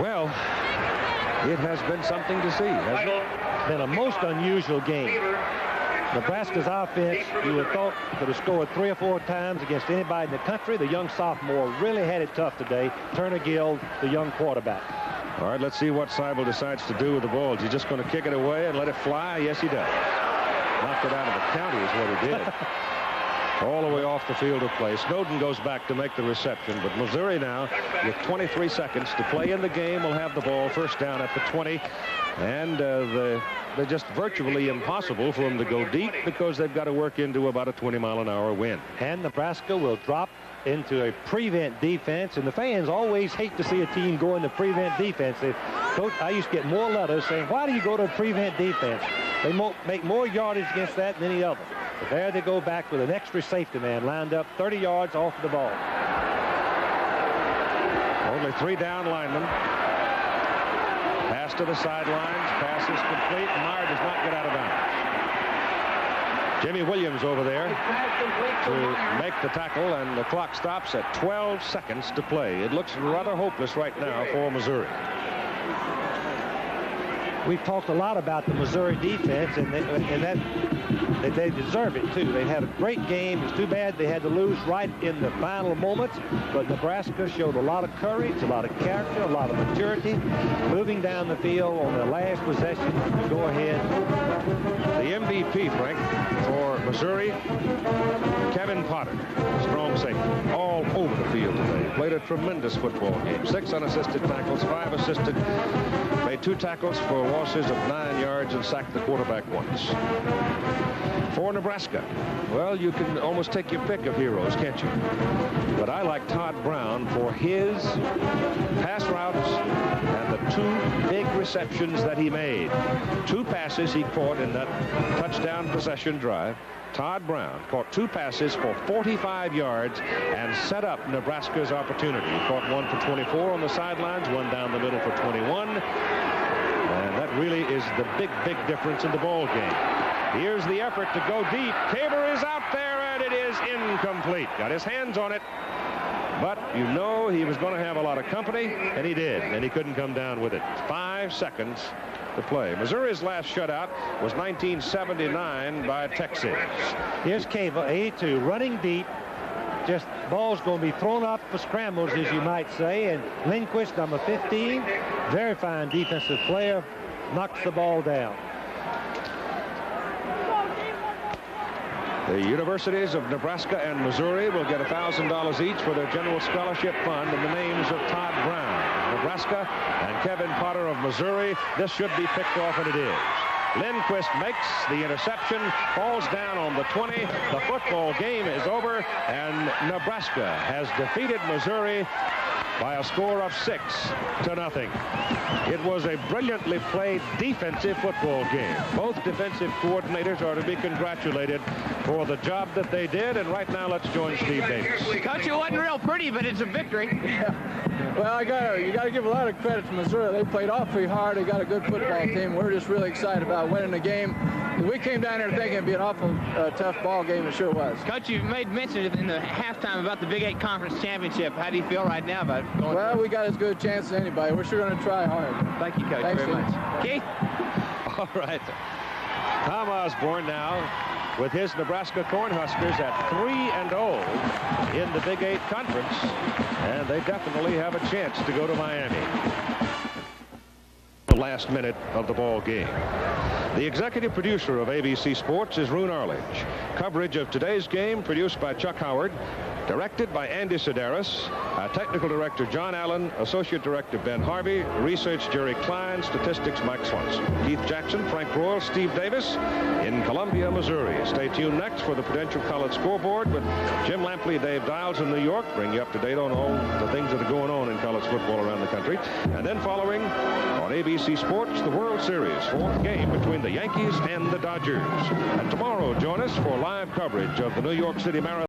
Well, it has been something to see, hasn't it? It's been a most unusual game. Nebraska's offense, you would have thought, could have scored 3 or 4 times against anybody in the country. The young sophomore really had it tough today. Turner Gill, the young quarterback. All right, let's see what Seibel decides to do with the ball. Is he just going to kick it away and let it fly? Yes, he does. Knocked it out of the county is what he did. All the way off the field of play. Snowden goes back to make the reception, but Missouri now, with 23 seconds to play in the game, will have the ball first down at the 20. And they're just virtually impossible for them to go deep because they've got to work into about a 20-mile-an-hour wind. And Nebraska will drop into a prevent defense, and the fans always hate to see a team go into prevent defense. Coach, I used to get more letters saying, why do you go to a prevent defense? They make more yardage against that than any other. But there they go back with an extra safety man lined up 30 yards off of the ball. Only 3 down linemen. Pass to the sidelines. Pass is complete. Meyer does not get out of bounds. Jimmy Williams over there to make the tackle, and the clock stops at 12 seconds to play. It looks rather hopeless right now for Missouri. We've talked a lot about the Missouri defense, and they deserve it, too. They had a great game. It's too bad they had to lose right in the final moments, but Nebraska showed a lot of courage, a lot of character, a lot of maturity, moving down the field on the last possession to go ahead. The MVP, Frank, for Missouri, Kevin Potter, strong safety, all over the field today. Played a tremendous football game. 6 unassisted tackles, 5 assisted, made 2 tackles for losses of 9 yards and sacked the quarterback once. For Nebraska, well, you can almost take your pick of heroes, can't you? But I like Todd Brown for his pass routes and the 2 big receptions that he made. 2 passes he caught in that touchdown possession drive. Todd Brown caught 2 passes for 45 yards and set up Nebraska's opportunity. He caught 1 for 24 on the sidelines, 1 down the middle for 21. And that really is the big difference in the ball game. Here's the effort to go deep. Tabor is out there, and it is incomplete. Got his hands on it, but you know he was going to have a lot of company, and he did, and he couldn't come down with it. 5 seconds to play. Missouri's last shutout was 1979 by Texas. Here's Cable, 82, running deep. Just ball's going to be thrown up for scrambles, as you might say, and Lindquist, number 15, very fine defensive player, knocks the ball down. The universities of Nebraska and Missouri will get $1,000 each for their general scholarship fund in the names of Todd Brown, Nebraska, and Kevin Potter of Missouri. This should be picked off, and it is. Lindquist makes the interception, falls down on the 20. The football game is over, and Nebraska has defeated Missouri by a score of 6-0. It was a brilliantly played defensive football game. Both defensive coordinators are to be congratulated for the job that they did. And right now, let's join Steve Davis. Coach, it wasn't real pretty, but it's a victory. Yeah. Well, you got to give a lot of credit to Missouri. They played awfully hard. They got a good football team. We're just really excited about winning the game. We came down here thinking it'd be an awful tough ball game. It sure was. Coach, you made mention in the halftime about the Big 8 Conference Championship. How do you feel right now about going? Well, we got as good a chance as anybody. We're sure going to try hard. Thank you, Coach, Thanks, very much. Keith? All right. Tom Osborne now with his Nebraska Cornhuskers at 3-0 in the Big 8 Conference, and they definitely have a chance to go to Miami. The last minute of the ball game. The executive producer of ABC Sports is Roone Arledge. Coverage of today's game produced by Chuck Howard, directed by Andy Sedaris, technical director John Allen, associate director Ben Harvey, research Jerry Klein, statistics Mike Swanson. Keith Jackson, Frank Royal, Steve Davis in Columbia, Missouri. Stay tuned next for the Prudential College Scoreboard with Jim Lampley, Dave Dials in New York, bring you up to date on all the things that are going on in college football around the country. And then following on ABC Sports, the World Series, 4th game between the Yankees and the Dodgers. And tomorrow, join us for live coverage of the New York City Marathon.